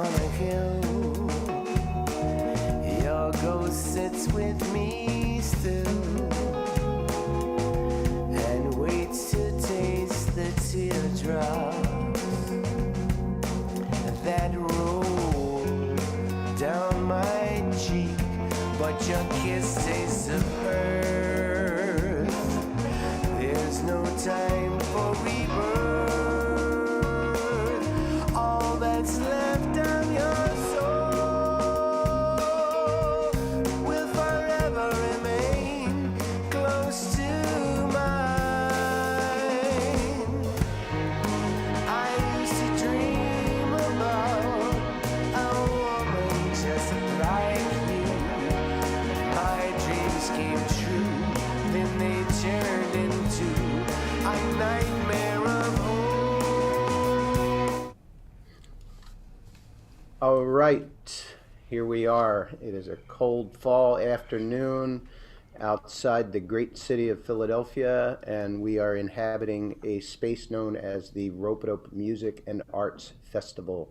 on a hill. Your ghost sits with me still and waits to taste the teardrops that roll down my cheek. But your kiss tastes of earth. There's no time for rebirth. All that's left of your soul will forever remain close to mine. I used to dream about a woman just like you. My dreams came true, then they turned into a nightmare of home. All right, here we are. It is a cold fall afternoon outside the great city of Philadelphia, and we are inhabiting a space known as the Ropeadope Music and Arts Festival.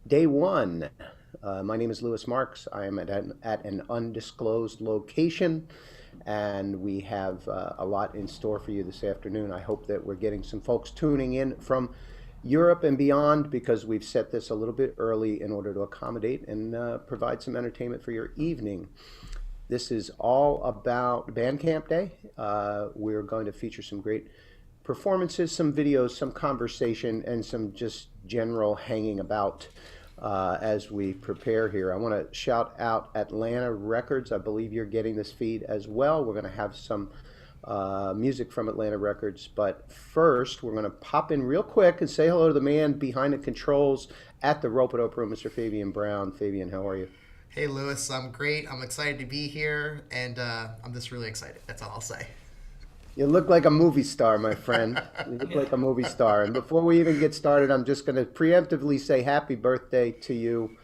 Day one. My name is Louis Marks. I am at an undisclosed location, and we have a lot in store for you this afternoon. I hope that we're getting some folks tuning in from Europe and beyond, because we've set this a little bit early in order to accommodate and provide some entertainment for your evening. This is all about Bandcamp Day. We're going to feature some great performances, some videos, some conversation, and some just general hanging about as we prepare here. I want to shout out Atlanta Records. I believe you're getting this feed as well. We're going to have some music from Atlanta Records, but first we're going to pop in real quick and say hello to the man behind the controls at the Ropeadope Room, Mr. Fabian Brown. Fabian, how are you? Hey Louis, I'm great. I'm excited to be here, and I'm just really excited. That's all I'll say. You look like a movie star, my friend. You look like a movie star. And before we even get started, I'm just going to preemptively say happy birthday to you,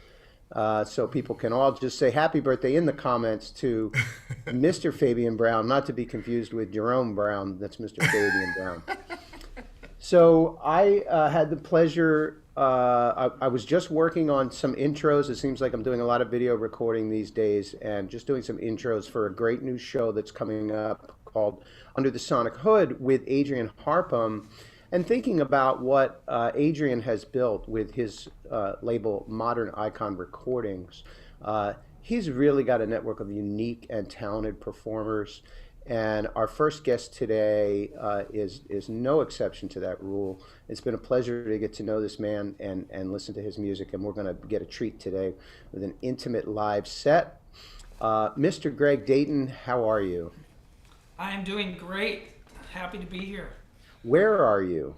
so people can all just say happy birthday in the comments to Mr. Fabian Brown, not to be confused with Jerome Brown. That's Mr. Fabian Brown. So I had the pleasure, I was just working on some intros. It seems like I'm doing a lot of video recording these days, and just doing some intros for a great new show that's coming up called Under the Sonic Hood with Adrian Harpham, and thinking about what Adrian has built with his label Modern Icon Recordings. He's really got a network of unique and talented performers, and our first guest today is no exception to that rule. It's been a pleasure to get to know this man and listen to his music, and we're going to get a treat today with an intimate live set. Mr. Greg Dayton, how are you? I am doing great. Happy to be here. Where are you?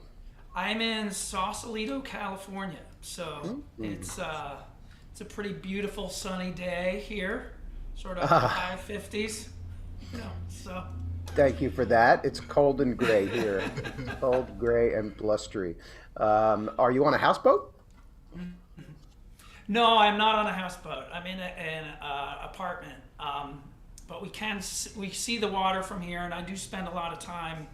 I'm in Sausalito, California. So it's a pretty beautiful sunny day here, sort of high 50s. You know, so. Thank you for that. It's cold and gray here. Cold, gray, and blustery. Are you on a houseboat? No, I'm not on a houseboat. I'm in an apartment. But we see the water from here, and I do spend a lot of time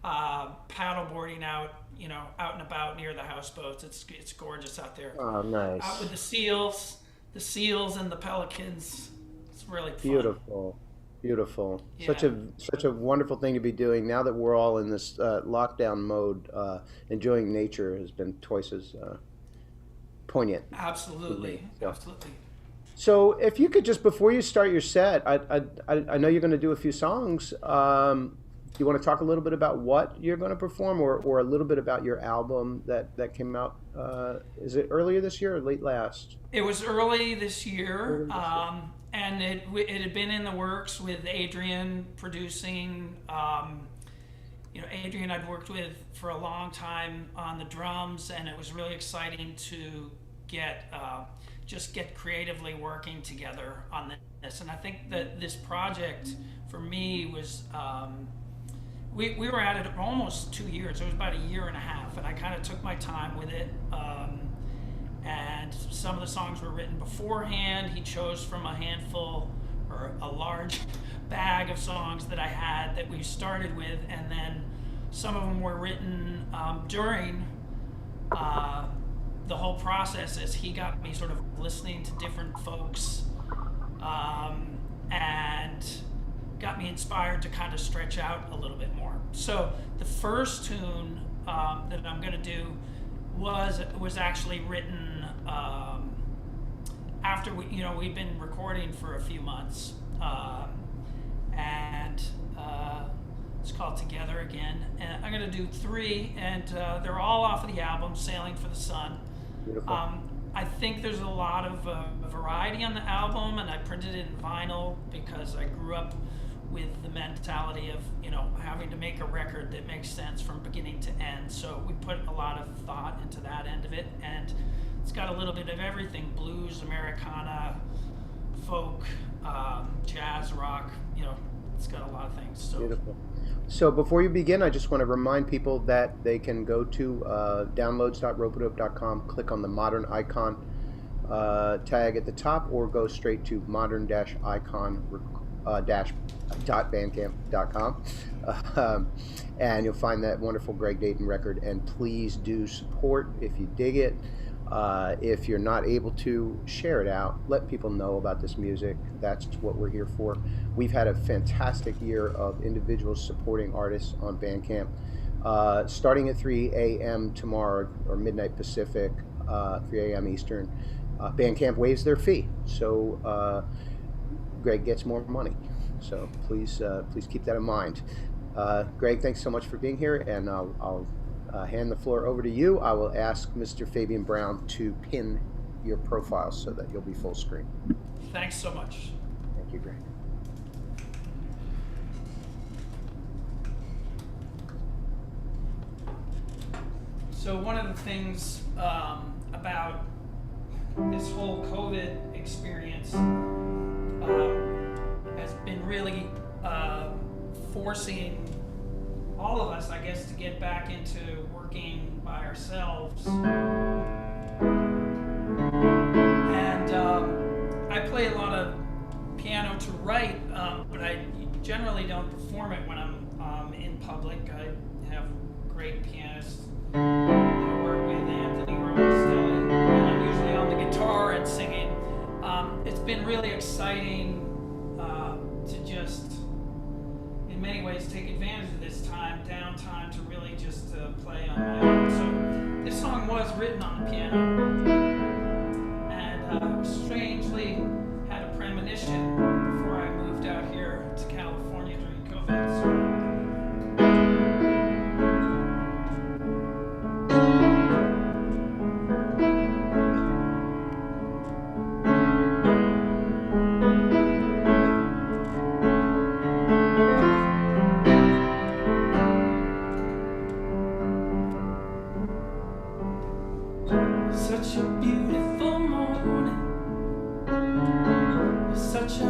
paddleboarding out and about near the houseboats. It's gorgeous out there. Oh, nice. Out with the seals and the pelicans. It's really fun. Beautiful, beautiful. Yeah. Such a wonderful thing to be doing now that we're all in this lockdown mode. Enjoying nature has been twice as poignant. Absolutely, Yeah. absolutely. So if you could just, before you start your set, I know you're going to do a few songs. Do you want to talk a little bit about what you're going to perform, or a little bit about your album that came out? Is it earlier this year or late last? It was early this year, and it had been in the works with Adrian producing. Adrian I'd worked with for a long time on the drums, and it was really exciting to get creatively working together on this. And I think that this project for me was, we were at it almost 2 years. It was about a year and a half, and I kind of took my time with it. And some of the songs were written beforehand. He chose from a handful or a large bag of songs that I had that we started with, and then some of them were written during the whole process is he got me sort of listening to different folks, and got me inspired to kind of stretch out a little bit more. So the first tune that I'm going to do was actually written after we've been recording for a few months, and it's called Together Again. And I'm going to do 3, and they're all off of the album Sailing for the Sun. Beautiful. I think there's a lot of variety on the album, and I printed it in vinyl because I grew up with the mentality of having to make a record that makes sense from beginning to end. So we put a lot of thought into that end of it, and it's got a little bit of everything: blues, Americana, folk, jazz, rock. It's got a lot of things. So. Beautiful. So before you begin, I just want to remind people that they can go to downloads.ropeadope.com, click on the modern icon tag at the top, or go straight to modern-icon-bandcamp.com, and you'll find that wonderful Greg Dayton record. And please do support if you dig it. If you're not able to, share it out. Let people know about this music. That's what we're here for. We've had a fantastic year of individuals supporting artists on Bandcamp. Starting at 3 a.m. tomorrow, or midnight Pacific, 3 a.m. Eastern, Bandcamp waives their fee. So Greg gets more money. So please keep that in mind. Greg, thanks so much for being here, and I'll hand the floor over to you. I will ask Mr. Fabian Brown to pin your profile so that you'll be full screen. Thanks so much. Thank you, Greg. So one of the things about this whole COVID experience has been really forcing all of us, I guess, to get back into working by ourselves. And I play a lot of piano to write, but I generally don't perform it when I'm in public. I have great pianists that I work with, Anthony Romastelli, and I'm usually on the guitar and singing. It's been really exciting to just, in many ways, take advantage of this downtime, to really just play on my own. So this song was written on the piano, and strangely had a premonition before I moved out here to California during COVID. Such a beautiful morning, such a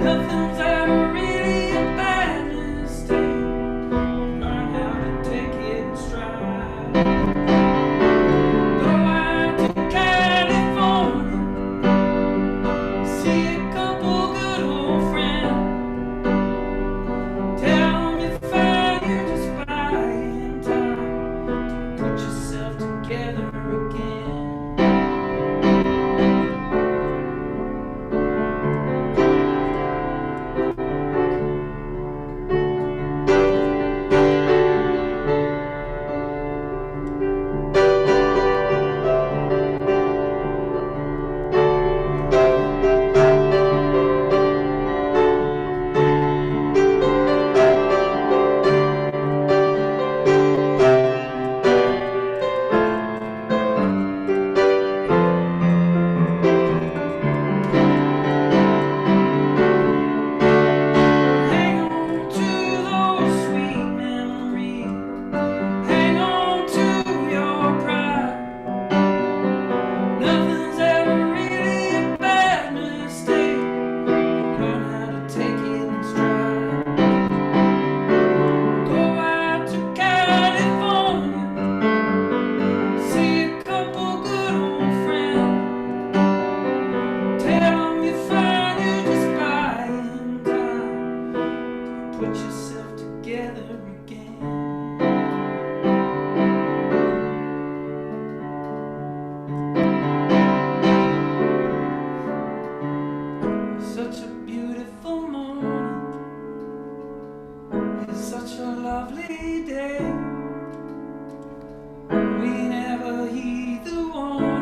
Nothing's ever really a bad mistake. Learn how to take it in stride. Go out to California, see a couple good old friends. Tell 'em you found you just buying time to put yourself together again. Hang on to those sweet memories. Hang on to your pride. Nothing's ever really a bad mistake. Learn how to take it in stride. Go out to California, see a couple good old friends. Tell 'em you found you just buying time to put yourself together again. Such a beautiful morning. It's such a lovely day. We never heed the warning.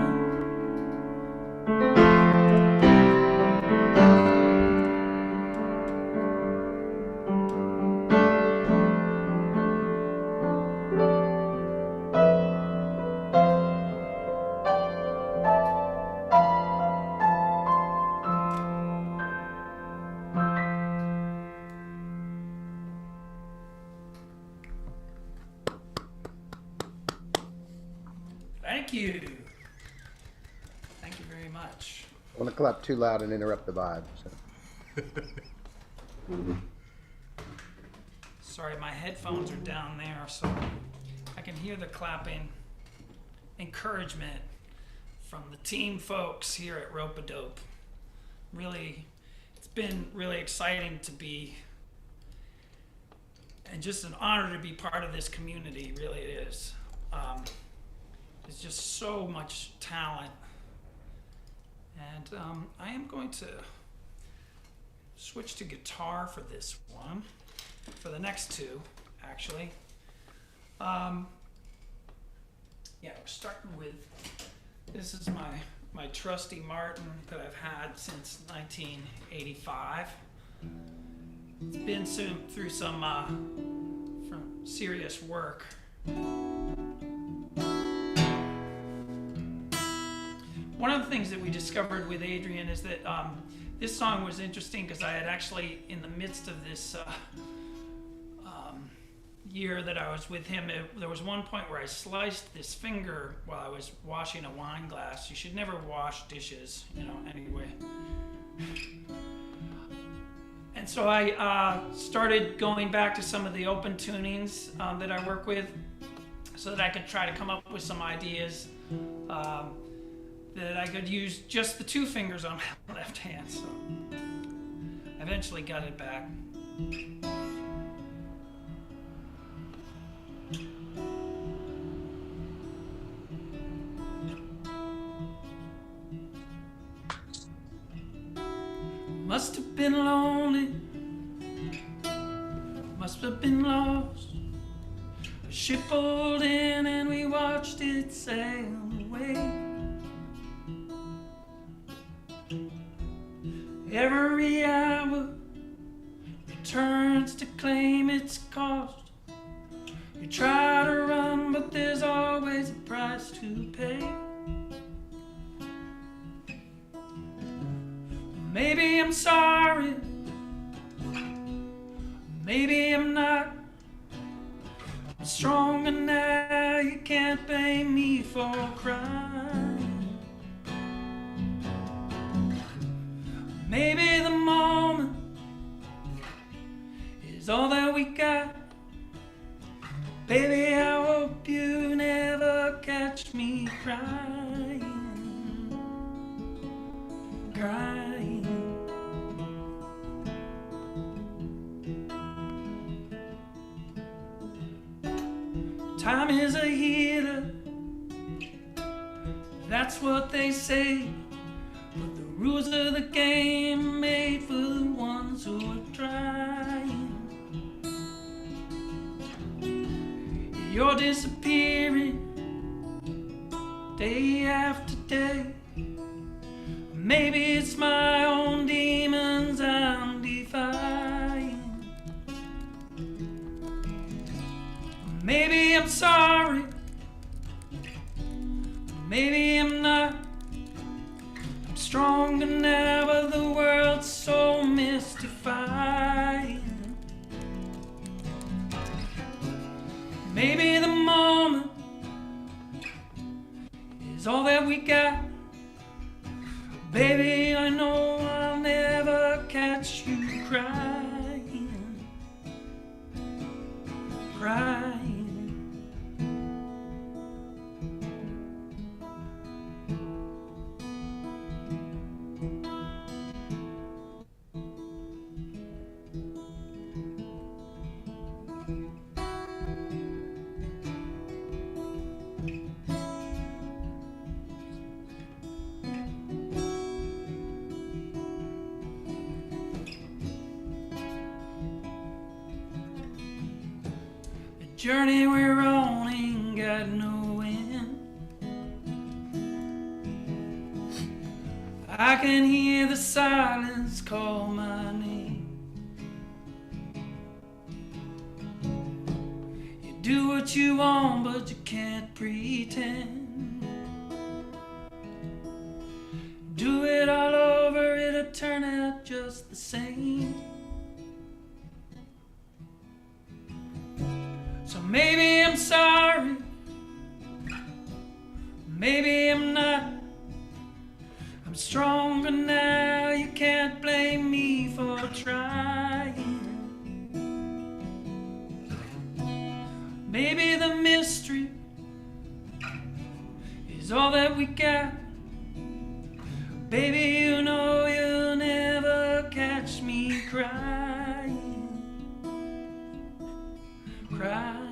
Thank you. Thank you very much. I want to clap too loud and interrupt the vibe. So. Sorry, my headphones are down there, so I can hear the clapping. Encouragement from the team folks here at Ropeadope. Really, it's been really exciting to be, and just an honor to be part of this community, really it is. There's just so much talent. And I am going to switch to guitar for this one, for the next two, actually. Yeah, we're starting with, this is my trusty Martin that I've had since 1985. It's been through some serious work. One of the things that we discovered with Adrian is that this song was interesting because I had actually, in the midst of this year that I was with him, there was one point where I sliced this finger while I was washing a wine glass. You should never wash dishes, anyway. And so I started going back to some of the open tunings that I work with so that I could try to come up with some ideas that I could use just the two fingers on my left hand. So I eventually got it back. Must have been lonely, must have been lost. A ship pulled in and we watched it sail away. Every hour returns to claim its cost. You try to run, but there's always a price to pay. Maybe I'm sorry, maybe I'm not. I'm stronger now, you can't blame me for crying. Maybe the moment is all that we got. Baby, I hope you never catch me crying, crying. Time is a healer, that's what they say. But the rules of the game made for the ones who are trying. You're disappearing day after day. Maybe it's my own demons I'm defying. Maybe I'm sorry, maybe I'm not. I'm stronger now, but the world's so mystifying. Maybe the moment is all that we got. Baby, I know I'll never catch you crying, crying. Journey we're on ain't got no end. I can hear the silence call my name. You do what you want, but you can't pretend. Do it all over, it'll turn out just the same. So maybe I'm sorry, maybe I'm not. I'm stronger now, you can't blame me for trying. Maybe the mystery is all that we got. Baby, you know you'll never catch me crying, crying.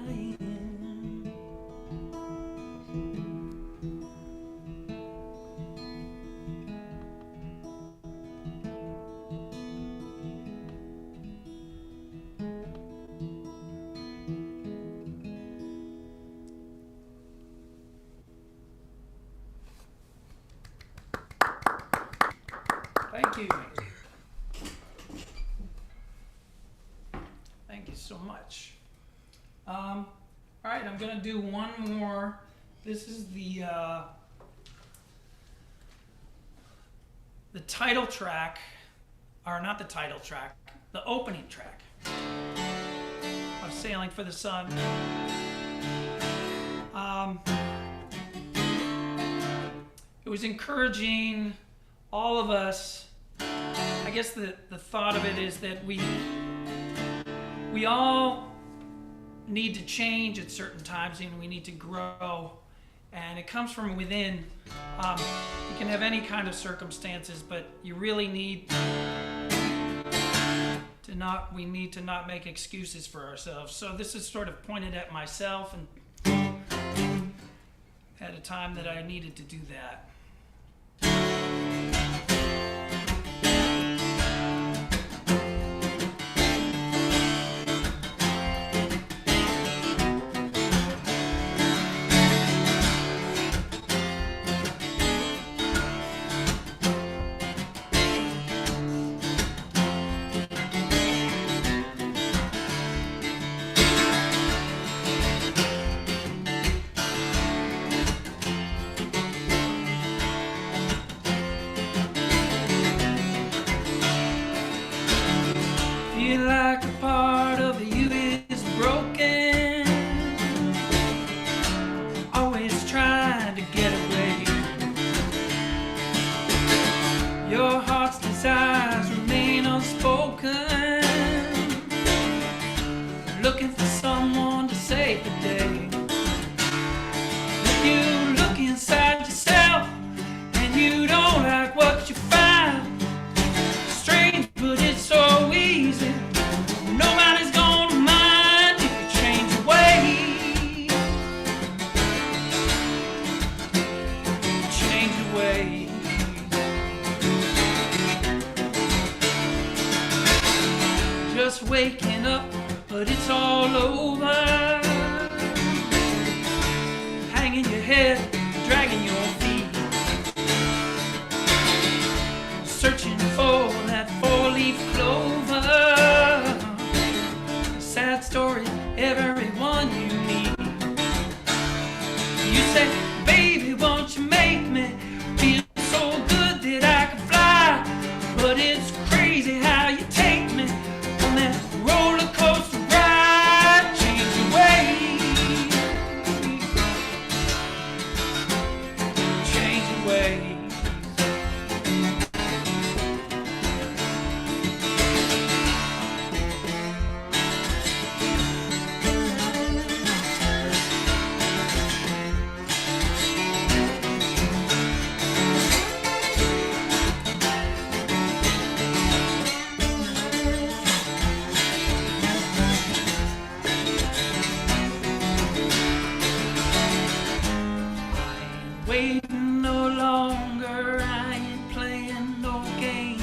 Thank you. Thank you so much. All right, I'm gonna do one more. This is the title track, or not the title track, the opening track of Sailing for the Sun. It was encouraging all of us. I guess the thought of it is that we all need to change at certain times, and we need to grow, and it comes from within. You can have any kind of circumstances, but you really need to not make excuses for ourselves. So this is sort of pointed at myself, and at a time that I needed to do that. Feel like a part of you is broken, always trying to get away. Your heart's desires remain unspoken. just waking up, but it's all over. Hanging your head, dragging your feet, searching for that four-leaf clover. Sad story, everyone you meet. You say, baby, won't you make me feel so good that I can fly? But it's crazy how you take me on that roller coaster ride. Change your ways, change your ways. Waiting no longer, I ain't playing no game.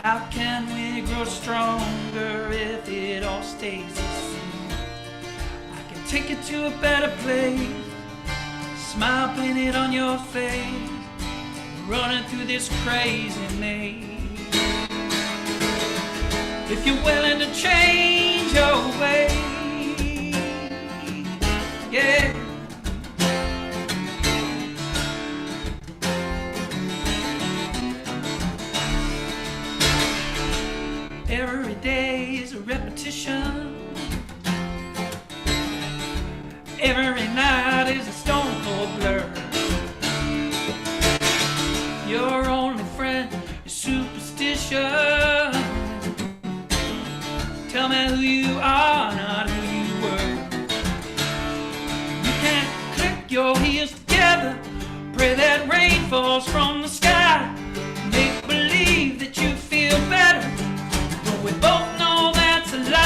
How can we grow stronger if it all stays the same? I can take you to a better place, smile painted on your face, running through this crazy maze. If you're willing to change your ways, yeah. Every day is a repetition. Every night is a stone cold blur. Your only friend is superstition. Tell me who you are, not who you were. You can't click your heels together, pray that rain falls from the sky, make believe that you feel better. We both know that's a lie.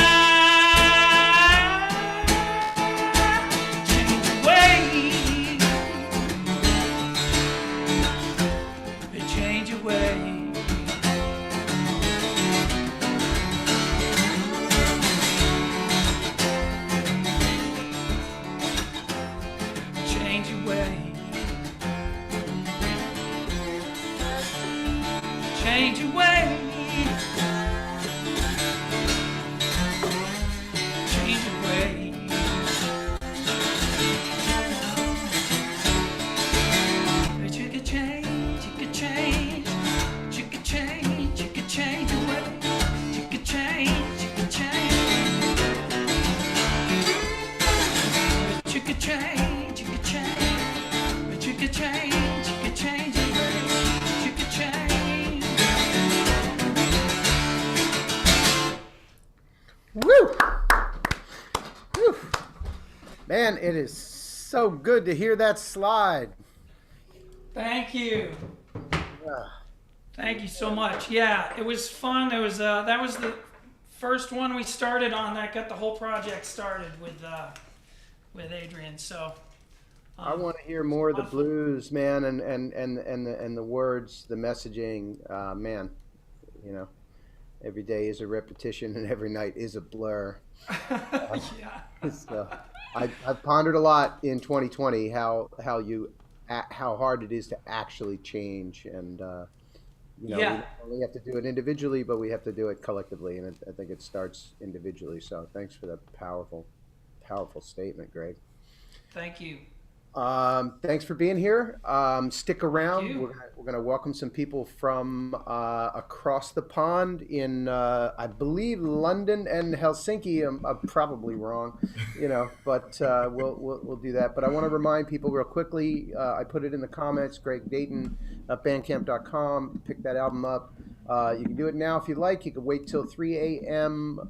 Change your ways. Change your ways. Change your ways. Change your ways. Woo! Woo! Man, it is so good to hear that slide. Thank you. Yeah. Thank you so much. Yeah, it was fun. It was that was the first one we started on that got the whole project started with Adrian. So I want to hear more of the blues, man, and the words, the messaging, man. You know, every day is a repetition, and every night is a blur. yeah. So I've pondered a lot in 2020 how hard it is to actually change, and you know, we not only have to do it individually, but we have to do it collectively, and I think it starts individually. So thanks for that powerful statement, Greg. Thank you. Thanks for being here. Stick around. you. We're gonna welcome some people from across the pond in I believe London and Helsinki. I'm probably wrong, you know, but we'll do that. But I want to remind people real quickly. I put it in the comments. Greg Dayton, Bandcamp.com. Pick that album up. You can do it now if you like. You can wait till 3 a.m.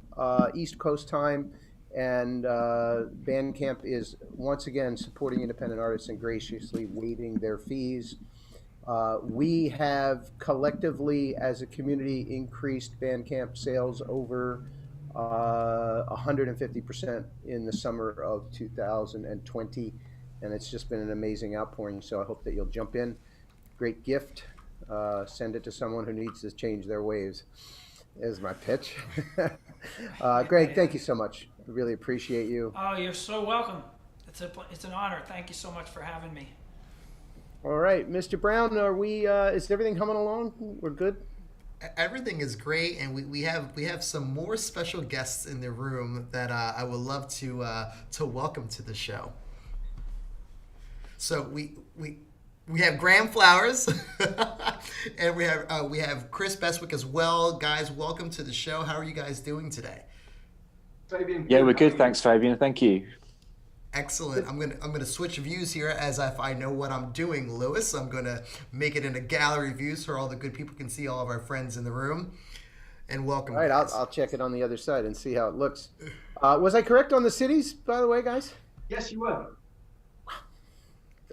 East Coast time. And Bandcamp is once again supporting independent artists and graciously waiving their fees. We have collectively, as a community, increased Bandcamp sales over 150% in the summer of 2020, and it's just been an amazing outpouring. So I hope that you'll jump in. Great gift. Send it to someone who needs to change their ways. is my pitch. Greg, thank you so much. Really appreciate you. Oh, you're so welcome. It's an honor. Thank you so much for having me. All right, Mr. Brown, are we? Is everything coming along? We're good. Everything is great, and we have some more special guests in the room that I would love to welcome to the show. So we have Graham Flowers, and we have Chris Beswick as well. Guys, welcome to the show. How are you guys doing today? Fabian, Yeah, we're good. Thanks, Fabian. Thank you. Excellent. I'm gonna switch views here as if I know what I'm doing, Lewis. I'm gonna make it in a gallery view so all the good people can see all of our friends in the room. And welcome. All right, guys. I'll check it on the other side and see how it looks. Was I correct on the cities, by the way, guys? yes, you were.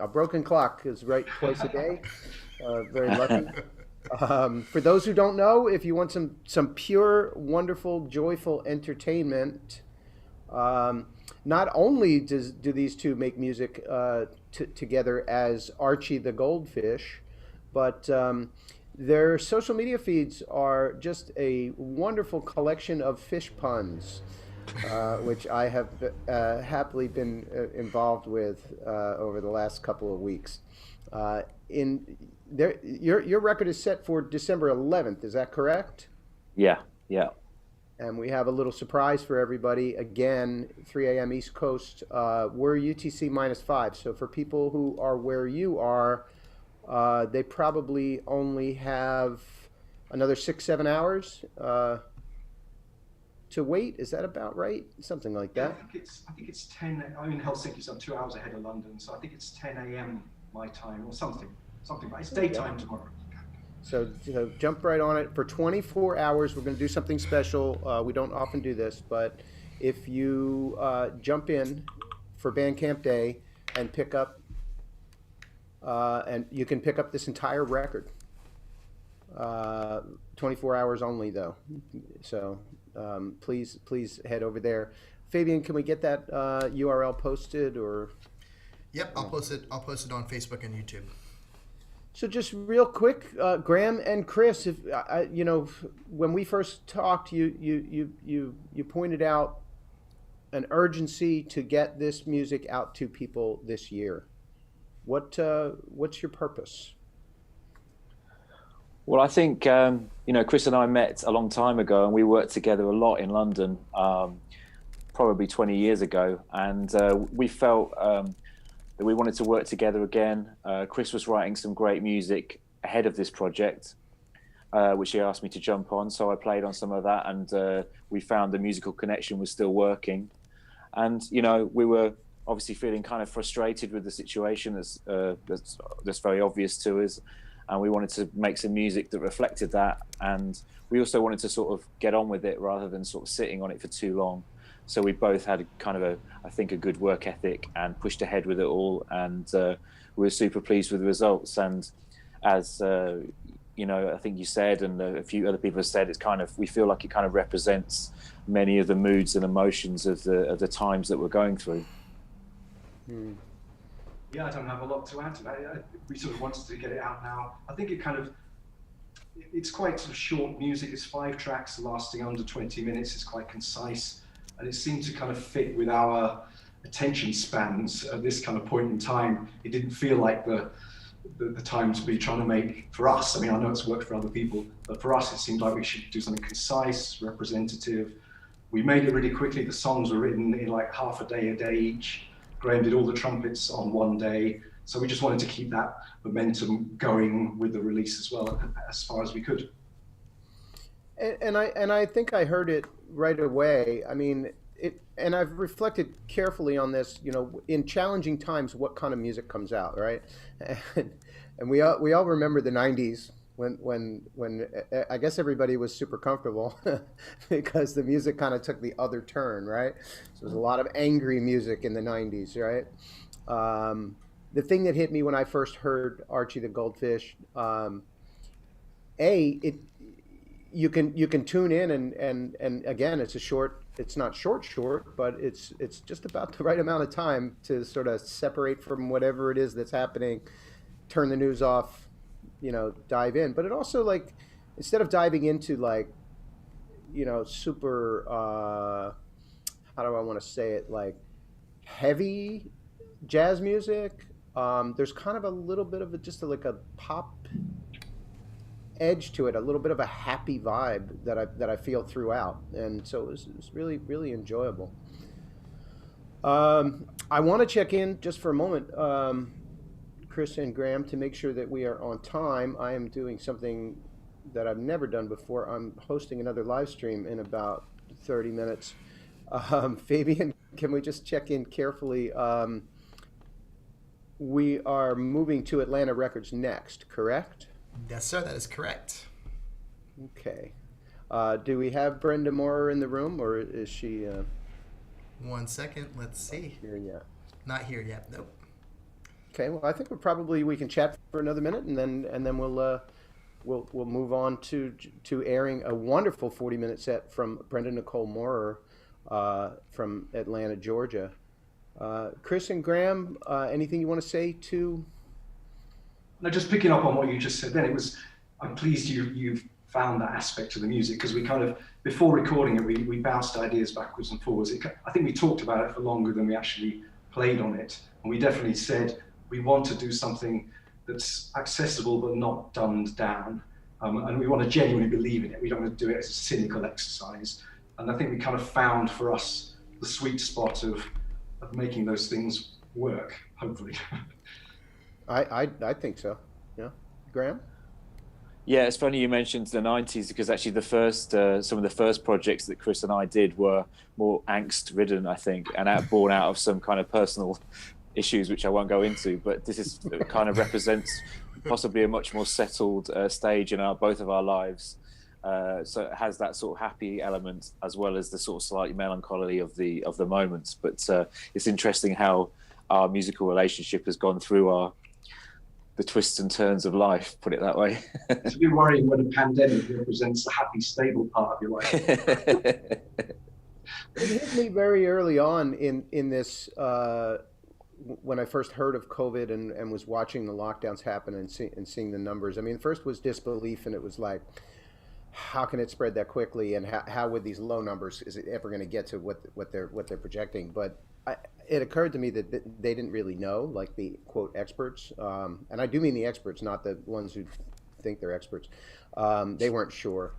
A broken clock is right twice a day. Very lucky. For those who don't know, if you want some pure, wonderful, joyful entertainment, not only do these two make music together as Archie the Goldfish, but their social media feeds are just a wonderful collection of fish puns, which I have happily been involved with over the last couple of weeks. Your record is set for December 11th, is that correct? Yeah, yeah. And we have a little surprise for everybody. Again, 3 a.m. East Coast. We're UTC -5. So for people who are where you are, they probably only have another 6-7 hours to wait. Is that about right? Something like Yeah, that. I think it's 10. I'm in Helsinki, so I'm 2 hours ahead of London. So I think it's 10 a.m. my time or something. But it's daytime tomorrow. So jump right on it. For 24 hours, we're going to do something special. We don't often do this, but if you jump in for Bandcamp Day and pick up, and you can pick up this entire record. 24 hours only, though. So please head over there. Fabian, can we get that URL posted or? Yep, I'll post it on Facebook and YouTube. So just real quick, Graham and Chris, if when we first talked, you pointed out an urgency to get this music out to people this year. What's your purpose? Well, I think Chris and I met a long time ago, and we worked together a lot in London, probably 20 years ago, and we felt that we wanted to work together again. Chris was writing some great music ahead of this project, which he asked me to jump on. So I played on some of that, and we found the musical connection was still working. And we were obviously feeling kind of frustrated with the situation that's very obvious to us, and we wanted to make some music that reflected that. And we also wanted to sort of get on with it rather than sort of sitting on it for too long. So we both had kind of I think a good work ethic and pushed ahead with it all, and we were super pleased with the results. And as I think you said, and a few other people have said, we feel like it kind of represents many of the moods and emotions of the times that we're going through. Yeah, I don't have a lot to add to that. We sort of wanted to get it out now. I think it's quite sort of short music. It's 5 tracks lasting under 20 minutes. It's quite concise. And it seemed to kind of fit with our attention spans at this kind of point in time. It didn't feel like the time to be trying to make, for us, I mean, I know it's worked for other people, but for us, it seemed like we should do something concise, representative. We made it really quickly. The songs were written in like half a day each. Graham did all the trumpets on one day. So we just wanted to keep that momentum going with the release as well, as far as we could. And I think I heard it right away. I mean, and I've reflected carefully on this. In challenging times, what kind of music comes out, right? And we all remember the '90s when I guess everybody was super comfortable because the music kind of took the other turn, right? So there's a lot of angry music in the '90s, right? The thing that hit me when I first heard Archie the Goldfish, you can tune in and again, it's not short, but it's just about the right amount of time to sort of separate from whatever it is that's happening, turn the news off, dive in. But it also, like, instead of diving into like super, how do I want to say it, like heavy jazz music. There's kind of a little bit of like a pop edge to it, a little bit of a happy vibe that I feel throughout, and so it was really really enjoyable. I want to check in just for a moment, Chris and Graham, to make sure that we are on time. I am doing something that I've never done before. I'm hosting another live stream in about 30 minutes. Fabian, can we just check in carefully? We are moving to Atlanta Records next, correct? Yes, sir. That is correct. Okay. Do we have Brenda Moore in the room, or is she 1 second. Let's see. here yet? Not here yet. Nope. Okay. Well, I think we can chat for another minute, and then we'll move on to airing a wonderful 40-minute set from Brenda Nicole Moore from Atlanta, Georgia. Chris and Graham, anything you want to say to? No, just picking up on what you just said then, I'm pleased you've found that aspect of the music, because we kind of, before recording it, we bounced ideas backwards and forwards. I think we talked about it for longer than we actually played on it. And we definitely said we want to do something that's accessible but not dumbed down. And we want to genuinely believe in it. We don't want to do it as a cynical exercise. And I think we kind of found for us the sweet spot of making those things work, hopefully. I think so. Yeah, Graham. Yeah, it's funny you mentioned the 90s, because actually some of the first projects that Chris and I did were more angst-ridden, I think, and born out of some kind of personal issues, which I won't go into. But this kind of represents possibly a much more settled stage in both of our lives. So it has that sort of happy element as well as the sort of slight melancholy of the moments. But it's interesting how our musical relationship has gone through the twists and turns of life, put it that way. It's a bit worrying when a pandemic represents the happy, stable part of your life. It hit me very early on in this, when I first heard of COVID and was watching the lockdowns happen and seeing the numbers. I mean, first was disbelief, and it was like, how can it spread that quickly, and how with these low numbers is it ever going to get to what they're projecting? But it occurred to me that they didn't really know, like the quote experts, and I do mean the experts, not the ones who think they're experts. They weren't sure,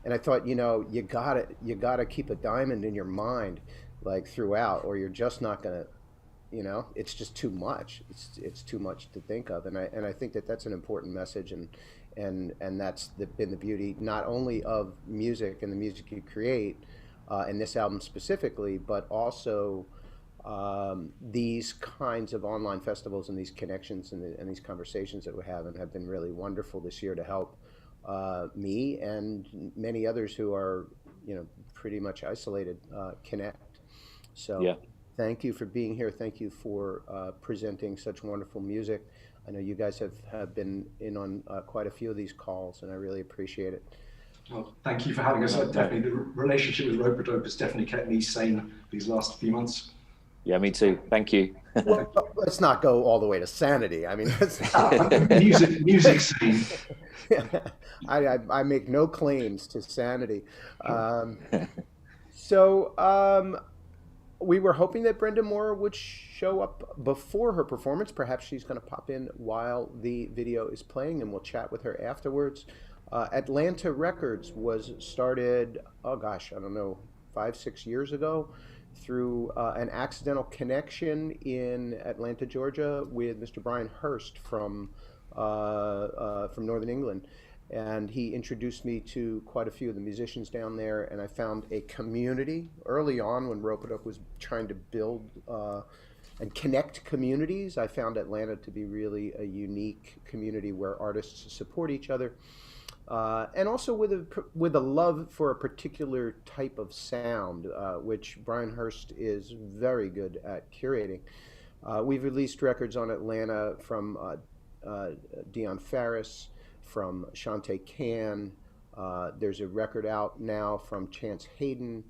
and I thought, you gotta keep a diamond in your mind, like throughout, or you're just not gonna, it's just too much. It's too much to think of, and I think that's an important message, and that's been the beauty not only of music and the music you create, and this album specifically, but also these kinds of online festivals and these connections and these conversations that we're having have been really wonderful this year to help me and many others who are, pretty much isolated, connect. So yeah. Thank you for being here. Thank you for presenting such wonderful music. I know you guys have been in on quite a few of these calls, and I really appreciate it. Well, thank you for having us. Definitely, the relationship with Ropeadope has definitely kept me sane these last few months. Yeah, me too. Thank you. Well, let's not go all the way to sanity. I mean, music scene. I make no claims to sanity. We were hoping that Brenda Moore would show up before her performance. Perhaps she's going to pop in while the video is playing, and we'll chat with her afterwards. Atlanta Records was started, I don't know, 5-6 years ago, through an accidental connection in Atlanta, Georgia, with Mr. Brian Hurst from Northern England. And he introduced me to quite a few of the musicians down there, and I found a community early on when Ropeadope was trying to build and connect communities. I found Atlanta to be really a unique community where artists support each other, and also with a love for a particular type of sound, which Brian Hurst is very good at curating. We've released records on Atlanta from Dion Farris, from Shantae Can. There's a record out now from Chance Hayden,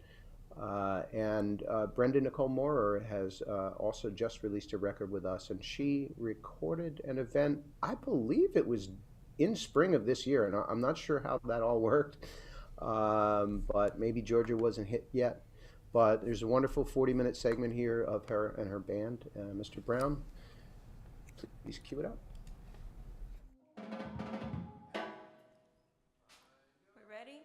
and Brenda Nicole Moore has also just released a record with us, and she recorded an event, I believe it was in spring of this year, and I'm not sure how that all worked, but maybe Georgia wasn't hit yet. But there's a wonderful 40-minute segment here of her and her band. Mr. Brown, please cue it up. We're ready?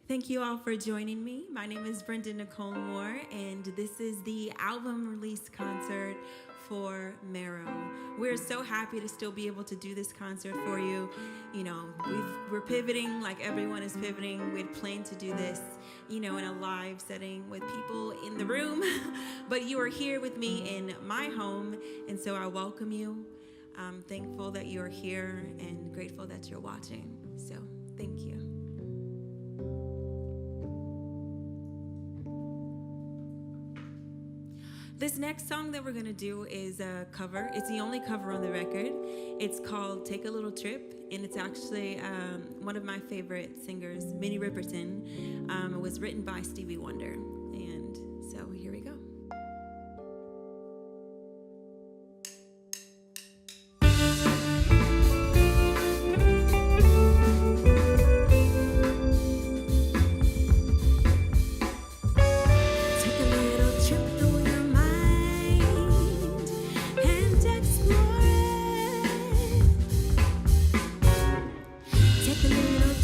Thank you all for joining me. My name is Brenda Nicole Moore, and this is the album release concert for Marrow. We're so happy to still be able to do this concert for you. You know, we're pivoting like everyone is pivoting. We'd planned to do this, you know, in a live setting with people in the room, but you are here with me in my home, and so I welcome you. I'm thankful that you're here and grateful that you're watching. So, thank you. This next song that we're gonna do is a cover. It's the only cover on the record. It's called Take a Little Trip, and it's actually one of my favorite singers, Minnie Riperton. It was written by Stevie Wonder, and so here we go.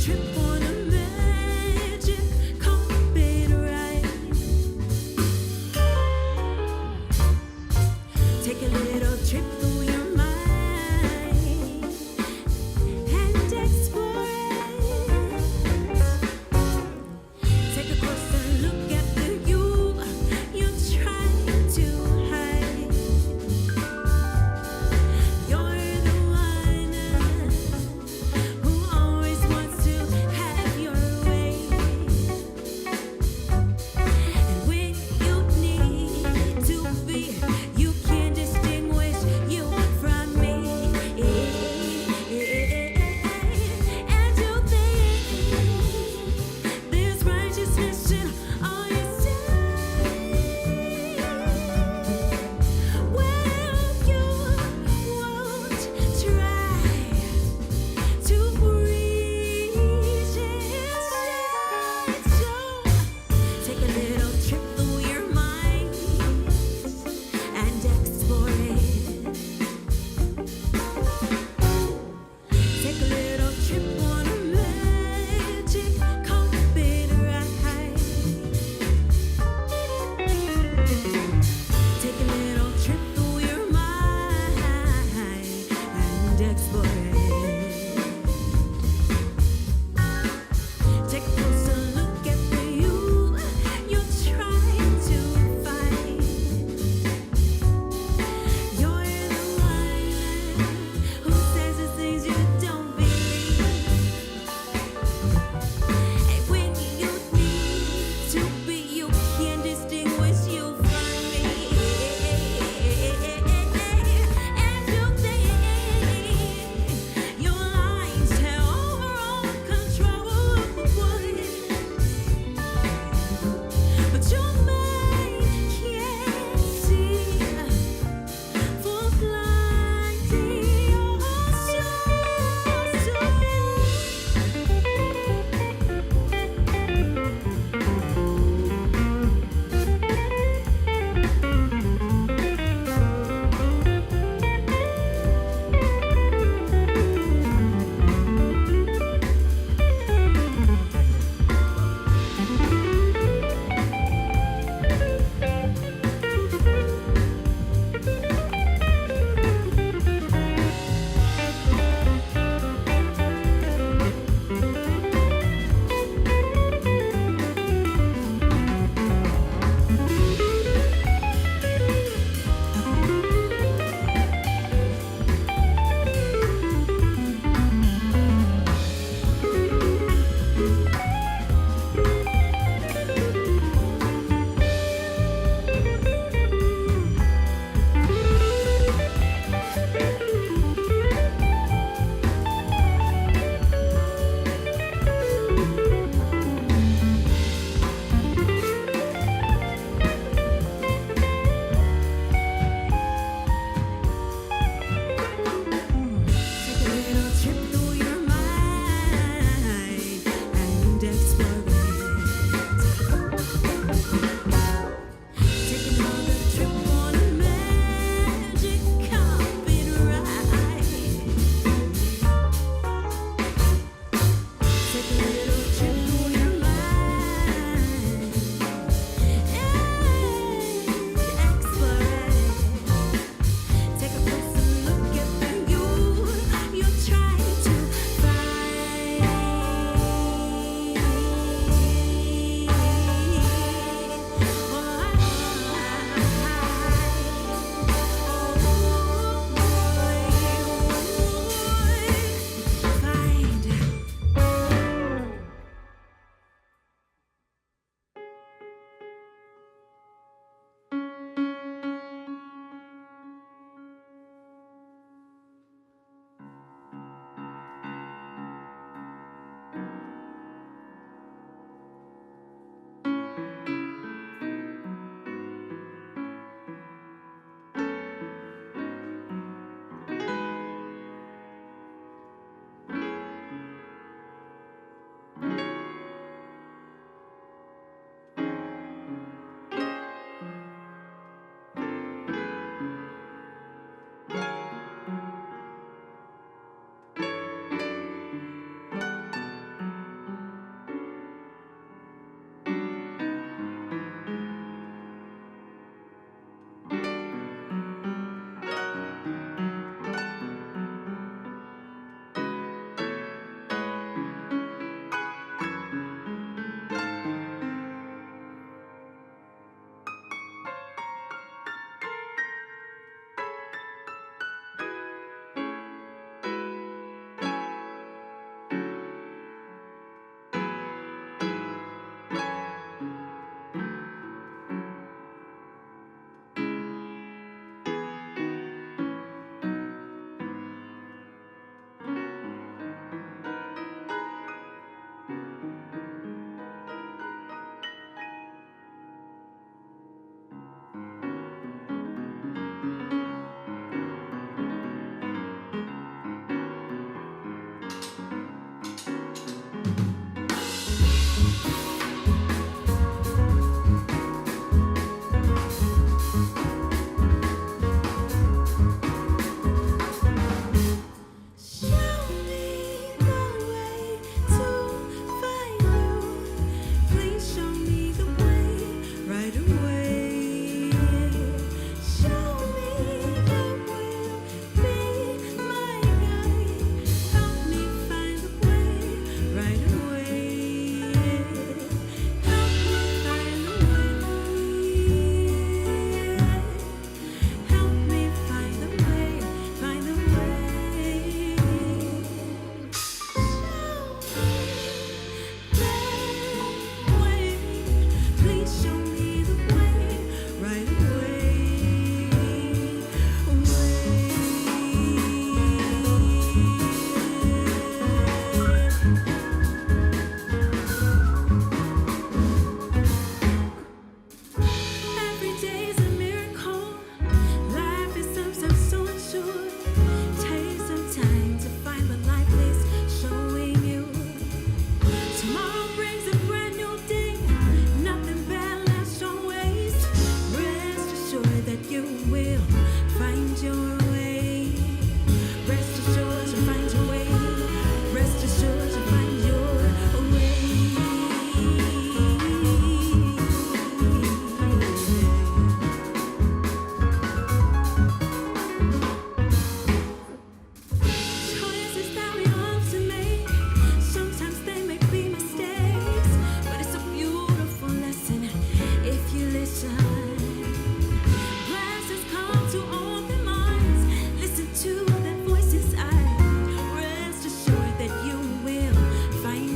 Trip on a magic carpet ride.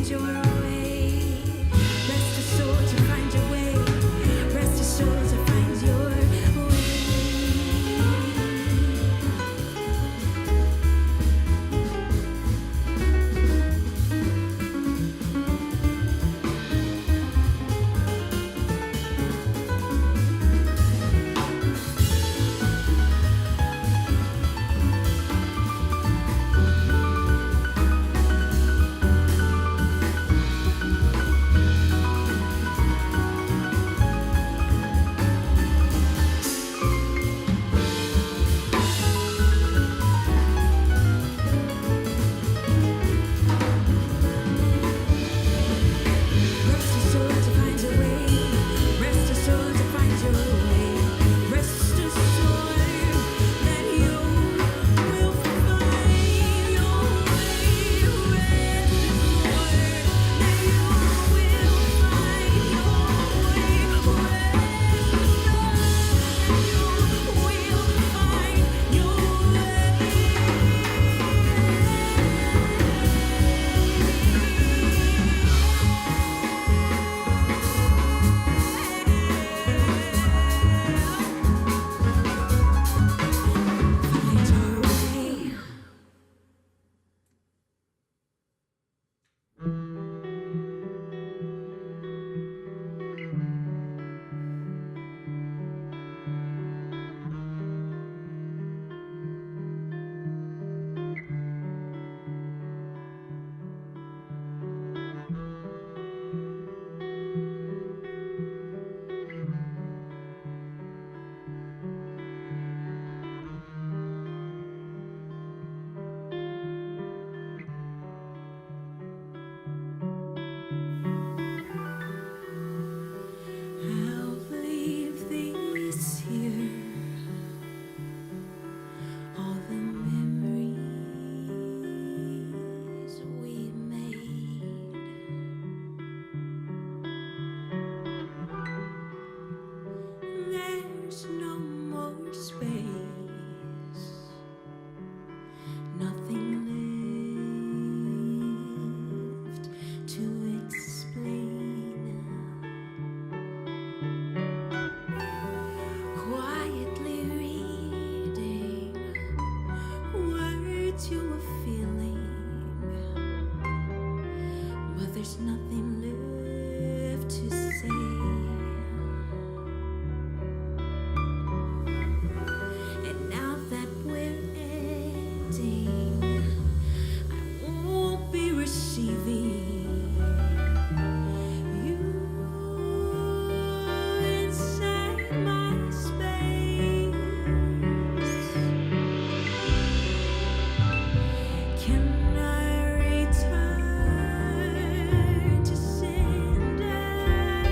find your way. Rest assured to find your way. Rest assured to find your way. I'll leave these here, all the memories we made. There's no more space, nothing left to explain. Quietly reading words you were feeling, but there's nothing left to say. And now that we're ending, I won't be receiving you inside my space. Can I return to sender?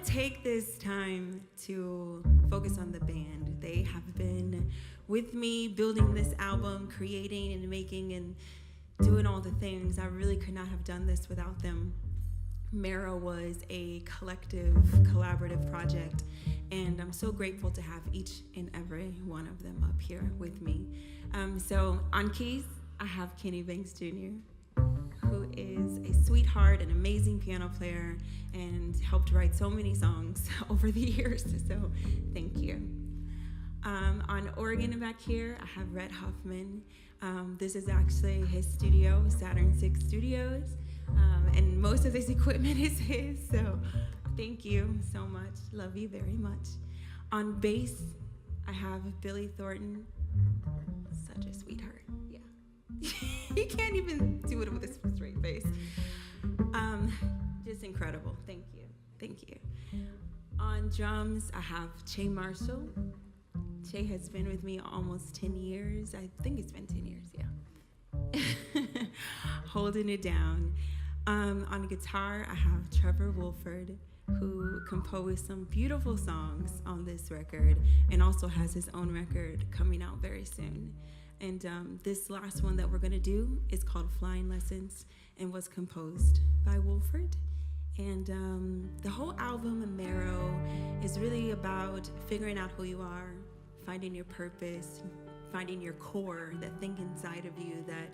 to take this time to focus on the band. They have been with me building this album, creating and making and doing all the things. I really could not have done this without them. Marrow was a collective, collaborative project, and I'm so grateful to have each and every one of them up here with me. So on keys, I have Kenny Banks Jr., who is a sweetheart, an amazing piano player, and helped write so many songs over the years, so thank you. On organ back here, I have Rhett Huffman. This is actually his studio, Saturn 6 Studios, and most of this equipment is his, so thank you so much. Love you very much. On bass, I have Billy Thornton. Such a sweetheart, yeah. He can't even do it with a straight face. Just incredible, thank you, thank you. On drums, I have Che Marshall. Che has been with me almost 10 years. I think it's been 10 years, yeah. Holding it down. On guitar, I have Trevor Wolford, who composed some beautiful songs on this record and also has his own record coming out very soon. And this last one that we're gonna do is called Flying Lessons and was composed by Wolford. And the whole album, Marrow, is really about figuring out who you are, finding your purpose, finding your core, that thing inside of you that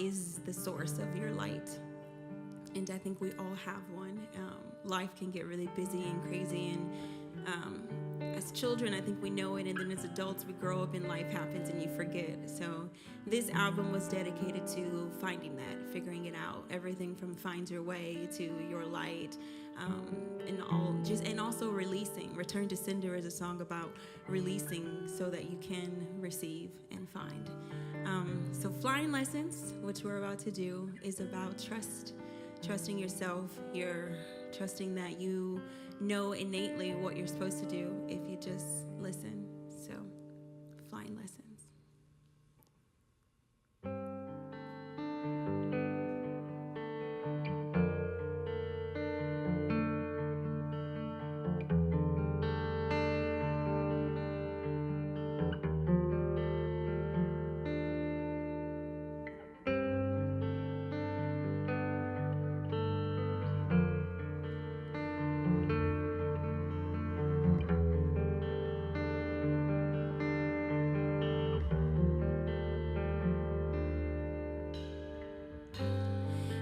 is the source of your light. And I think we all have one. Life can get really busy and crazy, and as children, I think we know it, and then as adults, we grow up and life happens and you forget. So this album was dedicated to finding that, figuring it out, everything from Find Your Way to Your Light, and also releasing. Return to Cinder is a song about releasing so that you can receive and find. So Flying Lessons, which we're about to do, is about trusting yourself. You're trusting that you know innately what you're supposed to do if you just listen. So, Flying Lessons.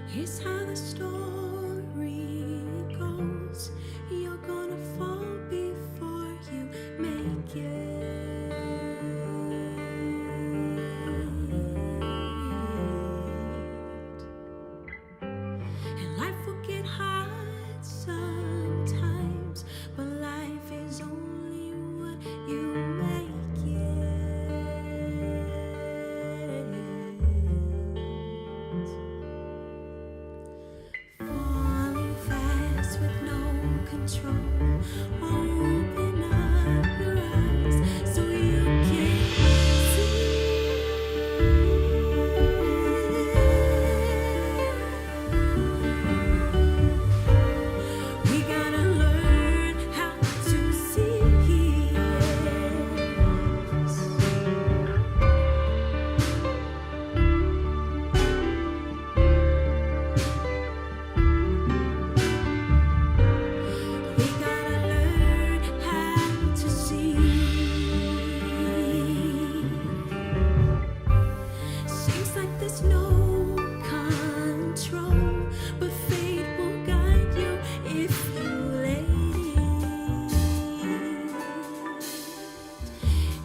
Here's how the story goes. You're gonna fall before you make it. And life will get hard sometimes, but life is only what you make it. Falling fast with no control. Open up your eyes so you can see. We gotta learn how to see. We gotta learn how to see. Seems like there's no control, but fate will guide you if you let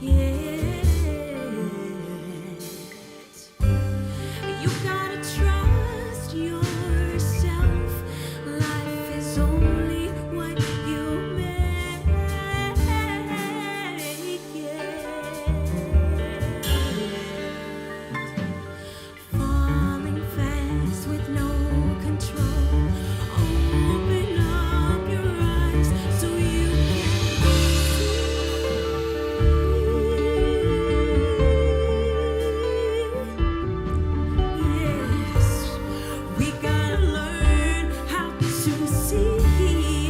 it. You gotta trust yourself. Life is only what you make it. Falling fast with no control. Open up your eyes so you can see. Yes, we gotta learn how to see.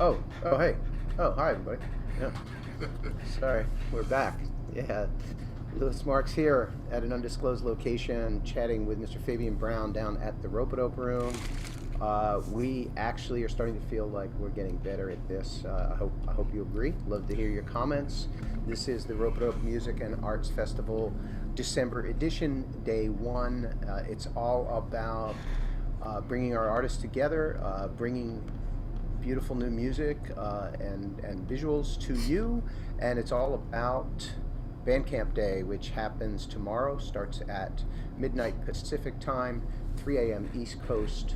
Oh, hey. Oh, hi, everybody. Yeah. Sorry, we're back. Yeah. Lewis Marks here at an undisclosed location, chatting with Mr. Fabian Brown down at the Ropeadope room. We actually are starting to feel like we're getting better at this. I hope you agree. Love to hear your comments. This is the Ropeadope Music and Arts Festival December edition, day one. It's all about bringing our artists together, bringing beautiful new music and visuals to you, and it's all about Bandcamp Day, which happens tomorrow, starts at midnight Pacific time, 3 a.m. East Coast.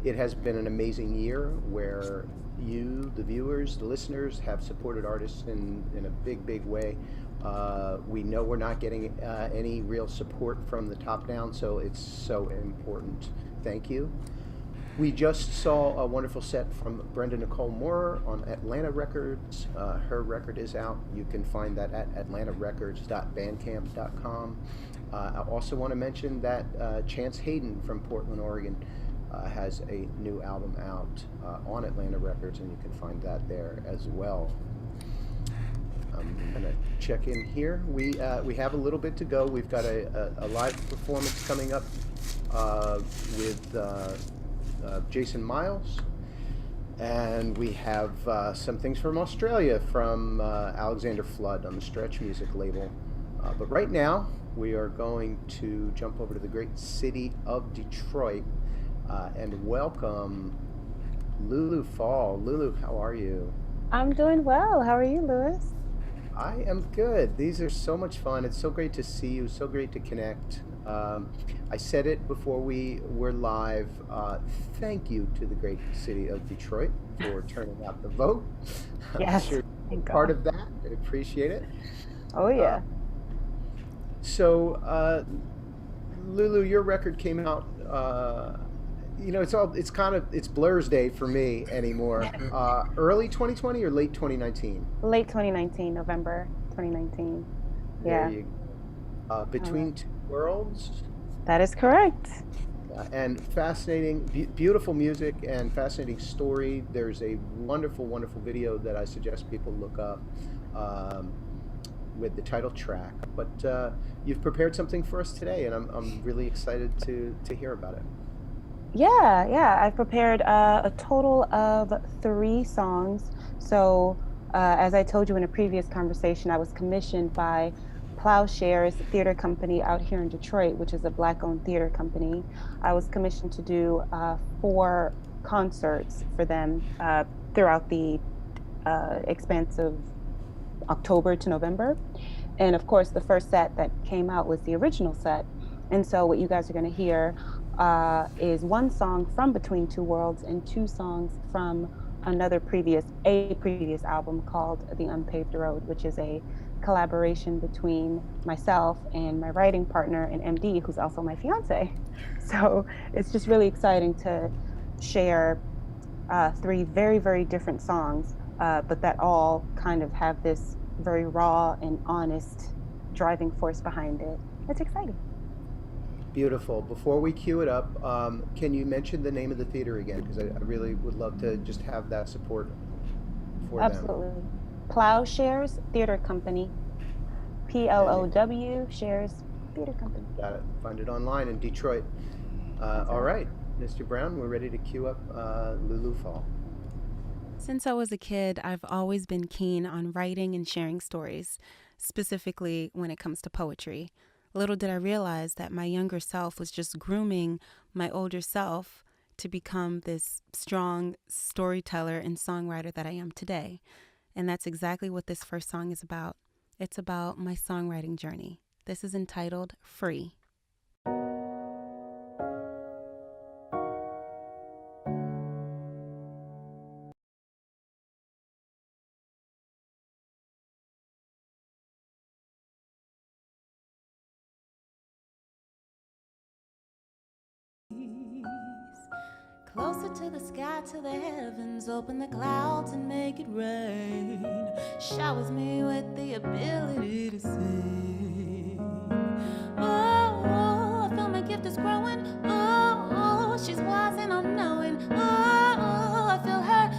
It has been an amazing year where you, the viewers, the listeners, have supported artists in a big way. We know we're not getting any real support from the top down, so it's so important. Thank you. We just saw a wonderful set from Brenda Nicole Moore on Atlanta Records. Her record is out. You can find that at atlantarecords.bandcamp.com. I also want to mention that Chance Hayden from Portland, Oregon has a new album out on Atlanta Records, and you can find that there as well. I'm gonna check in here. We have a little bit to go. We've got a live performance coming up with Jason Miles, and we have some things from Australia from Alexander Flood on the Stretch Music label. But right now, we are going to jump over to the great city of Detroit and welcome Lulu Fall. Lulu, how are you? I'm doing well. How are you, Lewis? I am good. These are so much fun. It's so great to see you, so great to connect. I said it before we were live. Thank you to the great city of Detroit for turning out the vote. Yes, I'm sure you're part of that. I appreciate it. Oh, yeah. So, Lulu, your record came out. It's Blur's Day for me anymore. Early 2020 or late 2019? Late 2019, November 2019. Yeah. There you go. Between Two Worlds. That is correct. And fascinating, beautiful music and fascinating story. There's a wonderful video that I suggest people look up with the title track. But you've prepared something for us today, and I'm really excited to hear about it. Yeah. I've prepared a total of 3 songs. So, as I told you in a previous conversation, I was commissioned by Plowshares Theater Company out here in Detroit, which is a Black-owned theater company. I was commissioned to do 4 concerts for them throughout the expanse of October to November. And of course, the first set that came out was the original set. And so what you guys are going to hear is 1 song from Between Two Worlds and 2 songs from a previous album called The Unpaved Road, which is a collaboration between myself and my writing partner and MD, who's also my fiance. So it's just really exciting to share 3 very, very different songs, but that all kind of have this very raw and honest driving force behind it. It's exciting. Beautiful. Before we cue it up, can you mention the name of the theater again? Because I really would love to just have that support for Absolutely. them. Plowshares Theater Company. PLOW Shares Theater Company. Got it. Find it online in Detroit. All right, Mr. Brown, we're ready to cue up Lulu Fall. Since I was a kid, I've always been keen on writing and sharing stories, specifically when it comes to poetry. Little did I realize that my younger self was just grooming my older self to become this strong storyteller and songwriter that I am today. And that's exactly what this first song is about. It's about my songwriting journey. This is entitled Free. Closer to the sky, to the heavens, open the clouds and make it rain. Showers me with the ability to sing. Oh, I feel my gift is growing. Oh, she's wise and unknowing. Oh, I feel her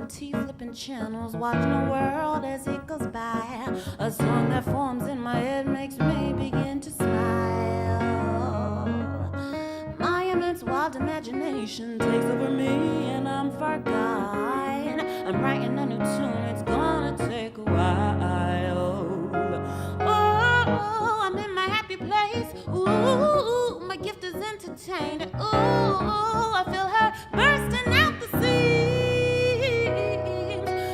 tea, flipping channels, watching the world as it goes by. A song that forms in my head makes me begin to smile. My immense wild imagination takes over me and I'm forgotten. I'm writing a new tune, it's gonna take a while. Oh, I'm in my happy place. Ooh, my gift is entertained. Ooh, I feel her bursting out the seams.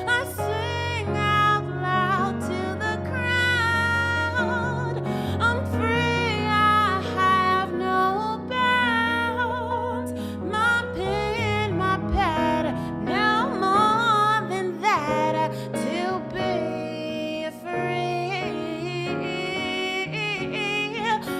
I sing out loud to the crowd. I'm free, I have no bounds. My pen, my pad, no more than that to be free.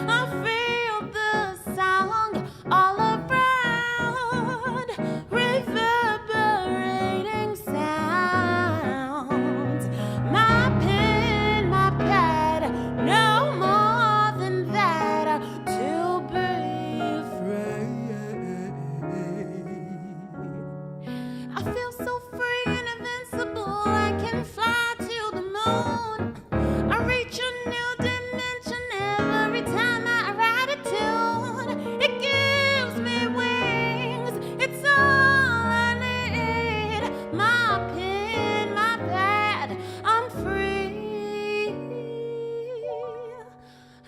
I feel the song all around, reverberating sounds. My pen, my pad, no more than that to be free. I feel so free and invincible, I can fly to the moon. I reach a new dimension every time I write a tune. It gives me wings, it's all I need. My pen, my pad, I'm free.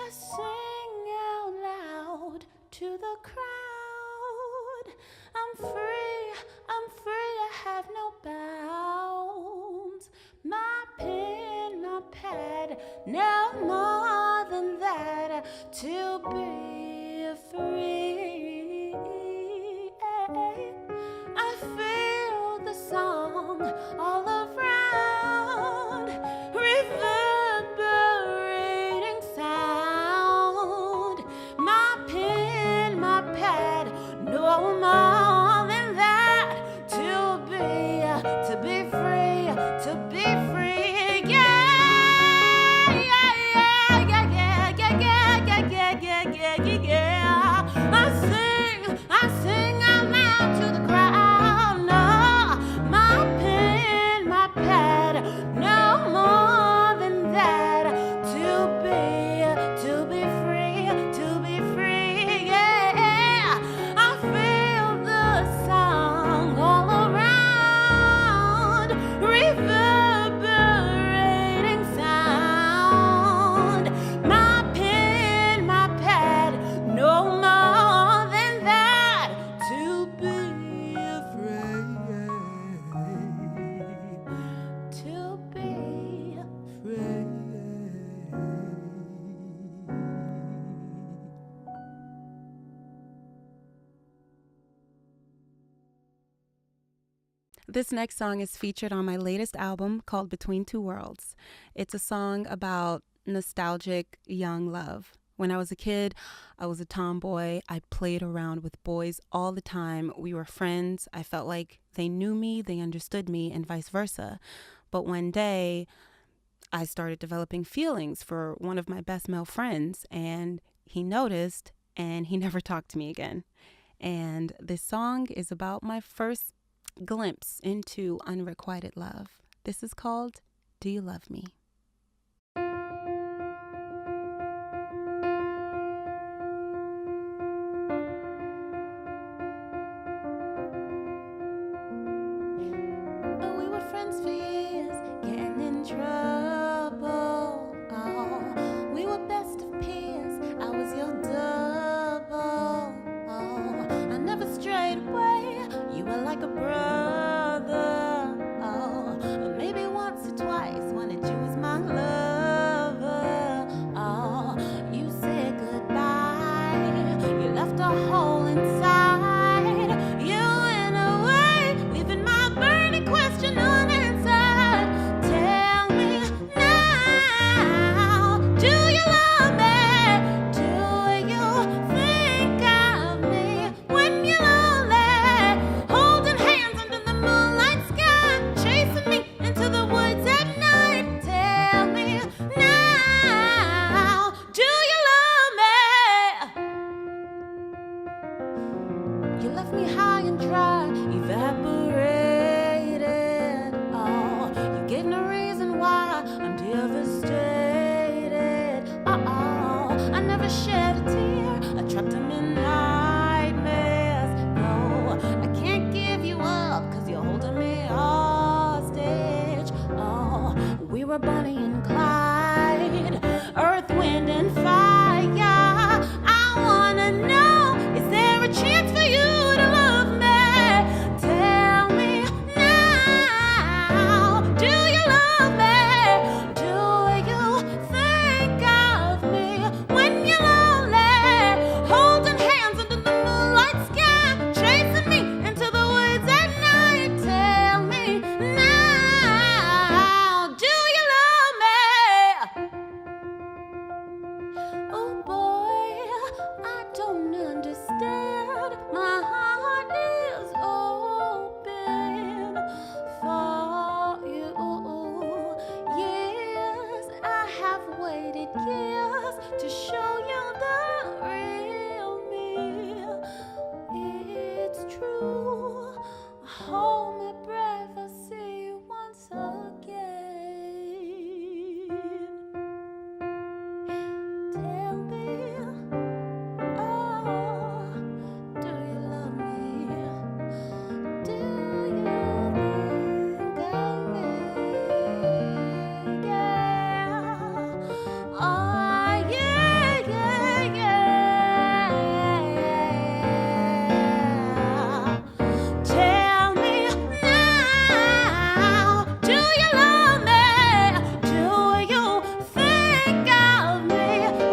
I sing out loud to the crowd. I'm free, I have no bounds. My pen, my pad, no more than that to be free. I feel the song all around, reverberating sound. My pen, my pad, no more than that to be free, to be free. Yeah, yeah, yeah, yeah, yeah, yeah, yeah, yeah, yeah, yeah, yeah, yeah. I sing out loud to the crowd. No, my pen, my pad, no more than that to be free, to be free. Yeah, I feel the song all around, reverberating sound. My pen, my pad, no more than that to be free, to be free. This next song is featured on my latest album called Between Two Worlds. It's a song about nostalgic young love. When I was a kid, I was a tomboy. I played around with boys all the time. We were friends. I felt like they knew me, they understood me, and vice versa. But one day, I started developing feelings for one of my best male friends, and he noticed, and he never talked to me again. And this song is about my first glimpse into unrequited love. This is called Do You Love Me? We were friends for years, getting in trouble. Oh, we were best of peers. I was your double. Oh, I never strayed away. You were like a brother. Oh, but maybe once or twice wanted you as my were Bonnie and Clyde, Earth, Wind, and Fire. I wanna know, is there a chance for you to love me? Tell me now, do you love me? Do you think of me when you're lonely? Holding hands under the moonlight sky, chasing me into the woods at night. Tell me now, do you love me? Oh boy, I don't understand. My heart is open for you. Years I have waited years to show you the real me. It's true. Hold my breath, I'll see you once again. Tell me, oh, do you love me? Do you think of me? Yeah. Oh, yeah, yeah, yeah. Tell me now, do you love me? Do you think of me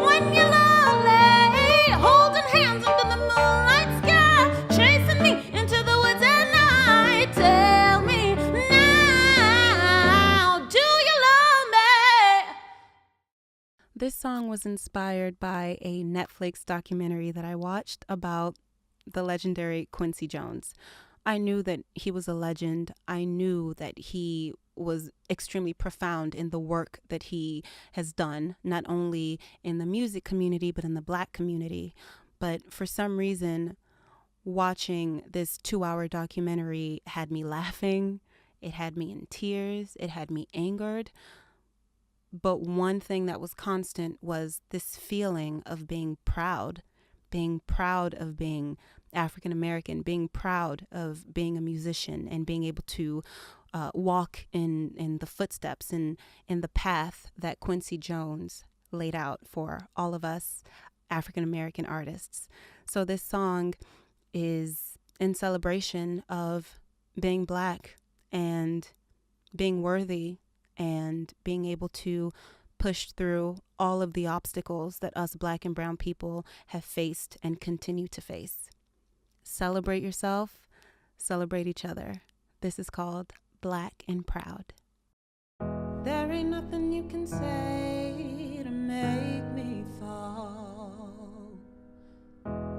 when you're lonely? Holding hands under the moonlight sky, chasing me into the woods at night. Tell me now, do you love me? This song was inspired by a Netflix documentary that I watched about the legendary Quincy Jones. I knew that he was a legend. I knew that he was extremely profound in the work that he has done, not only in the music community, but in the Black community. But for some reason, watching this 2-hour documentary had me laughing. It had me in tears. It had me angered. But one thing that was constant was this feeling of being proud of being African American, being proud of being a musician and being able to walk in the footsteps and in the path that Quincy Jones laid out for all of us African American artists. So this song is in celebration of being Black and being worthy and being able to push through all of the obstacles that us Black and brown people have faced and continue to face. Celebrate yourself, celebrate each other. This is called Black and Proud. There ain't nothing you can say to make me fall.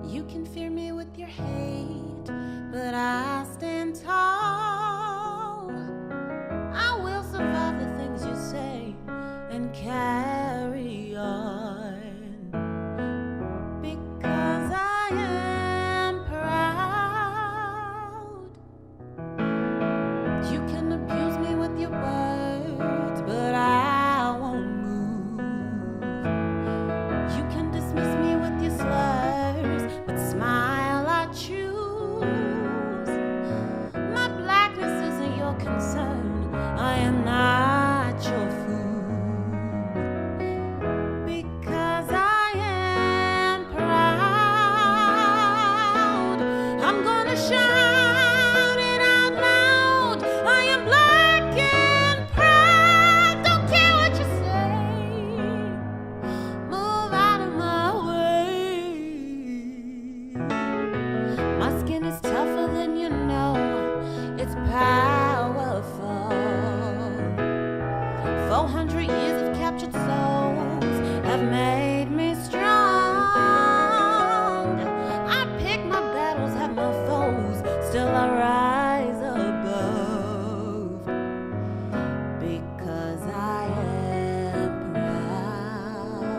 You can fear me with your hate, but I stand tall. I will survive the things you say and carry on, because I am proud. You can abuse me with your words, but I won't move. You can dismiss me with your slurs, but smile I choose. My blackness isn't your concern. I am not your food, because I am proud. I'm gonna shout it out loud. I am Black and proud. Don't care what you say. Move out of my way. My skin is tougher than you know. It's powerful. 400 years of captured souls have made me strong. I pick my battles, have my foes, still I rise above, because I am proud.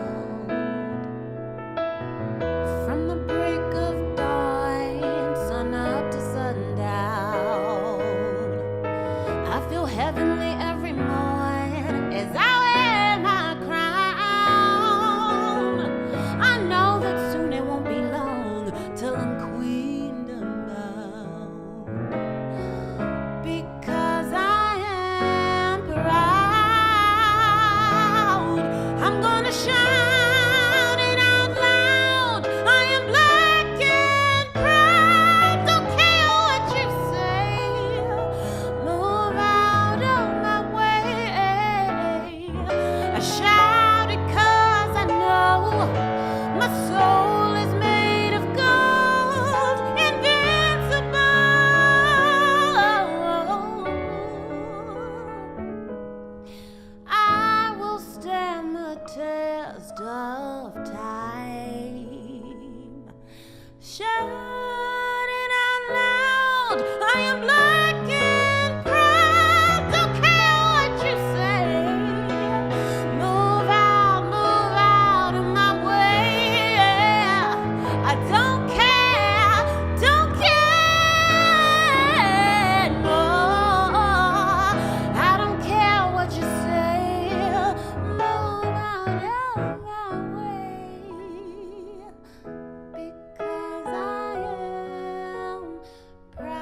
From the break of dawn, sun up to sundown, I feel heavenly every morn as I wear my crown. wanna shout it out loud. I am black and proud. Don't care what you say. Move out of my way. I shout it 'cause I know my soul is made of gold, invincible. I will stand the test of time. Shout it out loud. I am black and proud. Don't care what you say. Move out of my way. I don't care, no. I don't care what you say. Move out of my way, because I am proud.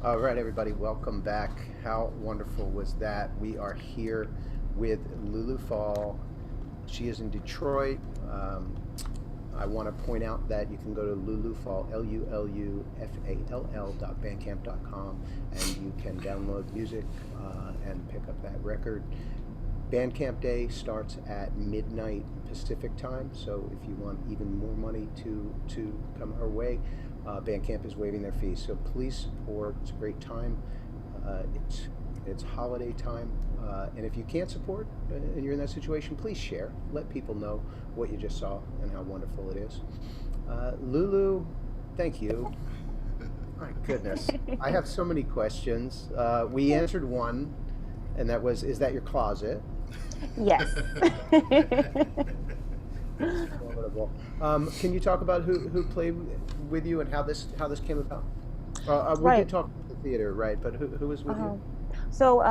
All right, everybody, welcome back. How wonderful was that? We are here with Lulu Fall. She is in Detroit. I want to point out that you can go to Lulu Fall, LULUFALL.bandcamp.com, and you can download music and pick up that record. Bandcamp Day starts at midnight Pacific time, so if you want even more money to come our way, Bandcamp is waiving their fees. So please support. It's a great time. It's holiday time, and if you can't support and you're in that situation, please share. Let people know what you just saw and how wonderful it is. Lulu, thank you. My goodness, I have so many questions. We answered one, and that was, is that your closet? Yes. Formidable. Can you talk about who played with you and how this came about? We Right. did talk about the theater, right? But who was with you? So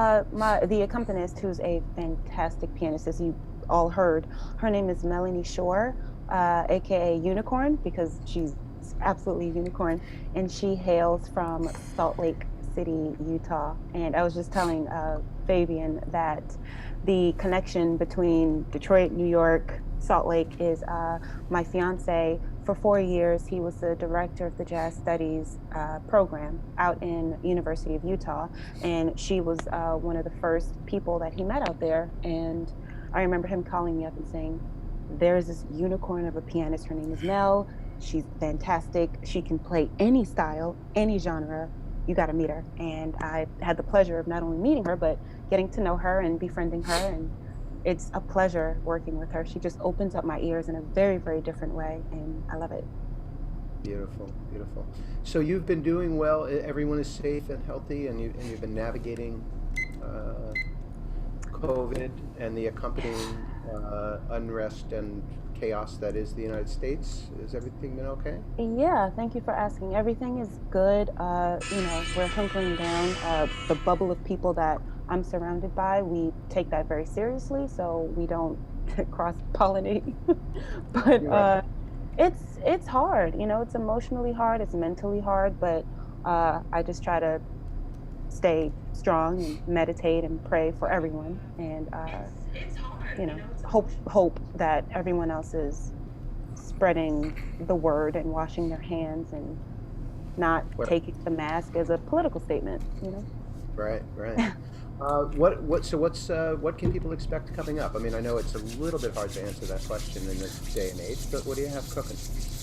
the accompanist, who's a fantastic pianist, as you all heard, her name is Melanie Shore, aka Unicorn, because she's absolutely a unicorn, and she hails from Salt Lake City, Utah. And I was just telling Fabian that the connection between Detroit, New York, Salt Lake is my fiance. For 4 years, he was the director of the Jazz Studies program out in University of Utah, and she was one of the first people that he met out there. And I remember him calling me up and saying, there's this unicorn of a pianist, her name is Mel, she's fantastic, she can play any style, any genre, you got to meet her. And I had the pleasure of not only meeting her, but getting to know her and befriending her, and it's a pleasure working with her. She just opens up my ears in a very, very different way, and I love it. Beautiful, beautiful. So you've been doing well. Everyone is safe and healthy, and you've been navigating COVID and the accompanying unrest and chaos that is the United States. Has everything been okay? Yeah, thank you for asking. Everything is good. We're hunkering down. The bubble of people that I'm surrounded by, we take that very seriously, so we don't cross-pollinate. But it's hard. It's emotionally hard. It's mentally hard. But I just try to stay strong and meditate and pray for everyone, and hope that everyone else is spreading the word and washing their hands and not taking the mask as a political statement. Right. What can people expect coming up? I mean, I know it's a little bit hard to answer that question in this day and age, but what do you have cooking?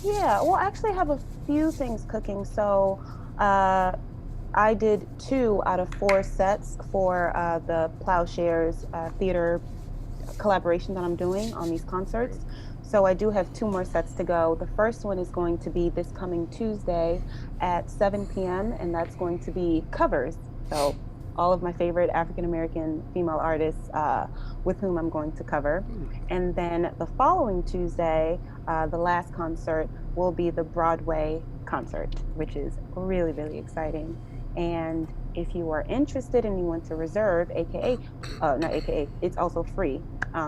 Yeah, well, actually, I have a few things cooking. So I did 2 out of 4 sets for the Plowshares theater collaboration that I'm doing on these concerts. So I do have 2 more sets to go. The first one is going to be this coming Tuesday at 7 p.m. and that's going to be covers. So all of my favorite African-American female artists with whom I'm going to cover. And then the following Tuesday, the last concert will be the Broadway concert, which is really, really exciting. And if you are interested and you want to reserve, it's also free,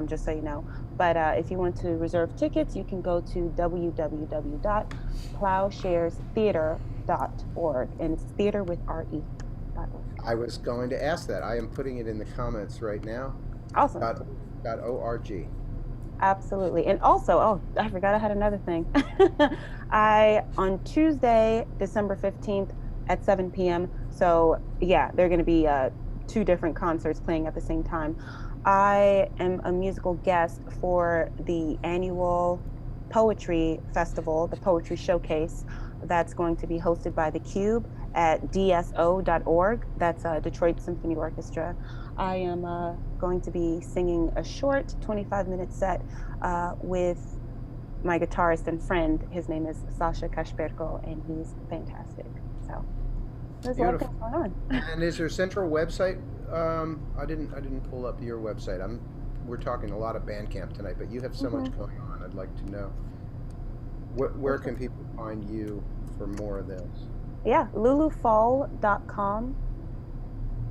just so you know. But if you want to reserve tickets, you can go to www.plowsharestheater.org, and it's theater with RE. I was going to ask that. I am putting it in the comments right now. Awesome. .org. Absolutely. And also, oh, I forgot I had another thing. On Tuesday, December 15th at 7 p.m. So yeah, there are going to be 2 different concerts playing at the same time. I am a musical guest for the annual poetry festival, the Poetry Showcase, that's going to be hosted by The Cube at dso.org. That's Detroit Symphony Orchestra. I am going to be singing a short 25-minute set with my guitarist and friend. His name is Sasha Kashperko, and he's fantastic. So there's a lot of things going on. And is there a central website? I didn't pull up your website. We're talking a lot of Bandcamp tonight, but you have so much going on. I'd like to know where can people find you for more of this? Yeah, lulufall.com.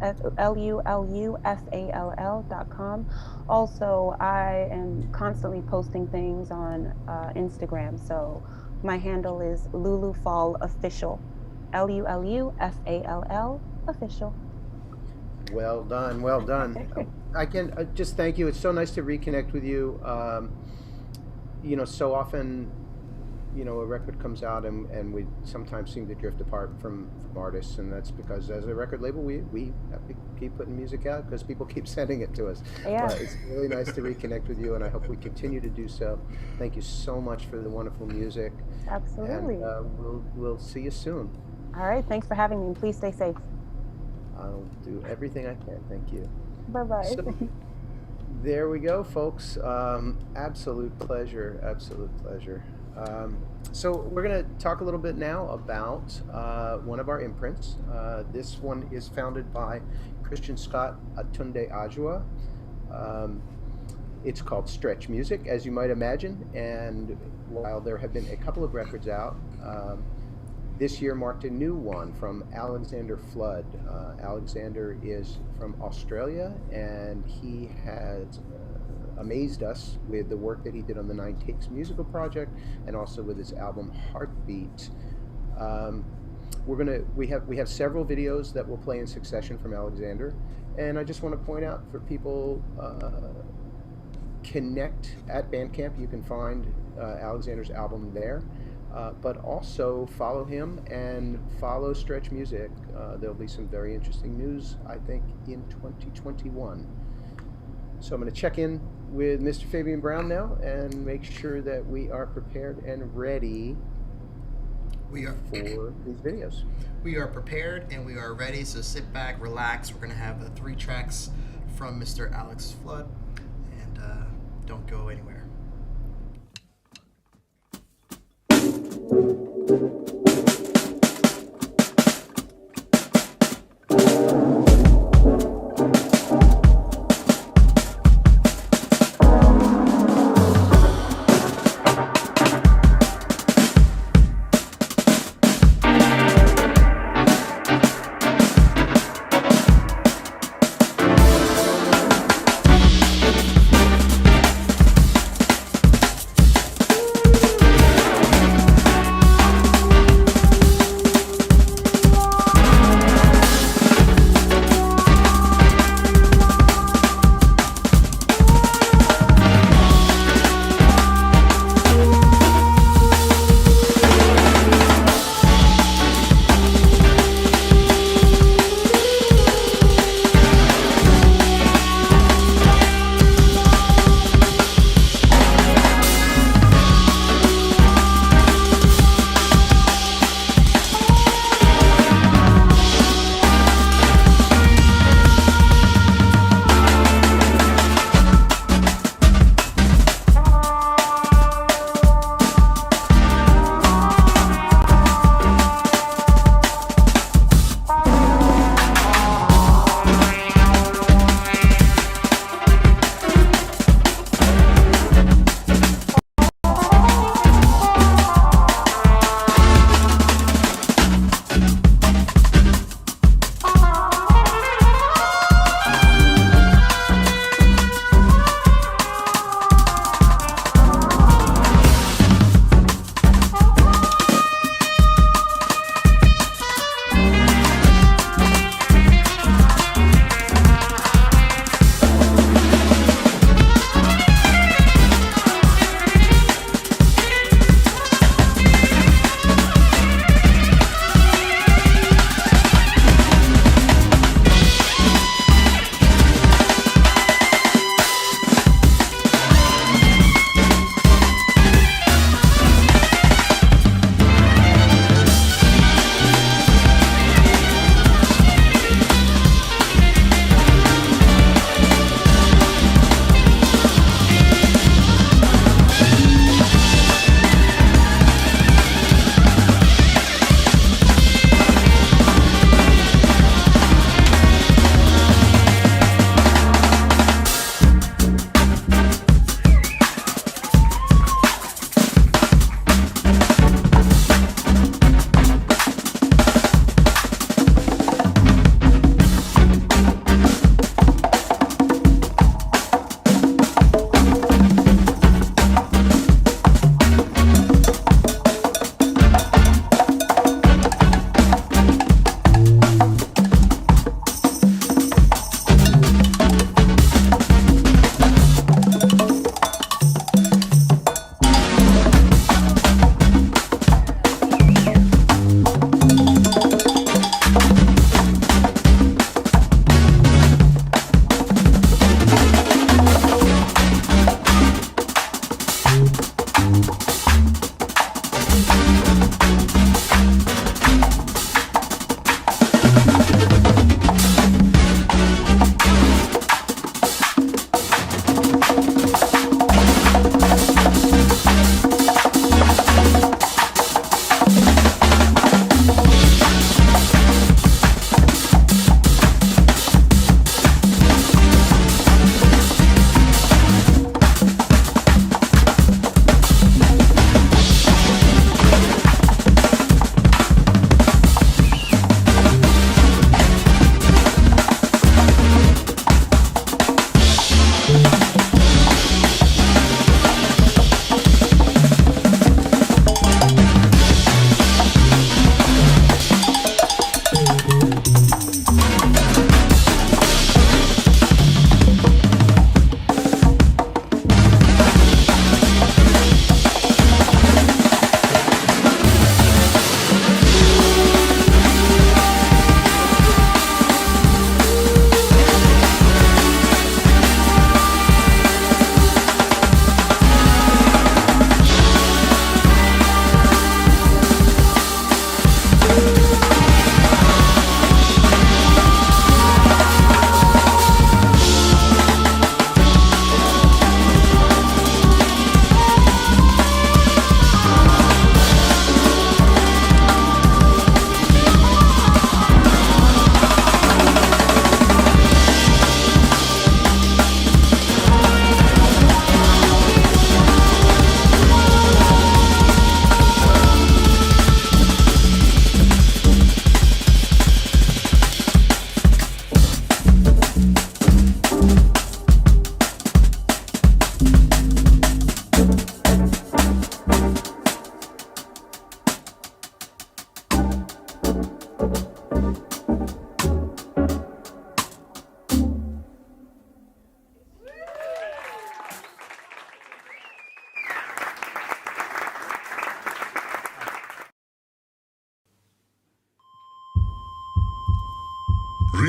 LULUFALL.com. Also, I am constantly posting things on Instagram. So my handle is Lulu Fall Official. LULUFALL Official. Well done, well done. I can just thank you. It's so nice to reconnect with you. So often, a record comes out and we sometimes seem to drift apart from artists, and that's because as a record label we have to keep putting music out because people keep sending it to us. Yeah. But it's really nice to reconnect with you, and I hope we continue to do so. Thank you so much for the wonderful music. Absolutely. And we'll see you soon. All right, thanks for having me, and please stay safe. I'll do everything I can. Thank you. Bye-bye. So, there we go, folks. Absolute pleasure. Absolute pleasure. So we're going to talk a little bit now about one of our imprints. This one is founded by Christian Scott Atunde Ajua. It's called Stretch Music, as you might imagine. And while there have been a couple of records out, this year marked a new one from Alexander Flood. Alexander is from Australia, and he has amazed us with the work that he did on the 9 Takes musical project, and also with his album Heartbeat. We have several videos that will play in succession from Alexander, and I just want to point out for people, connect at Bandcamp. You can find Alexander's album there. But also follow him and follow Stretch Music. There'll be some very interesting news, I think, in 2021. So I'm going to check in with Mr. Fabian Brown now and make sure that we are prepared and ready for these videos. We are prepared and we are ready, so sit back, relax. We're going to have 3 tracks from Mr. Alex Flood, and don't go anywhere.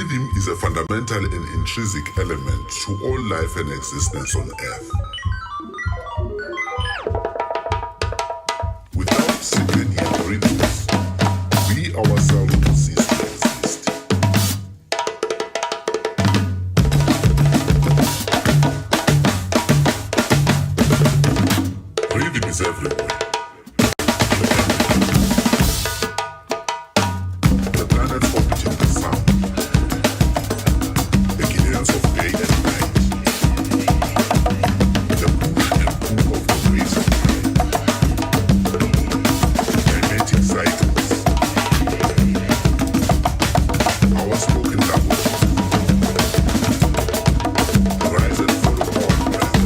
Rhythm is a fundamental and intrinsic element to all life and existence on Earth. Without circadian rhythms, we ourselves would cease to exist. Rhythm is everywhere. The planets orbiting the sun, the cadence of day and night, the push and pull of the waves of time, climatic cycles, our spoken language, the rise and fall of our breath.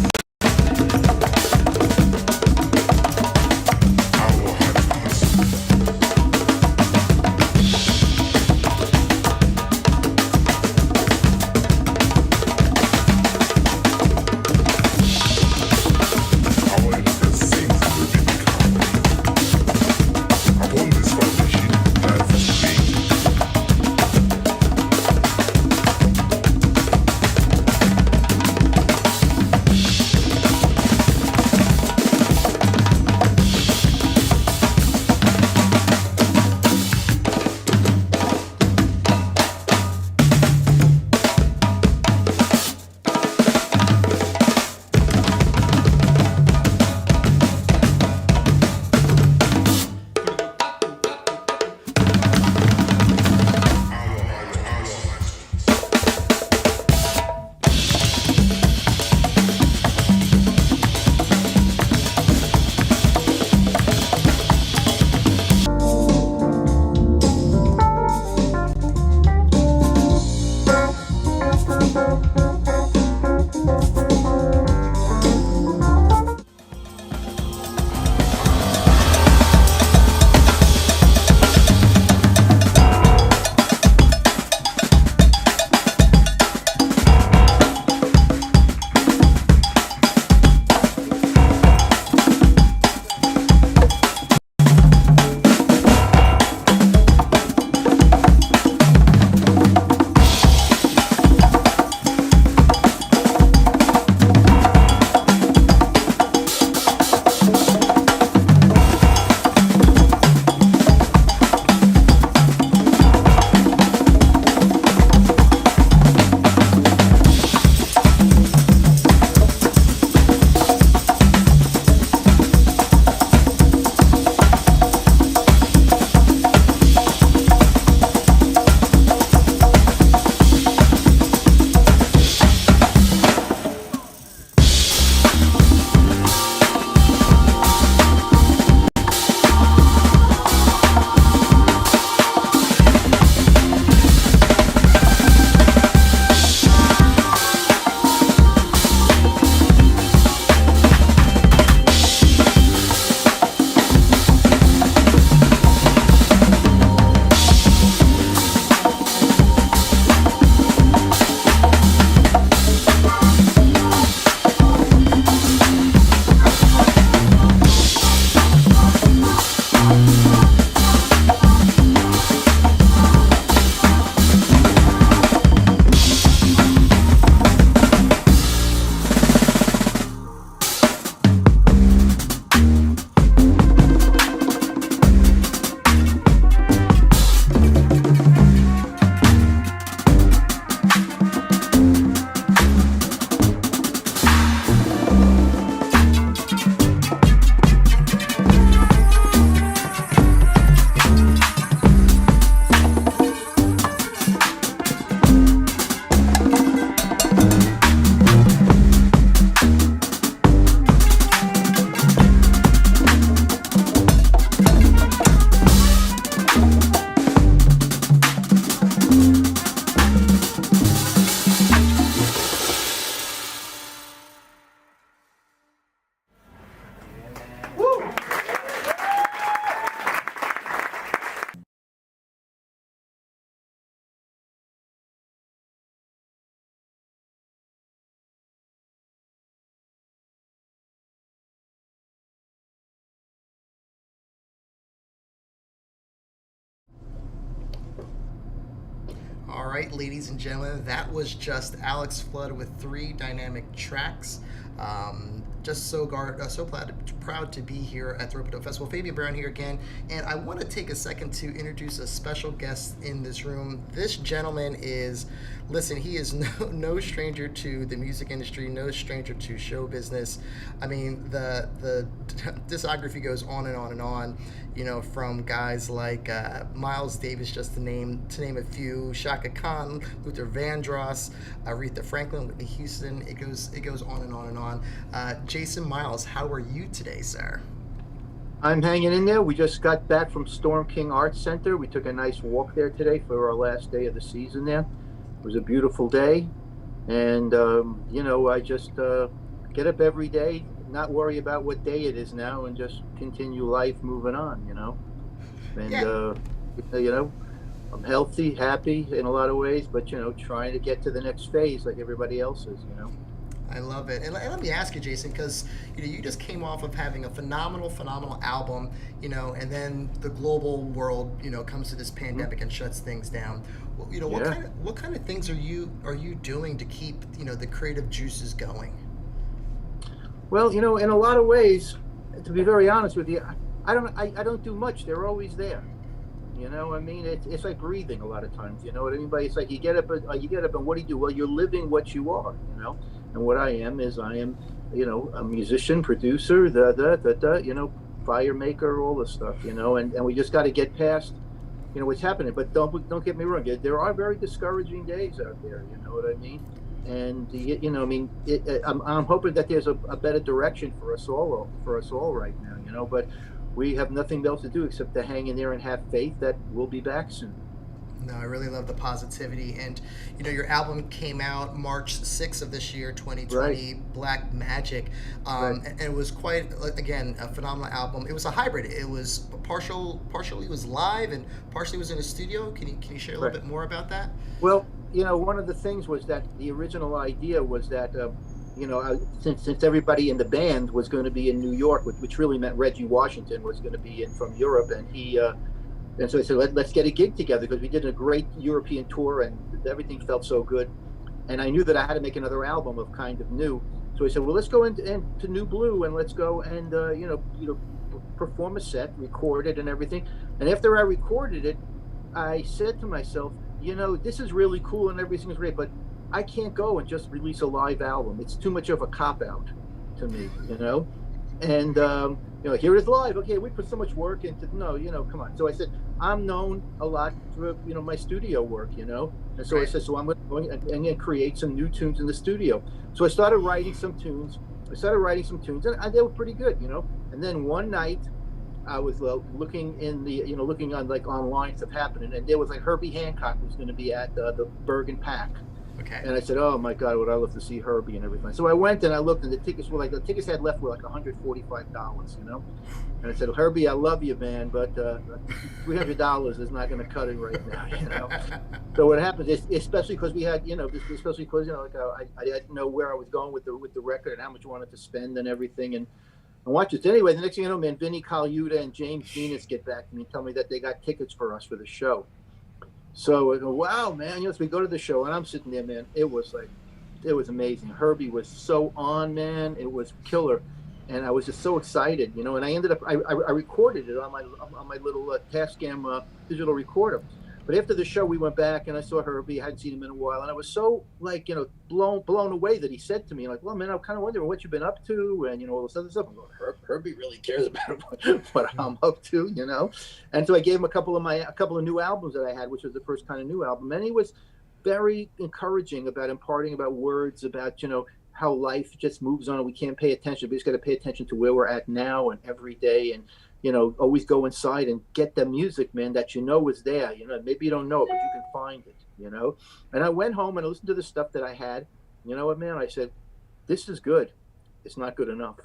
All right, ladies and gentlemen, that was just Alex Flood with 3 dynamic tracks. Just so proud to be here at the Ropeadope Festival. Fabian Brown here again, and I want to take a second to introduce a special guest in this room. This gentleman is, listen, he is no stranger to the music industry, no stranger to show business. I mean, the discography goes on and on and on. You know, from guys like Miles Davis, just to name a few, Shaka Khan, Luther Vandross, Aretha Franklin, Whitney Houston. It goes on and on and on. Jason Miles, how are you today, sir? I'm hanging in there. We just got back from Storm King Arts Center. We took a nice walk there today for our last day of the season there. It was a beautiful day. And, you know, I just get up every day, not worry about what day it is now, and just continue life moving on, you know. And, you know, I'm healthy, happy in a lot of ways, but, you know, trying to get to the next phase like everybody else is, you know. I love it. And let me ask you, Jason, because you know you just came off of having a phenomenal album, you know, and then the global world, you know, comes to this pandemic and shuts things down. Well, you know, what kind of things are you doing to keep, you know, the creative juices going? Well, you know, in a lot of ways, to be very honest with you, I don't do much. They're always there. You know, I mean, it's like breathing a lot of times. You know what I mean? But it's like you get up and what do you do? Well, you're living what you are. You know, and what I am, you know, a musician, producer, you know, fire maker, all this stuff. You know, and we just got to get past, you know, what's happening. But don't get me wrong. There are very discouraging days out there. You know what I mean? And you know, I mean, I'm hoping that there's a better direction for us all right now. You know, but we have nothing else to do except to hang in there and have faith that we'll be back soon. No, I really love the positivity. And, you know, your album came out March 6th of this year, 2020, right. Black Magic. And it was quite, again, a phenomenal album. It was a hybrid. It was partially was live and partially was in a studio. Can you share a little bit more about that? Well, you know, one of the things was that the original idea was that, you know, since everybody in the band was going to be in New York, which really meant Reggie Washington was going to be in from Europe, and and so I said, let's get a gig together, because we did a great European tour and everything felt so good, and I knew that I had to make another album of kind of new. So I said, well, let's go into New Blue and let's go and you know perform a set, record it and everything. And after I recorded it, I said to myself, you know, this is really cool and everything's great, but I can't go and just release a live album. It's too much of a cop-out to me, you know? And, you know, here it is live. Okay, we put so much work into, no, you know, come on. So I said, I'm known a lot for, you know, my studio work, you know? And so I said, so I'm going and create some new tunes in the studio. So I started writing some tunes. And they were pretty good, you know? And then one night, I was looking on like online stuff happening, and there was like Herbie Hancock was going to be at the Bergen Pack. Okay. And I said, oh my God, would I love to see Herbie and everything. So I went and I looked, and the tickets had left were like $145, you know. And I said, Herbie, I love you, man, but $300 is not going to cut it right now, you know. So what happens is, especially because we had, you know, like I didn't know where I was going with the record and how much I wanted to spend and everything, and watch it. Anyway, the next thing you know, man, Vinny Colaiuta and James Venus get back to me and tell me that they got tickets for us for the show. So I go, wow, man, you know, so we go to the show, and I'm sitting there, man. It was amazing. Herbie was so on, man. It was killer. And I was just so excited, you know, and I ended up, I recorded it on my little Tascam digital recorder. But after the show, we went back and I saw Herbie. I hadn't seen him in a while, and I was so, like, you know, blown away that he said to me, like, well, man, I'm kind of wondering what you've been up to, and, you know, all this other stuff. I'm going, Herbie really cares about what I'm up to, you know. And so I gave him a couple of new albums that I had, which was the first kind of new album, and he was very encouraging about imparting about words, about, you know, how life just moves on and we can't pay attention. We just got to pay attention to where we're at now and every day, and, you know, always go inside and get the music, man, that you know is there. You know, maybe you don't know it, but you can find it, you know. And I went home and I listened to the stuff that I had. You know what, man? I said, this is good. It's not good enough.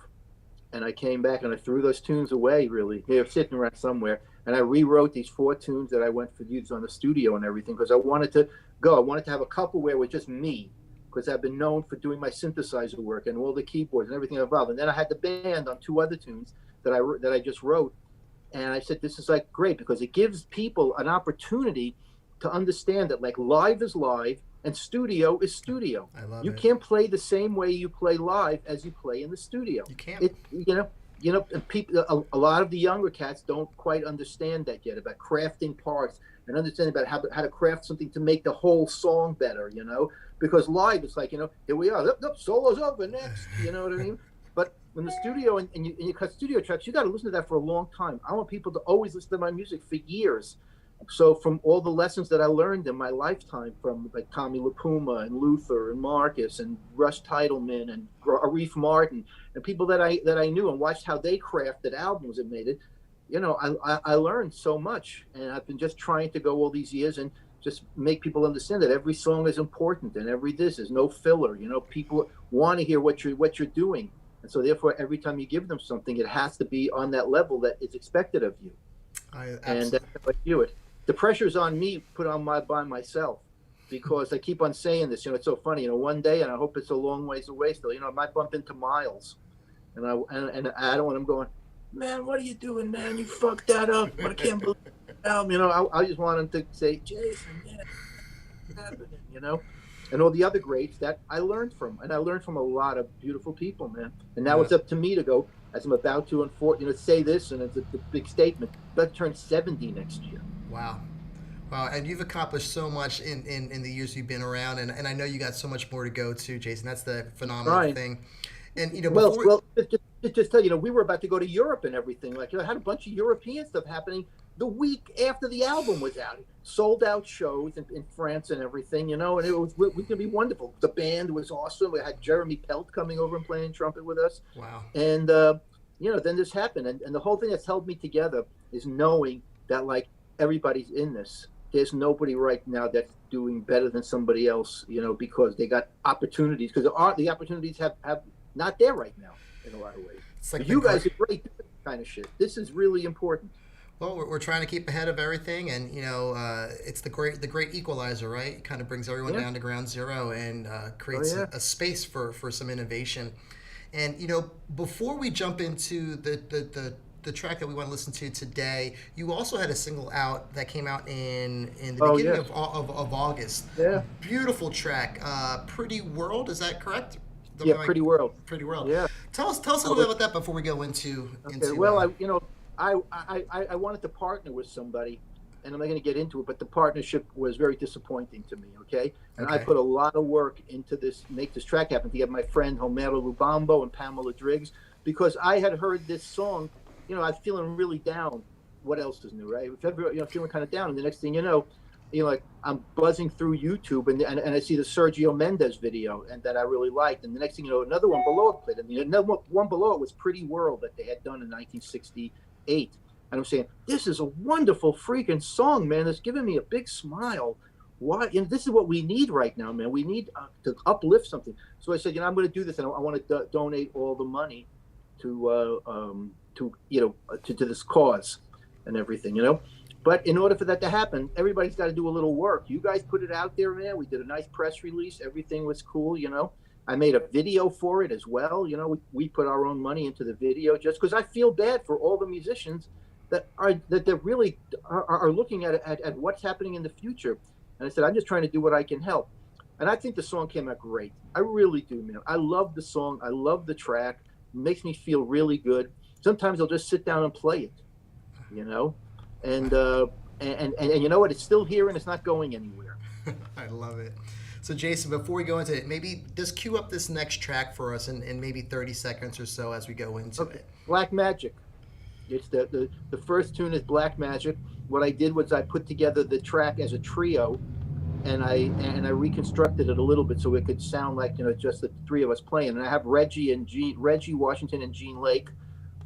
And I came back and I threw those tunes away, really. They were sitting around somewhere. And I rewrote these 4 tunes that I went for use on the studio and everything, because I wanted to go. I wanted to have a couple where it was just me, because I've been known for doing my synthesizer work and all the keyboards and everything involved. And then I had the band on 2 other tunes that I just wrote. And I said, this is like great, because it gives people an opportunity to understand that like live is live and studio is studio. I love you it. can't play the same way you play live as you play in the studio. You can't. And people, a lot of the younger cats don't quite understand that yet about crafting parts and understanding about how to craft something to make the whole song better, because live it's like, here we are, solo's over next, you know what I mean? But in the studio and you cut studio tracks, you got to listen to that for a long time. I want people to always listen to my music for years. So from all the lessons that I learned in my lifetime from like Tommy LaPuma and Luther and Marcus and Russ Titleman and Arif Martin and people that I knew and watched how they crafted albums and made it, I learned so much, and I've been just trying to go all these years and just make people understand that every song is important and this is no filler. People want to hear what you're doing, and so therefore every time you give them something, it has to be on that level that is expected of you. And that's how I do it. The pressure's on me, put on by myself, because I keep on saying this. It's so funny. One day, and I hope it's a long ways away still. I might bump into Miles, and I don't want him going, man, what are you doing, man? You fucked that up. I can't believe it. I just want him to say, Jason, man, what's happening? And all the other greats that I learned from, and I learned from a lot of beautiful people, man. And now it's up to me to go, as I'm about to say this, and it's a big statement. But turn 70 next year. Wow. And you've accomplished so much in the years you've been around, and I know you got so much more to go to, Jason. That's the phenomenal thing. And just tell you, we were about to go to Europe and everything. Like, I had a bunch of European stuff happening the week after the album was out. Sold out shows in France and everything, and it was going to be wonderful. The band was awesome. We had Jeremy Pelt coming over and playing trumpet with us. Wow. And then this happened, and the whole thing that's held me together is knowing that like everybody's in this. There's nobody right now that's doing better than somebody else, because they got opportunities, because the opportunities have not there right now in a lot of ways. It's like you guys are great at this kind of shit. This is really important. Well, we're trying to keep ahead of everything, and it's the great equalizer, right? It kind of brings everyone down to ground zero and creates a space for some innovation. And before we jump into the track that we want to listen to today, you also had a single out that came out in the beginning of August. Yeah. Beautiful track, Pretty World. Is that correct? Pretty World. Pretty World. Yeah. Tell us a little bit about that before we go into. Well, I wanted to partner with somebody, and I'm not going to get into it, but the partnership was very disappointing to me. Okay. And I put a lot of work into make this track happen, to get my friend Homero Lubambo and Pamela Driggs, because I had heard this song. I was feeling really down. What else is new, right? Feeling kind of down, and the next thing you know, like I'm buzzing through YouTube, and I see the Sergio Mendes video, and that I really liked. And the next thing you know, another one below it played, and another one below it was Pretty World that they had done in 1968. And I'm saying, this is a wonderful freaking song, man. It's giving me a big smile. Why? This is what we need right now, man. We need to uplift something. So I said, I'm going to do this, and I want to donate all the money to this cause and everything, But in order for that to happen, everybody's got to do a little work. You guys put it out there, man. We did a nice press release. Everything was cool, I made a video for it as well. We put our own money into the video just because I feel bad for all the musicians that really are looking at what's happening in the future. And I said, I'm just trying to do what I can help. And I think the song came out great. I really do, man. I love the song. I love the track. It makes me feel really good. Sometimes I'll just sit down and play it, and you know what? It's still here and it's not going anywhere. I love it. So Jason, before we go into it, maybe just cue up this next track for us in maybe 30 seconds or so as we go into it. Black Magic. It's the first tune is Black Magic. What I did was I put together the track as a trio, and I reconstructed it a little bit so it could sound like just the three of us playing. And I have Reggie Washington and Gene Lake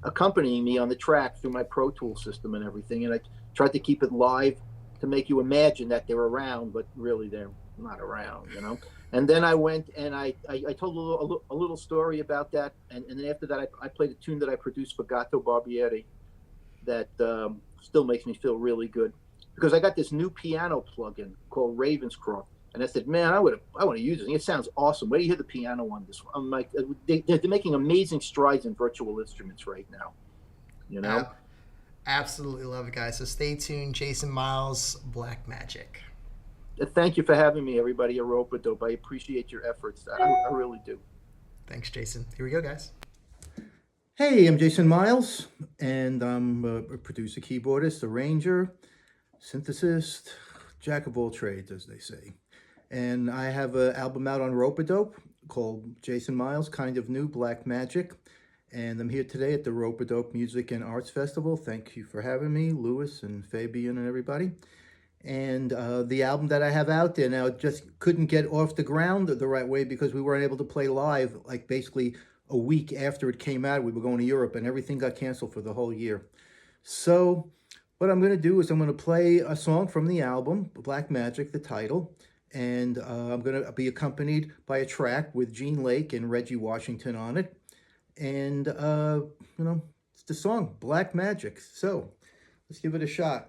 accompanying me on the track through my Pro Tools system and everything. And I tried to keep it live to make you imagine that they're around, but really they're not around, And then I went and I told a little story about that. And then after that, I played a tune that I produced for Gato Barbieri that still makes me feel really good, because I got this new piano plugin called Ravenscroft. And I said, man, I want to use it. It sounds awesome. Where do you hear the piano on this one? I'm like, they're making amazing strides in virtual instruments right now. Absolutely love it, guys. So stay tuned. Jason Miles, Black Magic. thank you for having me, everybody at Ropeadope. I appreciate your efforts. I really do. Thanks, Jason. Here we go, guys. Hey, I'm Jason Miles, and I'm a producer, keyboardist, arranger, synthesist, jack of all trades, as they say. And I have an album out on Ropeadope called Jason Miles, Kind of New, Black Magic. And I'm here today at the Ropeadope Music and Arts Festival. Thank you for having me, Lewis and Fabian and everybody. And the album that I have out there now just couldn't get off the ground the right way because we weren't able to play live, like basically a week after it came out. We were going to Europe and everything got canceled for the whole year. So what I'm going to do is I'm going to play a song from the album, Black Magic, the title. And I'm going to be accompanied by a track with Gene Lake and Reggie Washington on it. And, it's the song, Black Magic. So let's give it a shot.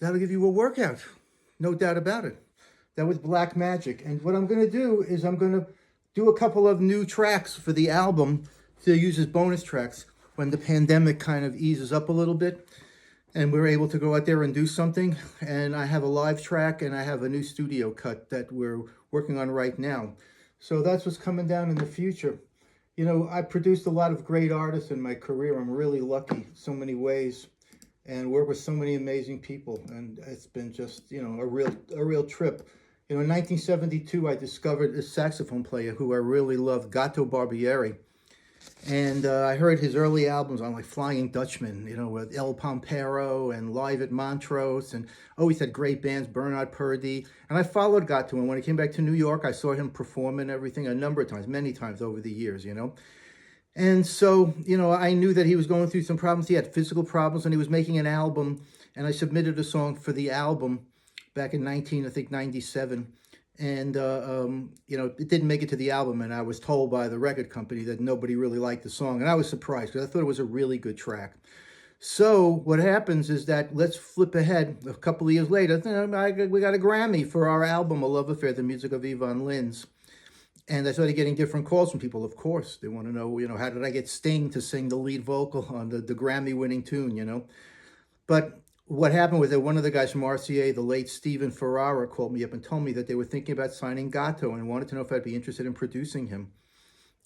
that'll give you a workout, no doubt about it. That was Black Magic. And what I'm going to do is I'm going to do a couple of new tracks for the album to use as bonus tracks when the pandemic kind of eases up a little bit and we're able to go out there and do something. And I have a live track and I have a new studio cut that we're working on right now. So that's what's coming down in the future. You know, I produced a lot of great artists in my career. I'm really lucky in so many ways and work with so many amazing people. And it's been just, you know, a real trip. You know, in 1972, I discovered a saxophone player who I really loved, Gato Barbieri. And I heard his early albums on like Flying Dutchman, you know, with El Pampero and Live at Montrose, and always had great bands, Bernard Purdie. And I followed Gato, and when I came back to New York, I saw him perform and everything a number of times, many times over the years, you know. And so, you know, I knew that he was going through some problems. He had physical problems, and he was making an album, and I submitted a song for the album back in 97. And, you know, it didn't make it to the album, and I was told by the record company that nobody really liked the song, and I was surprised because I thought it was a really good track. So what happens is that, let's flip ahead a couple of years later, we got a Grammy for our album, A Love Affair, the music of Yvonne Lins. And I started getting different calls from people, of course. They want to know, you know, how did I get Sting to sing the lead vocal on the Grammy-winning tune, you know? But what happened was that one of the guys from RCA, the late Stephen Ferrara, called me up and told me that they were thinking about signing Gato and wanted to know if I'd be interested in producing him.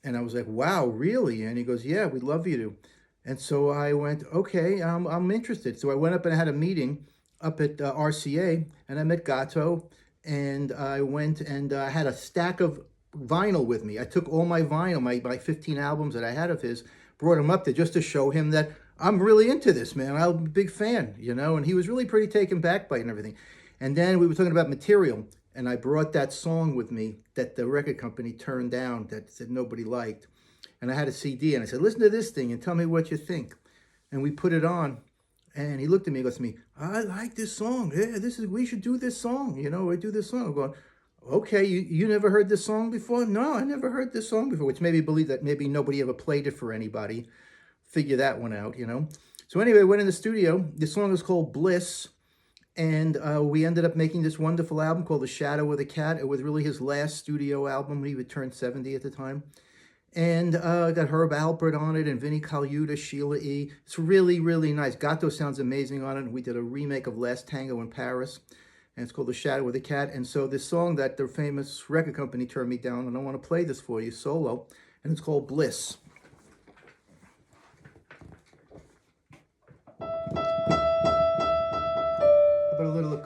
And I was like, wow, really? And he goes, yeah, we'd love you to. And so I went, okay, I'm interested. So I went up and I had a meeting up at RCA, and I met Gato, and I went and I had a stack of vinyl with me. I took all my vinyl, my 15 albums that I had of his, brought him up there just to show him that I'm really into this, man. I'm a big fan, you know, and he was really pretty taken back by it and everything. And then we were talking about material, and I brought that song with me that the record company turned down, that said nobody liked. And I had a CD, and I said, listen to this thing and tell me what you think. And we put it on, and he looked at me and goes to me, I like this song. Yeah, we should do this song, you know, we do this song. I'm going, okay, you never heard this song before? No, I never heard this song before, which made me believe that maybe nobody ever played it for anybody. Figure that one out, you know. So anyway, went in the studio. The song is called Bliss, and we ended up making this wonderful album called The Shadow of the Cat. It was really his last studio album. He would turn 70 at the time. And got Herb Alpert on it, and Vinnie Colaiuta, Sheila E. It's really, really nice. Gato sounds amazing on it. We did a remake of Last Tango in Paris, and it's called The Shadow of the Cat. And so this song that the famous record company turned me down, and I want to play this for you solo, and it's called Bliss.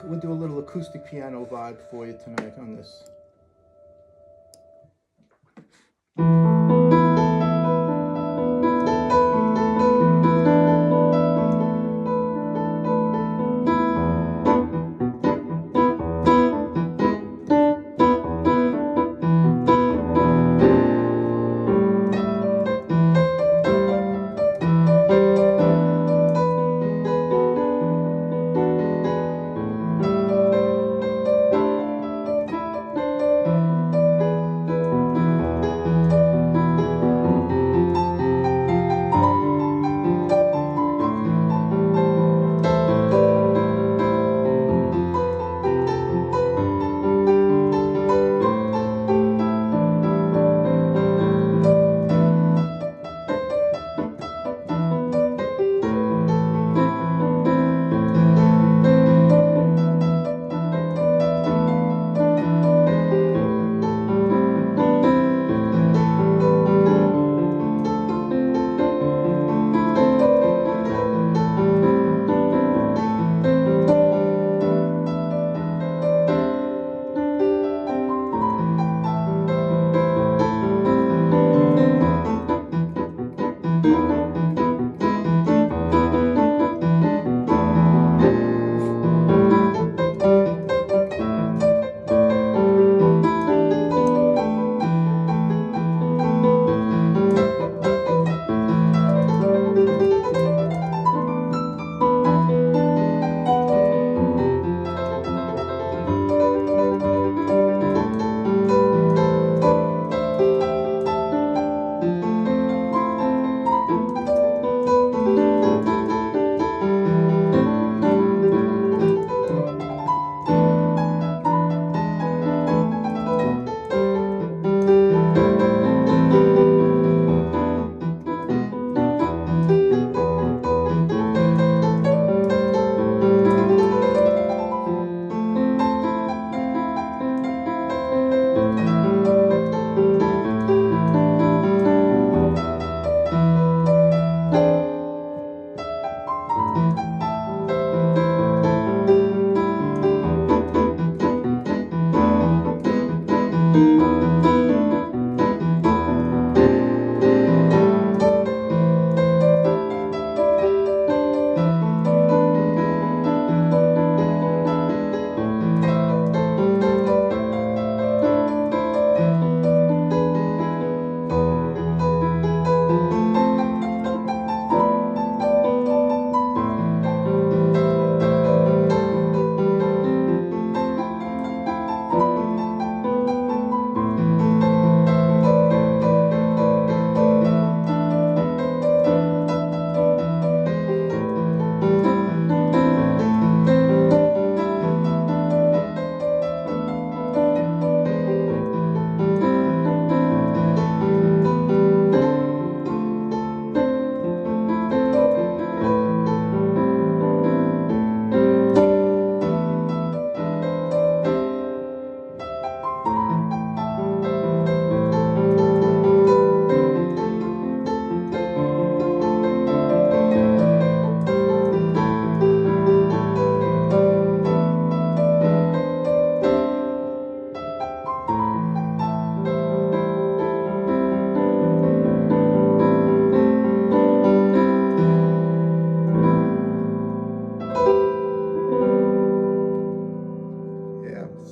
We'll do a little acoustic piano vibe for you tonight on this.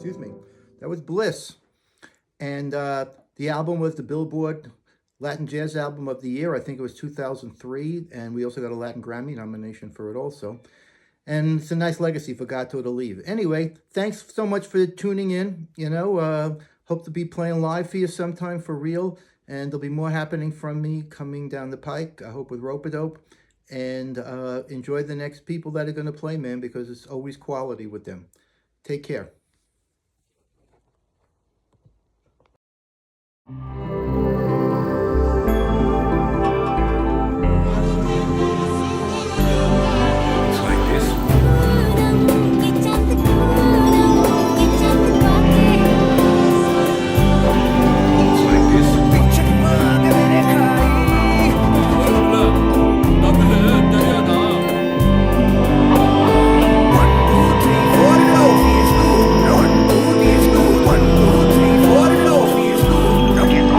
excuse me. That was Bliss. And the album was the Billboard Latin Jazz Album of the Year. I think it was 2003. And we also got a Latin Grammy nomination for it also. And it's a nice legacy for Gato to leave. Anyway, thanks so much for tuning in. Hope to be playing live for you sometime for real. And there'll be more happening from me coming down the pike, I hope with Ropeadope. And enjoy the next people that are going to play, man, because it's always quality with them. Take care. Rock it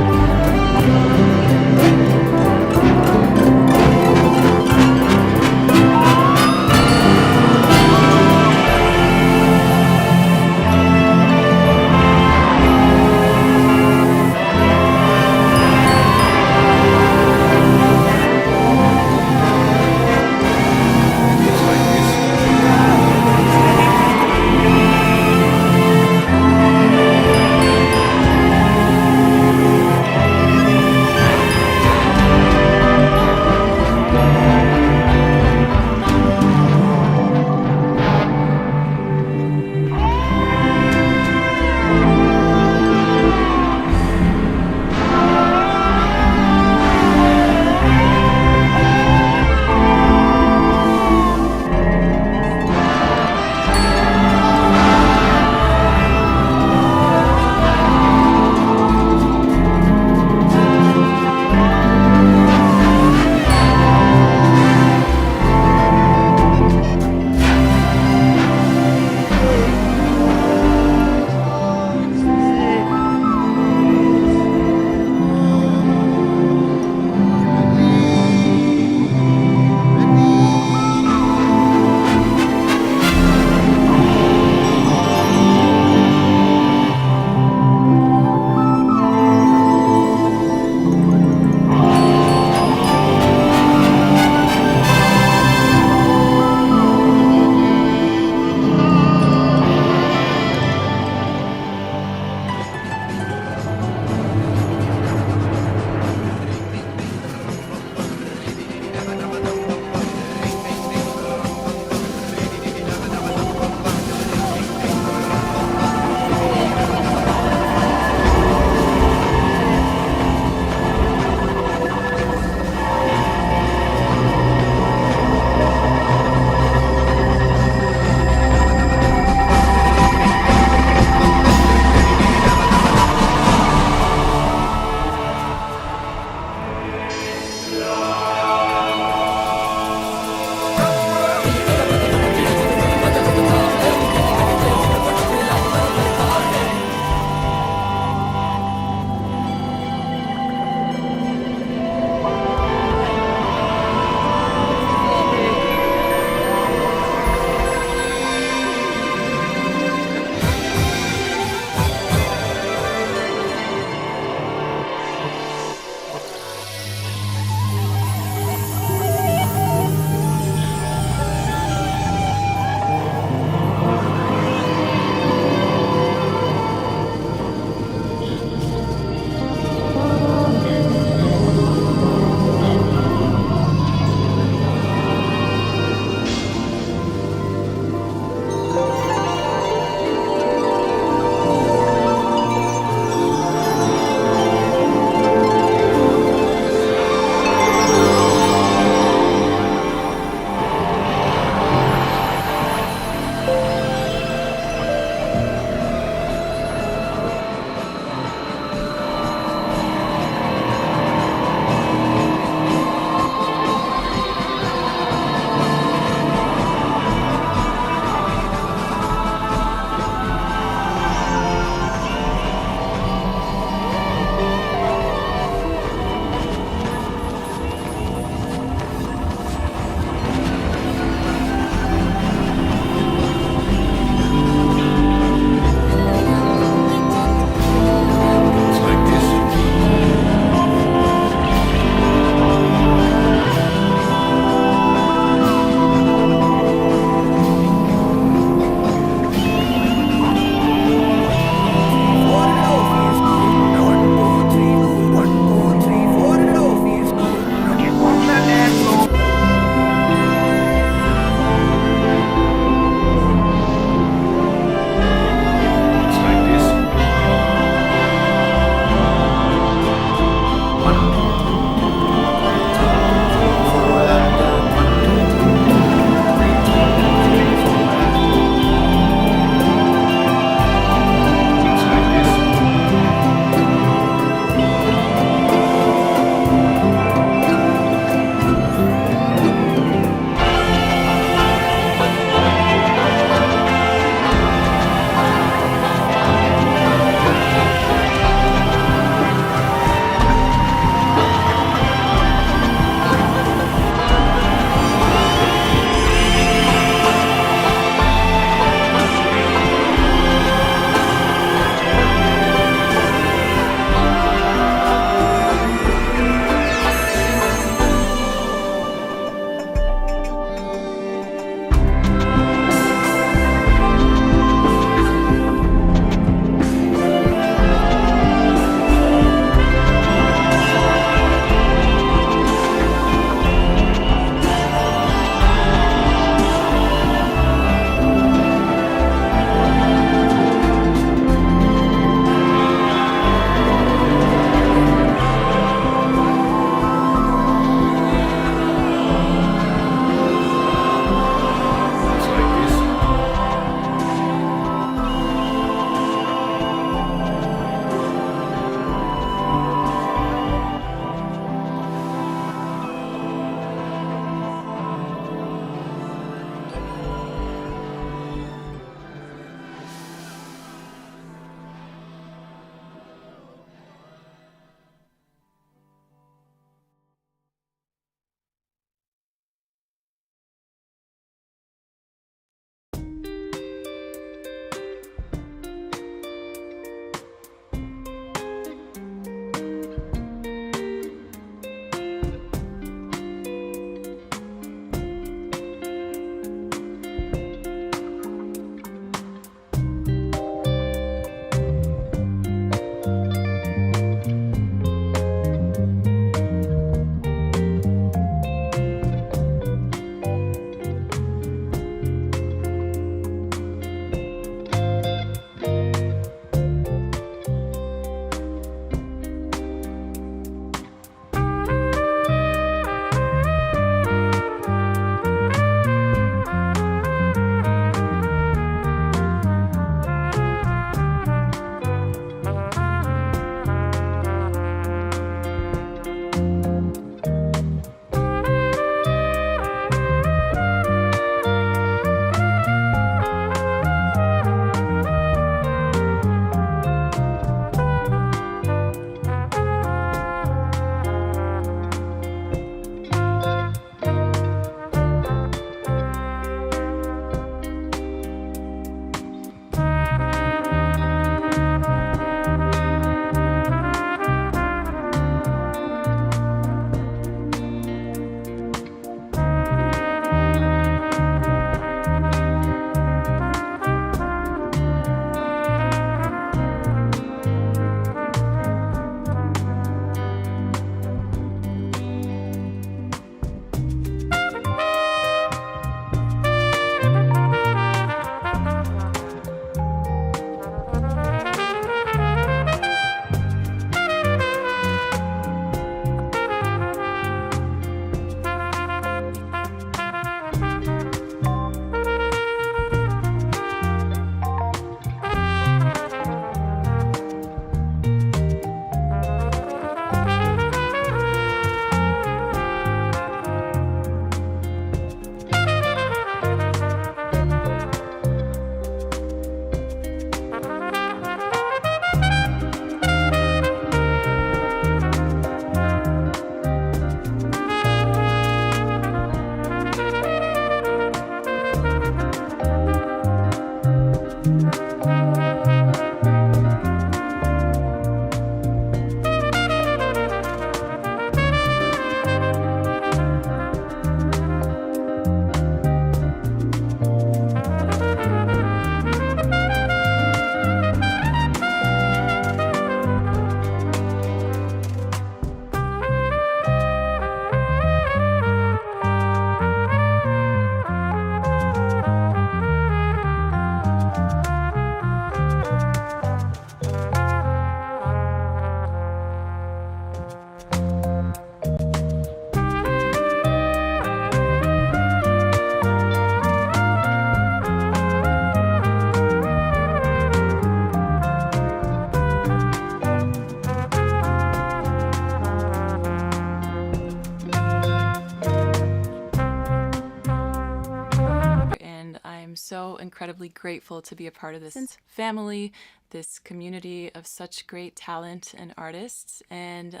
so incredibly grateful to be a part of this family, this community of such great talent and artists. And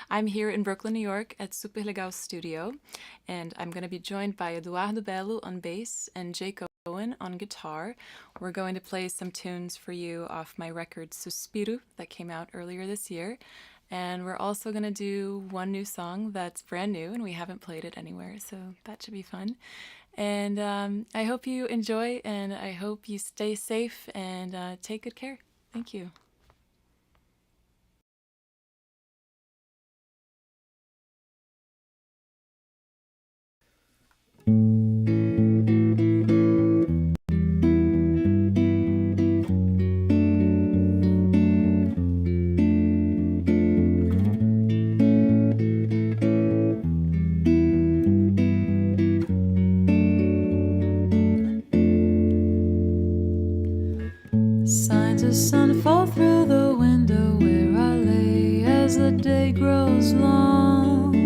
I'm here in Brooklyn, New York at Super Legal Studio, and I'm going to be joined by Eduardo Belo on bass and Jake Owen on guitar. We're going to play some tunes for you off my record Suspiro that came out earlier this year. And we're also going to do one new song that's brand new and we haven't played it anywhere, so that should be fun. And I hope you enjoy, and I hope you stay safe and take good care. Thank you. Signs of sun fall through the window where I lay as the day grows long.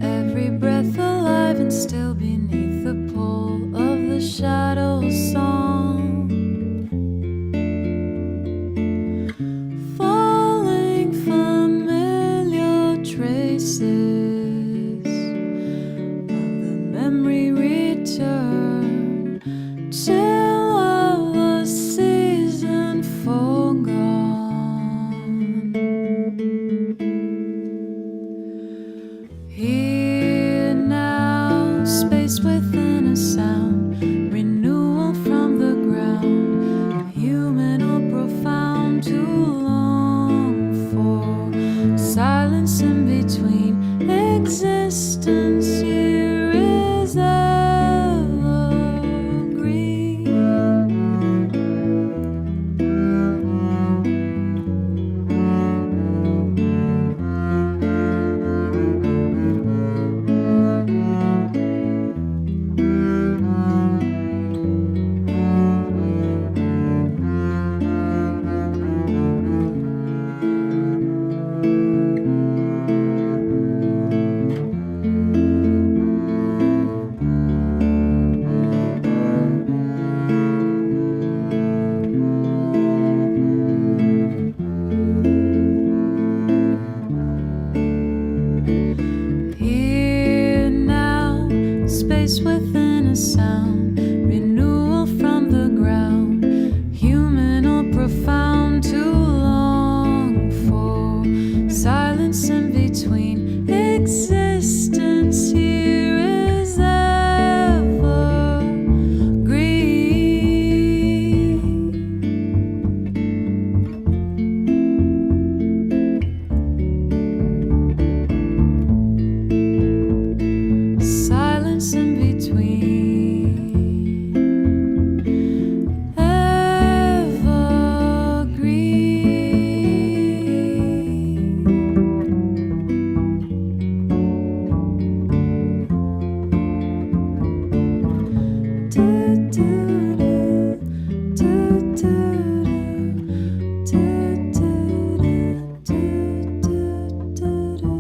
Every breath alive and still beneath the pull of the shadow's song. Falling familiar traces of the memory return till of the season forgone. Here now, space within a sound, renewal from the ground, human or profound, to long for silence in between. Existence here is here now, space within a sound, renewal from the ground, human or profound, to long for silence in between. Existence here is evergreen. Silence in between. Evergreen. Do, do, do, do, do, do, do, do, do, do.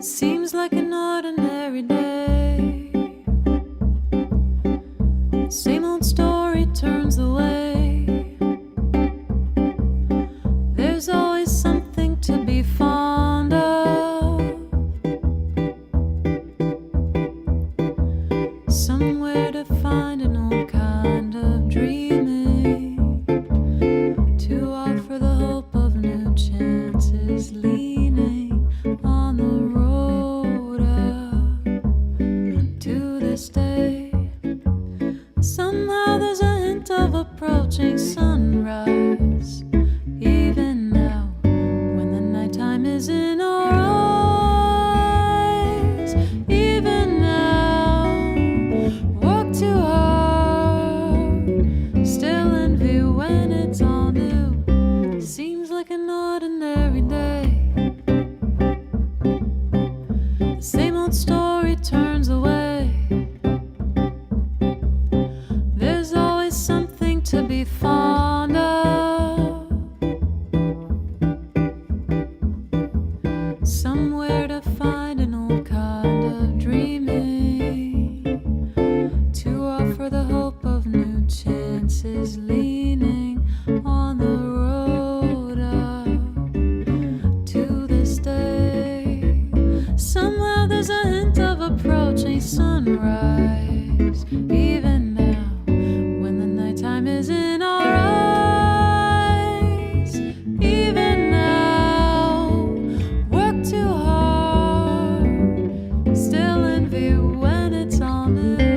Seems like an ordinary day. Same old story turns away. There's always something to be fond of, somewhere to find an old kind of dreaming, to offer the hope of new chances, leaning on the road up to this day. Somehow there's a hint of approaching sunrise, even now when the nighttime is in our eyes. Even now, work too hard, be fond of, somewhere to find an old kind of dreaming, to offer the hope of new chances, leaning on the road up to this day. Somehow there's a hint of approaching sunrise, even now when the nighttime is in our eyes. Even now, work too hard, still in view when it's all new.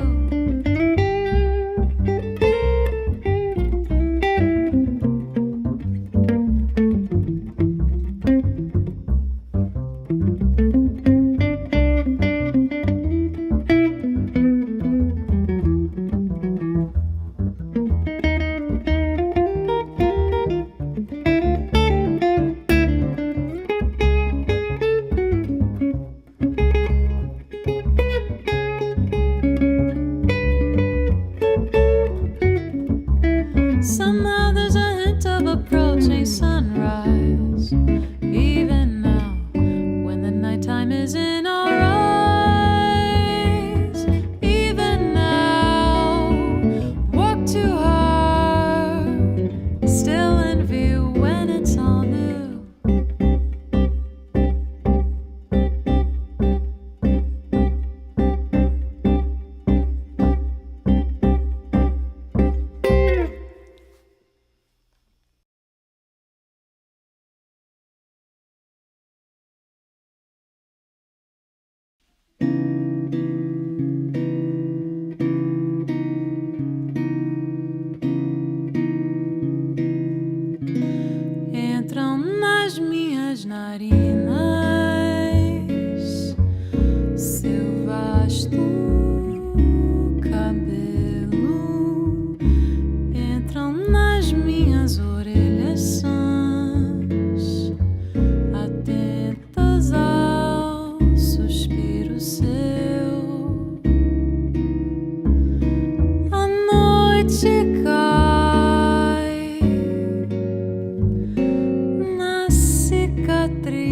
Somehow there's a hint of approaching sunrise, even now when the nighttime is in our eyes. Even now, work too hard, still in view when it's all new. Entram nas minhas narinas seu vasto cabelo, entram nas minhas orelhas sãs, atentas ao suspiro seu. A noite cai na cicatriz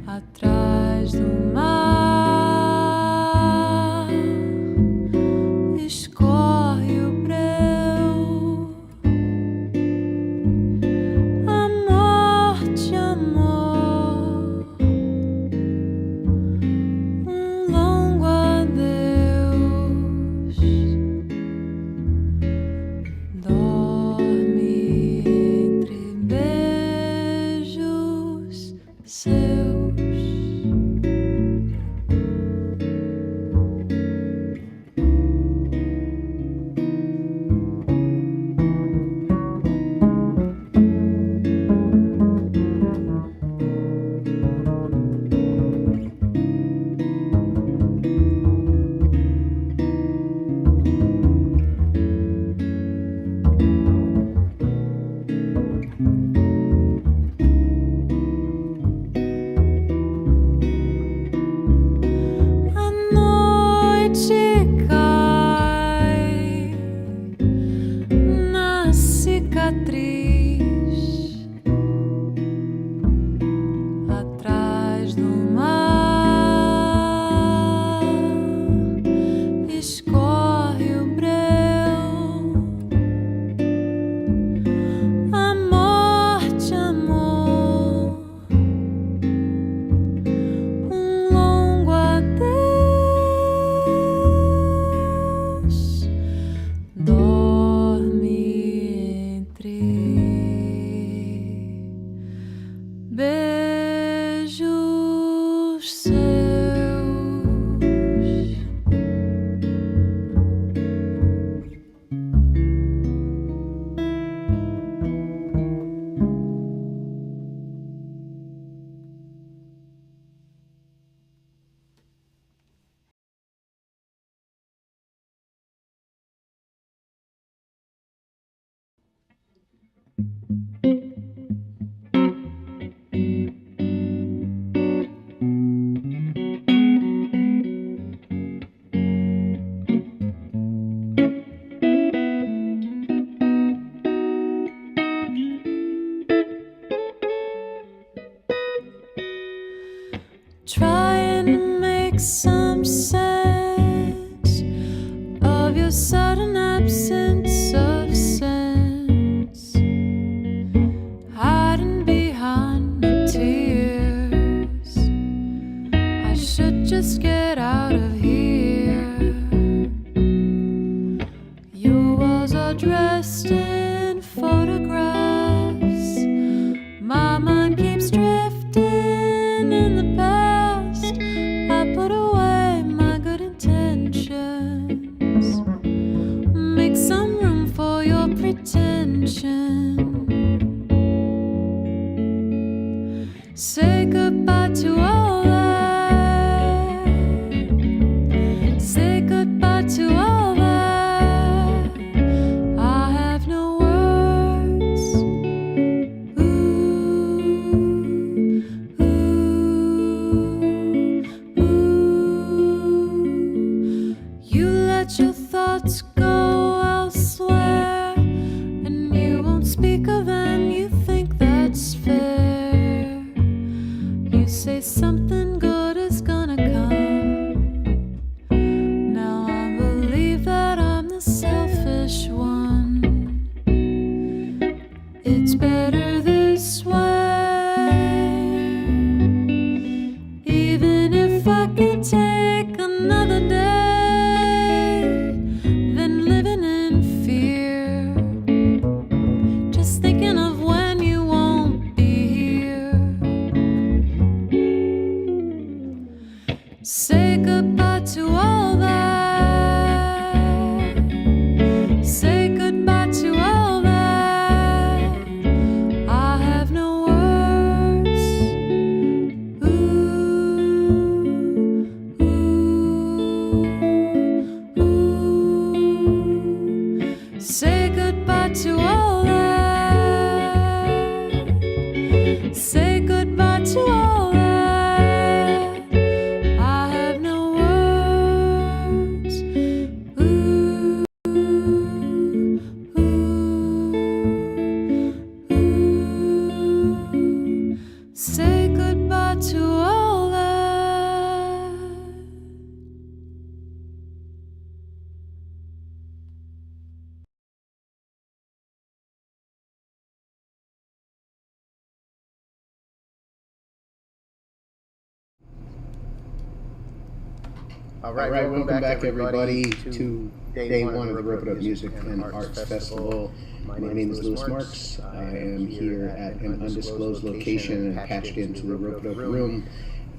atrás do mar, escorre o breu. A morte, amor, um longo adeus. some sense of your sudden absence of sense, hiding behind my tears. I should just get out of here. Your walls are dressed in photographs. My mind keeps drifting in the past. I put away my good intentions. Make some room for your pretension. Say goodbye to all that. Say goodbye to all that. I have no words. Ooh, ooh, ooh. You let your thoughts go elsewhere, and you won't speak of them. You think that's fair. You say something good is gonna come. Now I believe that I'm the selfish one. It's better this way. Even if I can take another day, than living in fear. Just thinking of when you won't be here. Say goodbye to all that. Say goodbye to all that. I have no words. Ooh, ooh, ooh. Say goodbye to all that. Say goodbye to all that. I have no words. Ooh, ooh, ooh. Say goodbye to all that. All right, welcome back everybody to day one of the Ropeadope Music and Arts Festival. My name is Louis Marks. I am here at an undisclosed location and patched into the Ropeadope room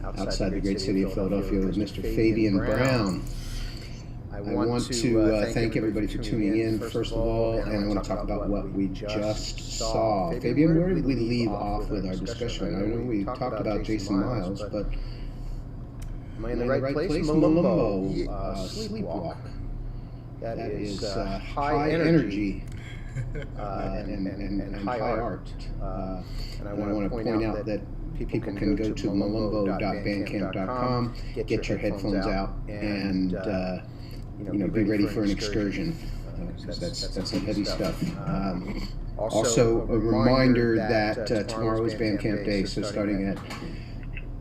outside the great city of Philadelphia with Mr. Fabian Brown. I want to thank everybody for tuning in, first of all, and I want to talk about what we just saw. Fabian, where did we leave off with our discussion? I know we talked about Jason Miles, but am I in the right place? Malumbo, Sleepwalk. That is high energy and high art. And I want to point out that people can go to malumbo.bandcamp.com, get your headphones out, and be ready for an excursion. That's some heavy stuff. Also, a reminder that tomorrow is Bandcamp Day, so starting at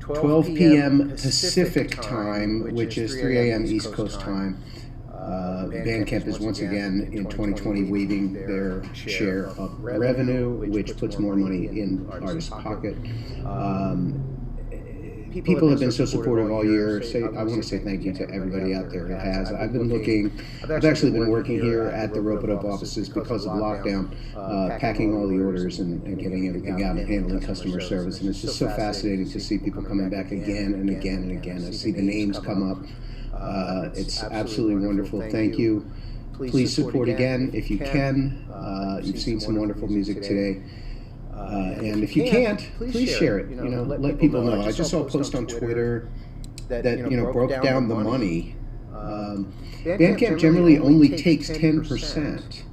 12 p.m. Pacific time, which is 3 a.m. East Coast time. Bandcamp is once again in 2020 waiving their share of revenue, which puts more money in artists' pocket. People have been so supportive all year. I want to say thank you to everybody out there who has. I've actually been working here at the Ropeadope offices because of lockdown, packing all the orders and getting everything out and handling customer service. And it's just so fascinating to see people coming back again and again and again. I see the names come up. It's absolutely wonderful. Thank you. Please support again if you can. You've seen some wonderful music today. And if you can't, please share it. Let people know. I just saw a post on Twitter that broke down the money. Bandcamp generally only takes 10%,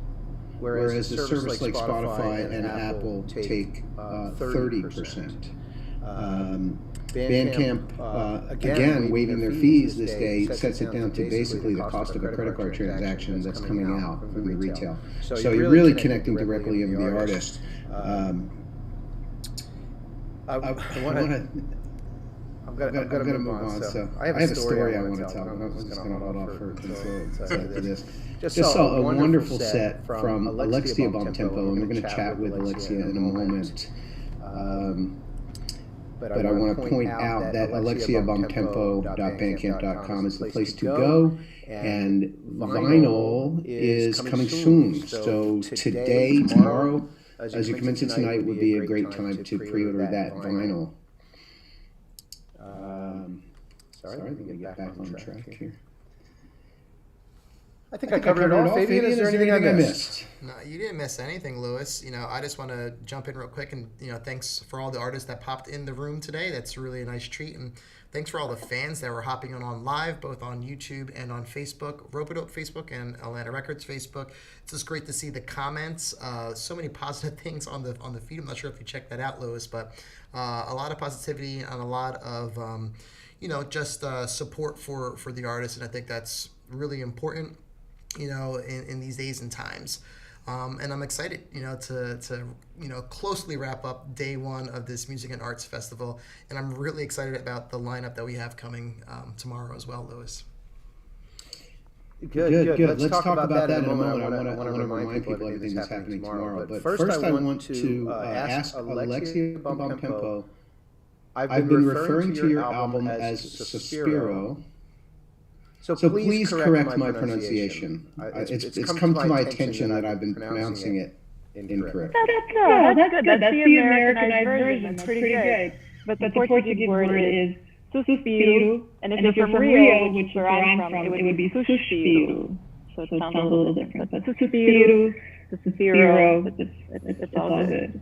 whereas a service like Spotify and Apple take 30%. Bandcamp, again, waiving their fees this day, sets it down to basically the cost of a credit card transaction that's coming out from the retail. So you're really connecting directly with the artist. I I've got to move on. So I have a story I want to tell. I'm just going to hold off for after this. Just saw a wonderful set from Alexia Bomtempo, and we're going to chat with Alexia in a moment. But I want to point out that alexiabomtempo.bandcamp.com is the place to go, and vinyl is coming soon. So today, tomorrow, as you come into tonight, would be a great time to pre-order that vinyl. Sorry, let me get back on track here. I think I covered it all. Fabian, is there anything I missed? No, you didn't miss anything, Lewis. I just want to jump in real quick and, thanks for all the artists that popped in the room today. That's really a nice treat. And thanks for all the fans that were hopping on live, both on YouTube and on Facebook, Ropeadope Facebook and Atlanta Records Facebook. It's just great to see the comments. So many positive things on the feed. I'm not sure if you checked that out, Lewis, but a lot of positivity and a lot of, just support for the artists. And I think that's really important. In these days and times. And I'm excited, to closely wrap up day one of this Music and Arts Festival. And I'm really excited about the lineup that we have coming tomorrow as well, Lewis. Good. Let's talk about that in a moment. I want to remind people everything that's happening tomorrow. But first I want to ask Alexia Bomtempo. I've been referring to your album as Suspiro. So please correct my pronunciation. It's come to my attention that I've been pronouncing it incorrect. That's good. That's the Americanized version. That's pretty good. But the Portuguese word is suspiro, and if you're from Rio, which is where I'm from, it would be suspiro. So it sounds a little different. But suspiro, it's all good.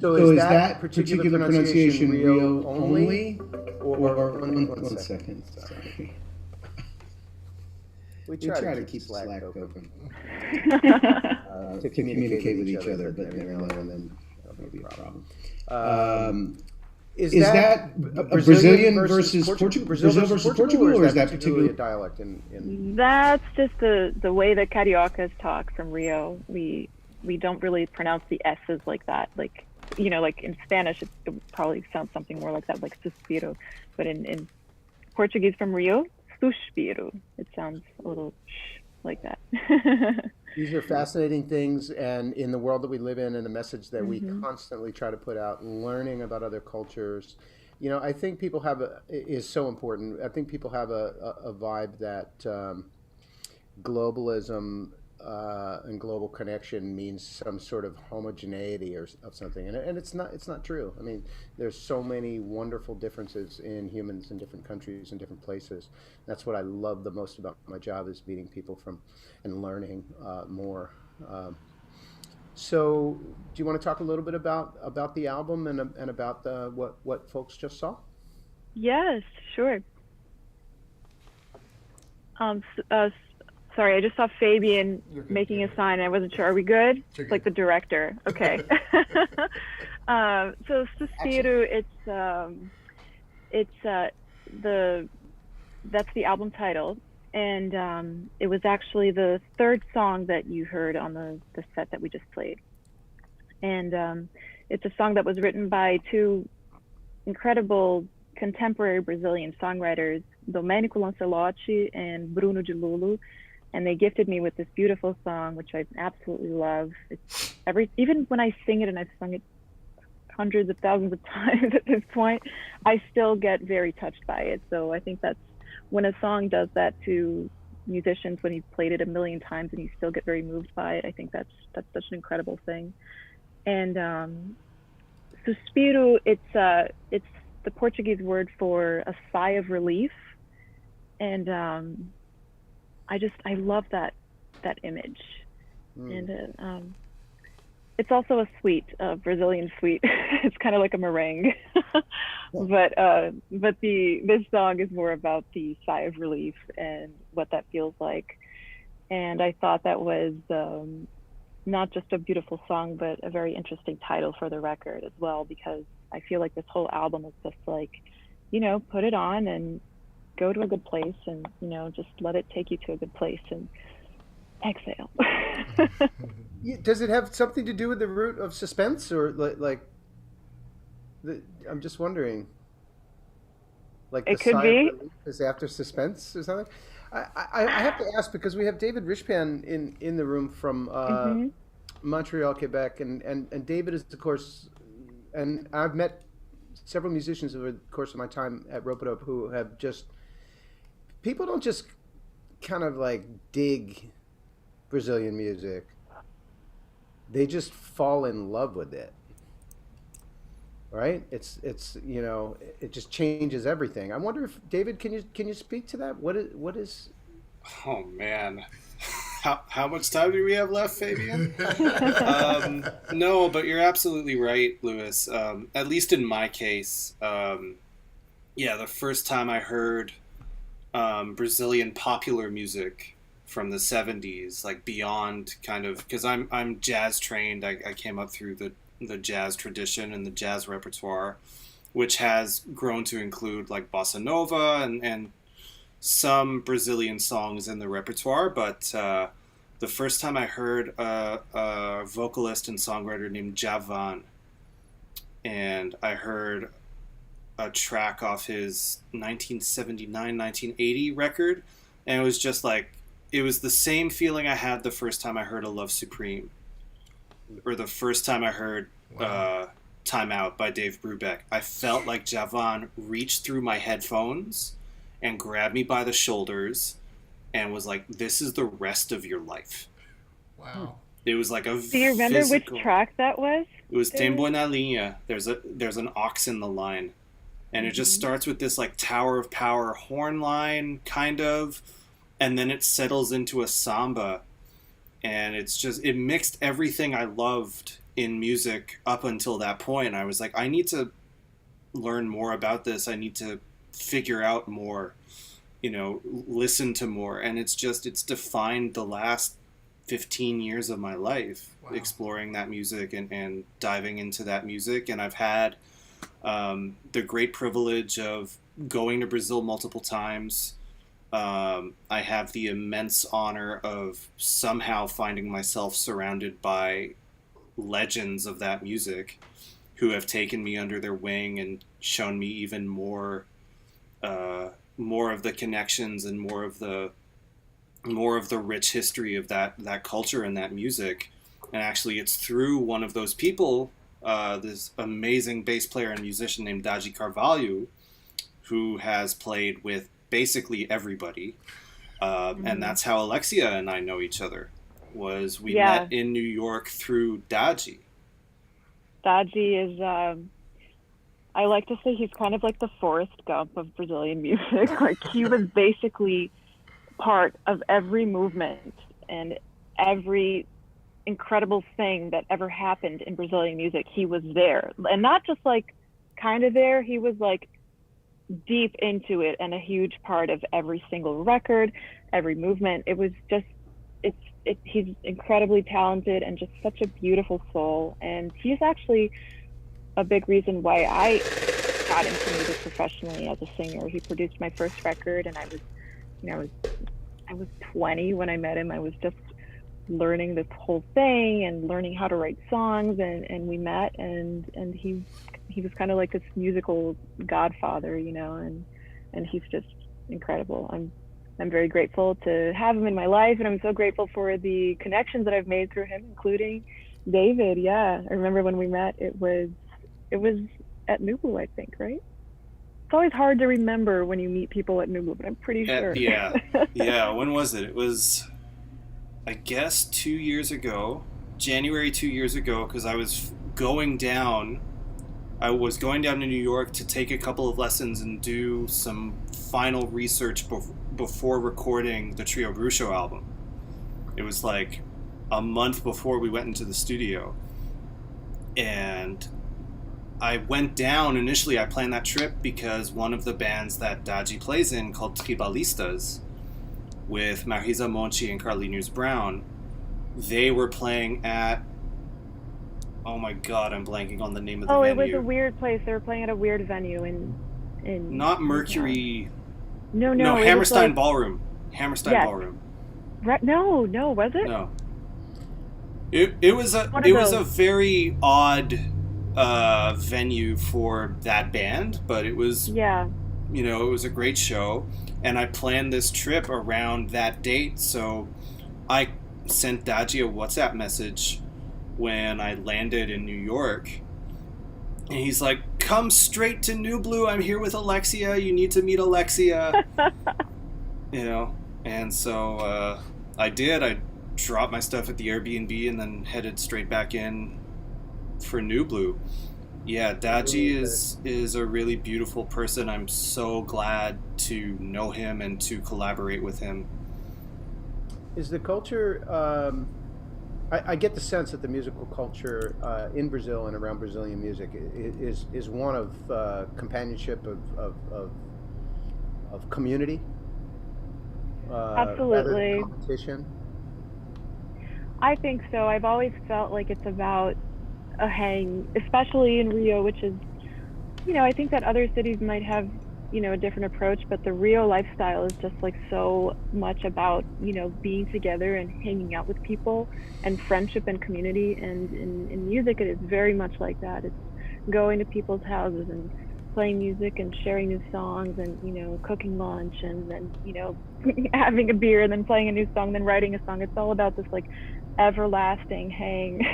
So is that particular pronunciation Rio only? Or one second, sorry. We try to keep Slack open to communicate with each other, but every now and then that'll be a problem. Is that a Brazilian versus Portugal? Brazil versus Portugal, or is that particularly a dialect? That's just the way that Cariocas talk from Rio. We don't really pronounce the S's like that. Like in Spanish, it probably sounds something more like that, like suspiro. But in Portuguese from Rio, suspiro. It sounds a little like that. These are fascinating things, and in the world that we live in and the message that we constantly try to put out, learning about other cultures, I think people is so important. I think people have a vibe that globalism and global connection means some sort of homogeneity of something, and it's not true. I mean, there's so many wonderful differences in humans in different countries and different places. That's what I love the most about my job, is meeting people and learning more. So do you want to talk a little bit about the album and about what folks just saw? Yes, sure. Sorry, I just saw Fabian making a sign. I wasn't sure. Are we good? It's like the director. Okay. So Suspiro, that's the album title, and it was actually the third song that you heard on the set that we just played, and it's a song that was written by two incredible contemporary Brazilian songwriters, Domenico Lancelotti and Bruno de Lulu. And they gifted me with this beautiful song, which I absolutely love. It's even when I sing it, and I've sung it hundreds of thousands of times at this point, I still get very touched by it. So I think that's when a song does that to musicians, when you've played it a million times and you still get very moved by it. I think that's such an incredible thing. And suspiro, it's the Portuguese word for a sigh of relief, and I love that image. And it's also a sweet, Brazilian sweet. It's kind of like a meringue. But this song is more about the sigh of relief and what that feels like. And I thought that was not just a beautiful song, but a very interesting title for the record as well, because I feel like this whole album is just like, put it on and go to a good place, and just let it take you to a good place and exhale. Does it have something to do with the root of suspense, or I'm just wondering? Like It the could sigh be. of relief is after suspense or something. I have to ask because we have David Rishpan in the room from Montreal, Quebec, and David is of course, and I've met several musicians over the course of my time at Ropeadope who have just, people don't just kind of like dig Brazilian music. They just fall in love with it. Right? It's you know, it just changes everything. I wonder if David, can you speak to that? What is Oh man. How much time do we have left, Fabian? No, but you're absolutely right, Lewis. At least in my case, yeah, the first time I heard Brazilian popular music from the 70s, like beyond kind of, because I'm jazz trained. I came up through the jazz tradition and the jazz repertoire, which has grown to include like bossa nova and some Brazilian songs in the repertoire, but the first time I heard a vocalist and songwriter named Djavan, and I heard a track off his 1979-1980 record, and it was just like, it was the same feeling I had the first time I heard A Love Supreme, or the first time I heard Time Out by Dave Brubeck. I felt like Djavan reached through my headphones and grabbed me by the shoulders and was like, this is the rest of your life. Wow. It was like a Do you remember physical... which track that was? It was Tempo na Linha. There's an ox in the line. And it just starts with this like Tower of Power horn line, kind of, and then it settles into a samba. And it's just, it mixed everything I loved in music up until that point. I was like, I need to learn more about this. I need to figure out more, you know, listen to more. And it's defined the last 15 years of my life, exploring that music and diving into that music. And I've had the great privilege of going to Brazil multiple times. I have the immense honor of somehow finding myself surrounded by legends of that music who have taken me under their wing and shown me even more of the connections and more of the rich history of that culture and that music. And actually it's through one of those people, this amazing bass player and musician named Daji Carvalho, who has played with basically everybody. And that's how Alexia and I know each other. We met in New York through Daji. Daji is, I like to say he's kind of like the Forrest Gump of Brazilian music. Like, he was basically part of every movement and every incredible thing that ever happened in Brazilian music. He was there, and not just like kind of there, he was like deep into it and a huge part of every single record, every movement. It was just, he's incredibly talented and just such a beautiful soul. And he's actually a big reason why I got into music professionally as a singer. He produced my first record, and I was 20 when I met him. I was just learning this whole thing and learning how to write songs, and we met, and he was kind of like this musical godfather, you know, and he's just incredible. I'm very grateful to have him in my life, and I'm so grateful for the connections that I've made through him, including David. Yeah, I remember when we met, it was at Nubu, I think, right? It's always hard to remember when you meet people at Nubu, but I'm pretty sure. Yeah. When was it? It was, I guess, 2 years ago, January 2 years ago, because I was going down to New York to take a couple of lessons and do some final research before recording the Trio Bruxo album. It was like a month before we went into the studio. And I went down, initially I planned that trip because one of the bands that Daji plays in, called Tribalistas, with Marisa Monti and Carlinhos Brown, they were playing at, oh my god, I'm blanking on the name of the venue. It was a weird place. They were playing at a weird venue in not Mercury. No, Hammerstein Ballroom. Ballroom. No, was it? No. It was a very odd venue for that band, but it was you know, it was a great show, and I planned this trip around that date. So I sent Daji a WhatsApp message when I landed in New York, and he's like, "Come straight to New Blue. I'm here with Alexia. You need to meet Alexia." You know, and so I did. I dropped my stuff at the Airbnb and then headed straight back in for New Blue. Yeah, Daji is a really beautiful person. I'm so glad to know him and to collaborate with him. Is the culture? I get the sense that the musical culture in Brazil and around Brazilian music is one of companionship of community. Absolutely. Rather than competition. I think so. I've always felt like it's about a hang, especially in Rio, which is, you know, I think that other cities might have, you know, a different approach, but the Rio lifestyle is just like so much about, you know, being together and hanging out with people and friendship and community. And in music, it is very much like that. It's going to people's houses and playing music and sharing new songs and, you know, cooking lunch and then, you know, having a beer and then playing a new song, then writing a song. It's all about this like everlasting hang.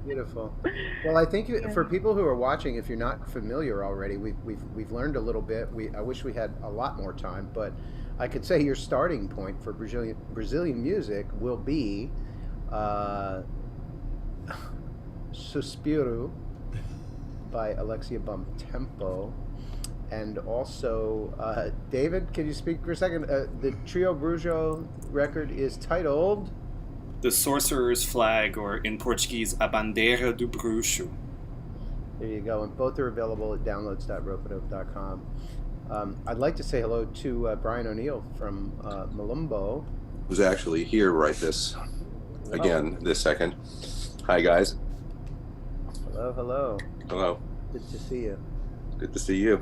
Beautiful. Well, I think for people who are watching, if you're not familiar already, we've learned a little bit. I wish we had a lot more time, but I could say your starting point for Brazilian music will be Suspiro by Alexia Bomtempo, and also David, can you speak for a second? The Trio Brujo record is titled The Sorcerer's Flag, or in Portuguese, A Bandeira do Bruxo. There you go, and both are available at downloads.ropeadope.com. I'd like to say hello to Brian O'Neill from Malumbo. Who's actually here right this second. Hi, guys. Hello. Hello. Good to see you. Good to see you.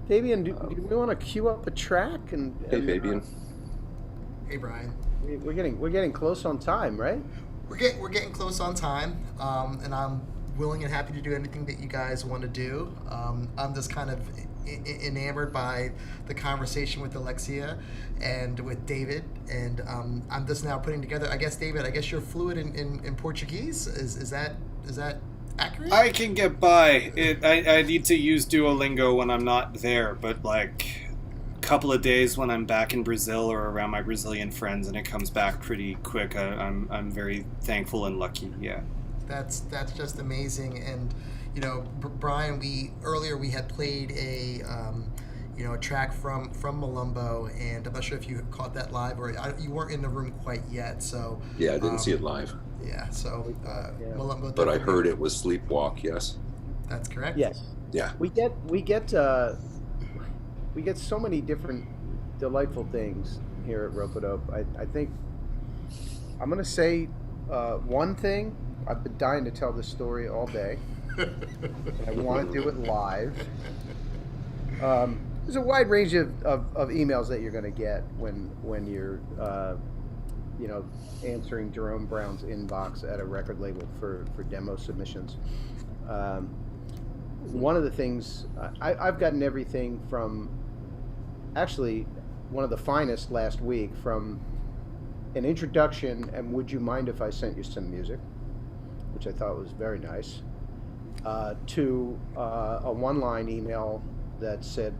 Fabian, do we want to cue up a track? Hey, Fabian. Hey, Brian. We're getting close on time, right? We're getting close on time, and I'm willing and happy to do anything that you guys want to do. I'm just kind of enamored by the conversation with Alexia and with David, and I'm just now putting together. I guess David, you're fluent in Portuguese. Is that accurate? I can get by. I need to use Duolingo when I'm not there, but like couple of days when I'm back in Brazil or around my Brazilian friends, and it comes back pretty quick. I'm very thankful and lucky. Yeah, that's just amazing. And you know, Brian, we had played a a track from Malumbo, and I'm not sure if you caught that live or you weren't in the room quite yet. So yeah, I didn't see it live. Yeah, so Malumbo. But I heard it was Sleepwalk. Yes, that's correct. Yes. Yeah. We get so many different delightful things here at Ropeadope. I think I'm going to say one thing. I've been dying to tell this story all day. I want to do it live. There's a wide range of emails that you're going to get when you're answering Jerome Brown's inbox at a record label for demo submissions. One of the things I've gotten everything from, actually, one of the finest last week, from an introduction and would you mind if I sent you some music, which I thought was very nice, to a one-line email that said,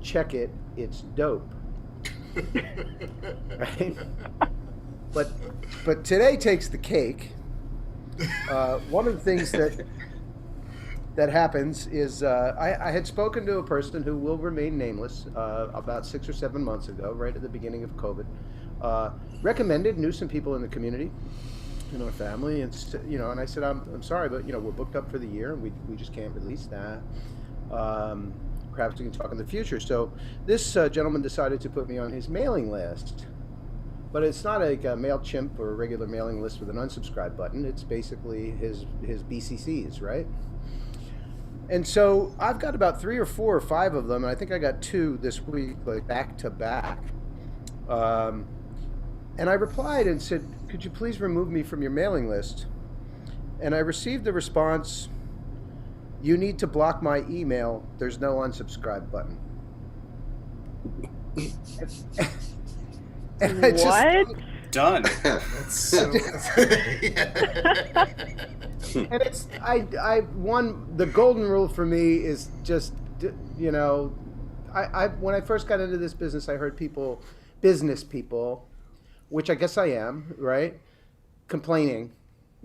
check it, it's dope. Right? But today takes the cake. One of the things that happens is I had spoken to a person who will remain nameless about 6 or 7 months ago, right at the beginning of COVID. Knew some people in the community, in our family, and and I said, I'm sorry, but we're booked up for the year, and we just can't release that. Perhaps we can talk in the future. So this gentleman decided to put me on his mailing list. But it's not like a MailChimp or a regular mailing list with an unsubscribe button. It's basically his BCCs, right? And so I've got about 3 or 4 or 5 of them, and I think I got 2 this week, like back to back. And I replied and said, could you please remove me from your mailing list? And I received the response, You need to block my email. There's no unsubscribe button. And I What? Done. That's so. And it's I one the golden rule for me is just, you know, I when I first got into this business, I heard business people, which I guess I am, right, complaining.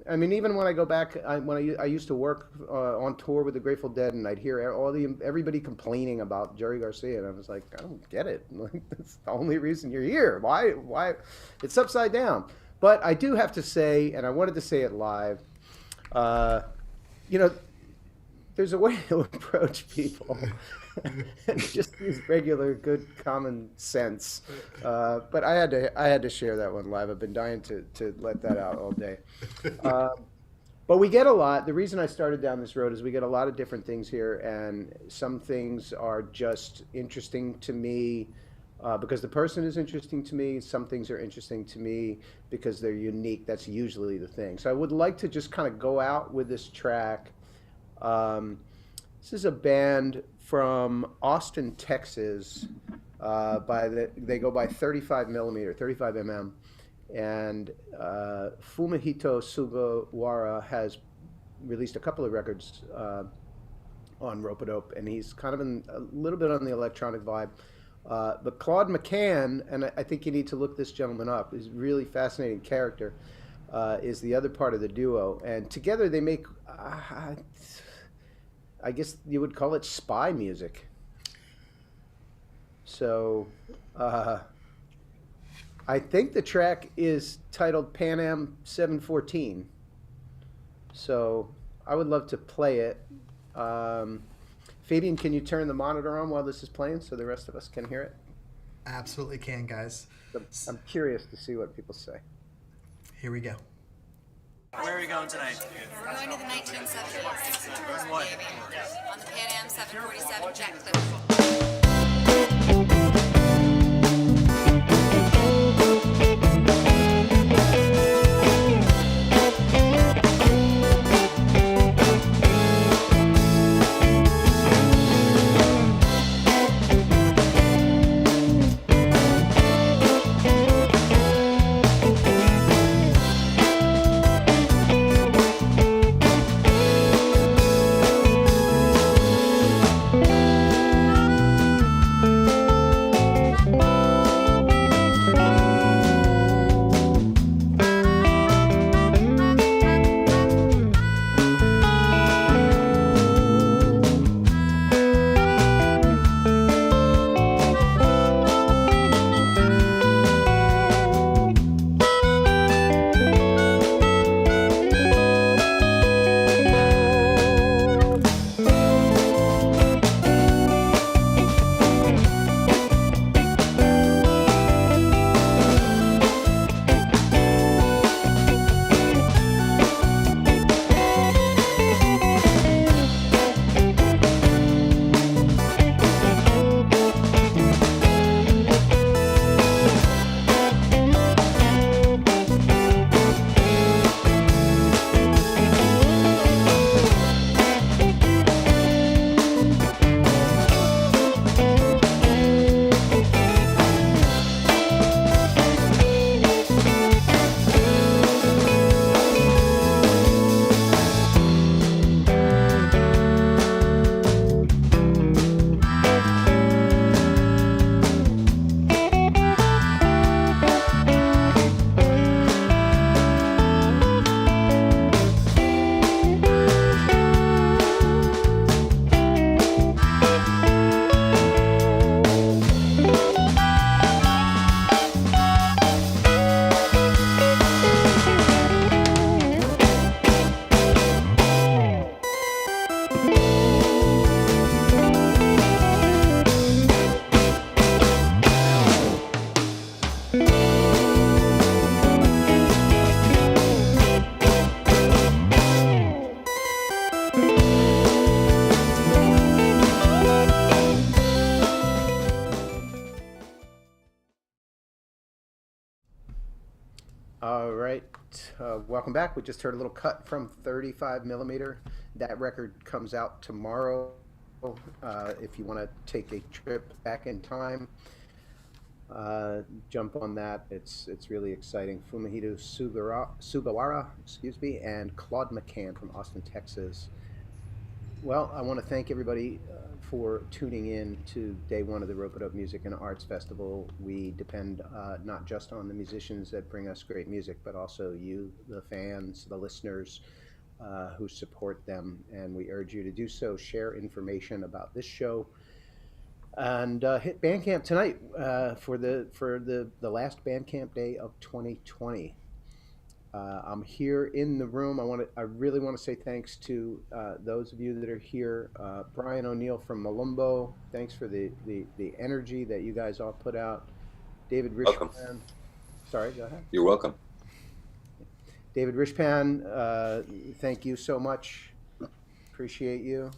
I mean, even when I go back, when I used to work on tour with the Grateful Dead, and I'd hear everybody complaining about Jerry Garcia, and I was like, I don't get it. Like, that's the only reason you're here. Why? It's upside down. But I do have to say, and I wanted to say it live, you know, there's a way to approach people. Just use regular good common sense. But I had to share that one live. I've been dying to let that out all day. But we get a lot. The reason I started down this road is we get a lot of different things here, and some things are just interesting to me because the person is interesting to me. Some things are interesting to me because they're unique. That's usually the thing. So I would like to just kind of go out with this track. This is a band from Austin, Texas. They go by 35 mm, and Fumihito Sugawara has released a couple of records on Ropeadope, and he's kind of a little bit on the electronic vibe. But Claude McCann, and I think you need to look this gentleman up, he's a really fascinating character, is the other part of the duo. And together they make, I guess you would call it spy music. So I think the track is titled Pan Am 714. So I would love to play it. Fabian, can you turn the monitor on while this is playing so the rest of us can hear it? Absolutely can, guys. I'm curious to see what people say. Here we go. Where are we going tonight? We're going to the 1970s. On what? On the Pan Am 747 jet clip. Thank All right, welcome back. We just heard a little cut from 35 millimeter. That record comes out tomorrow. If you want to take a trip back in time, jump on that. It's really exciting. Fumihito Sugawara, excuse me, and Claude McCann from Austin, Texas. Well, I want to thank everybody for tuning in to day one of the Ropeadope Music and Arts Festival. We depend not just on the musicians that bring us great music, but also you, the fans, the listeners who support them. And we urge you to do so. Share information about this show, and hit Bandcamp tonight for the last Bandcamp day of 2020. I'm here in the room. I really want to say thanks to those of you that are here. Brian O'Neill from Malumbo, thanks for the energy that you guys all put out. David Welcome. Rishpan, sorry, go ahead. You're welcome. David Rishpan, thank you so much. Appreciate you.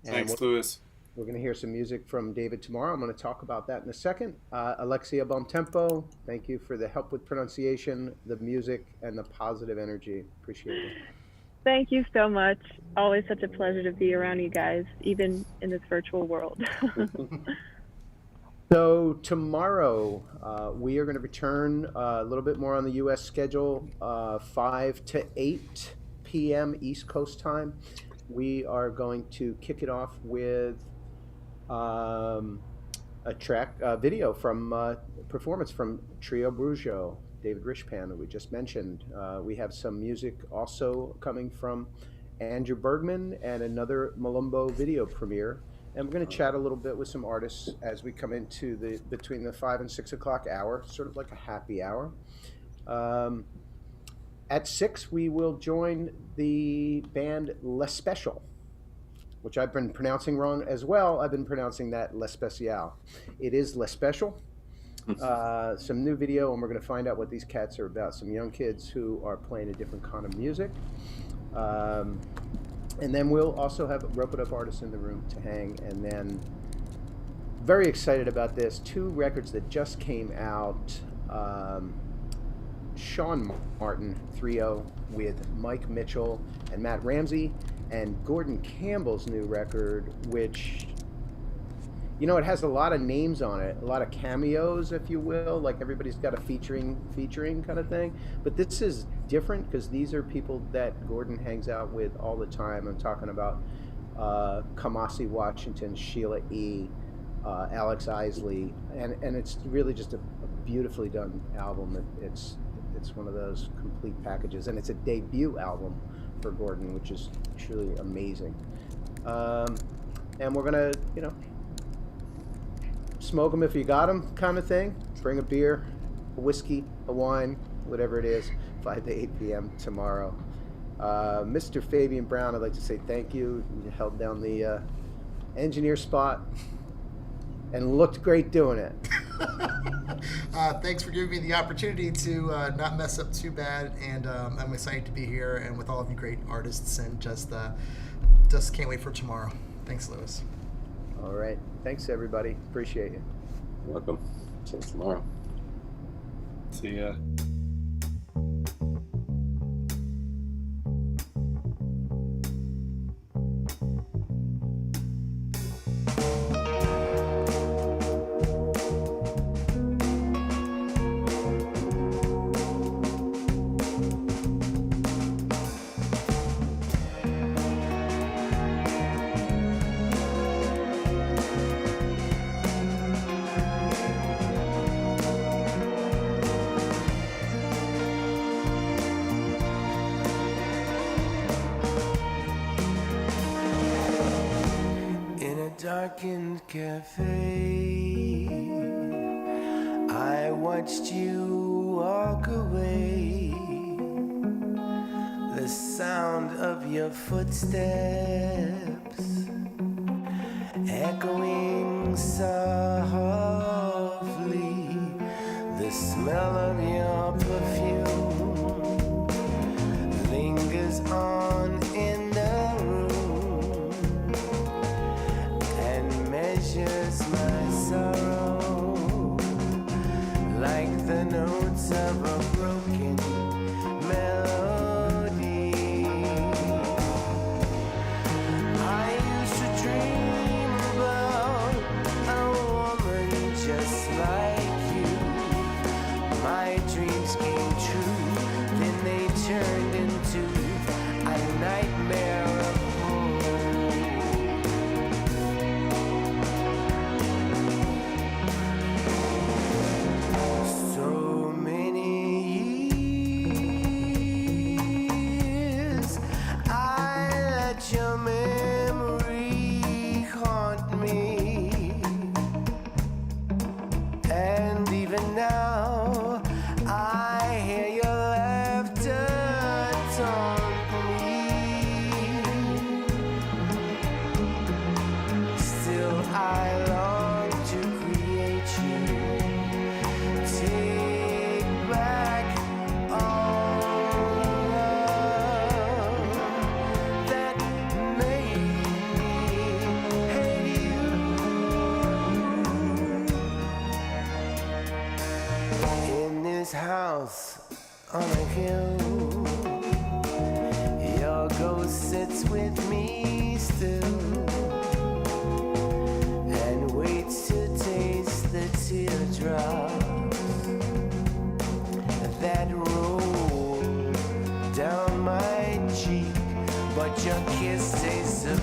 And Thanks, Louis. We're going to hear some music from David tomorrow. I'm going to talk about that in a second. Alexia Bomtempo, thank you for the help with pronunciation, the music, and the positive energy. Appreciate it. Thank you so much. Always such a pleasure to be around you guys, even in this virtual world. So tomorrow, we are going to return a little bit more on the U.S. schedule, 5 to 8 p.m. East Coast time. We are going to kick it off with a video from performance from Trio Brujo, David Rishpan, that we just mentioned. We have some music also coming from Andrew Bergman and another Malumbo video premiere. And we're going to chat a little bit with some artists as we come into between the 5 and 6 o'clock hour, sort of like a happy hour. At 6, we will join the band Les Special, which I've been pronouncing wrong as well. I've been pronouncing that Les Special. It is Les Special. Some new video, and we're going to find out what these cats are about. Some young kids who are playing a different kind of music. And then we'll also have Ropeadope artists in the room to hang. And then, very excited about this, 2 records that just came out. Sean Martin, 3-0, with Mike Mitchell and Matt Ramsey, and Gordon Campbell's new record, which, you know, it has a lot of names on it, a lot of cameos, if you will, like everybody's got a featuring kind of thing. But this is different because these are people that Gordon hangs out with all the time. I'm talking about Kamasi Washington, Sheila E., Alex Isley, and it's really just a beautifully done album. It's one of those complete packages, and it's a debut album for Gordon, which is truly amazing. And we're gonna, you know, smoke them if you got them, kind of thing. Bring a beer, a whiskey, a wine, whatever it is. 5 to 8 p.m. tomorrow. Mr. Fabian Brown, I'd like to say thank you. You held down the engineer spot and looked great doing it. Thanks for giving me the opportunity to not mess up too bad, and I'm excited to be here and with all of you great artists, and just can't wait for tomorrow. Thanks, Louis. All right. Thanks, everybody. Appreciate you. Welcome. See you tomorrow. See ya. Darkened cafe, I watched you walk away. The sound of your footsteps echoing softly, the smell of your perfume lingers on in the room and measures my sorrow like the the notes of a broken melody. I used to dream about a woman just like you. My dreams came true, then they turned into a nightmare of so many years I let your memory haunt me, and even now I hear your laughter taunt me. Still I long to create you, take back all the love that made me hate you. In this house on a hill, your ghost sits with me still and waits to taste the teardrops that roll down my cheek, but your kiss tastes of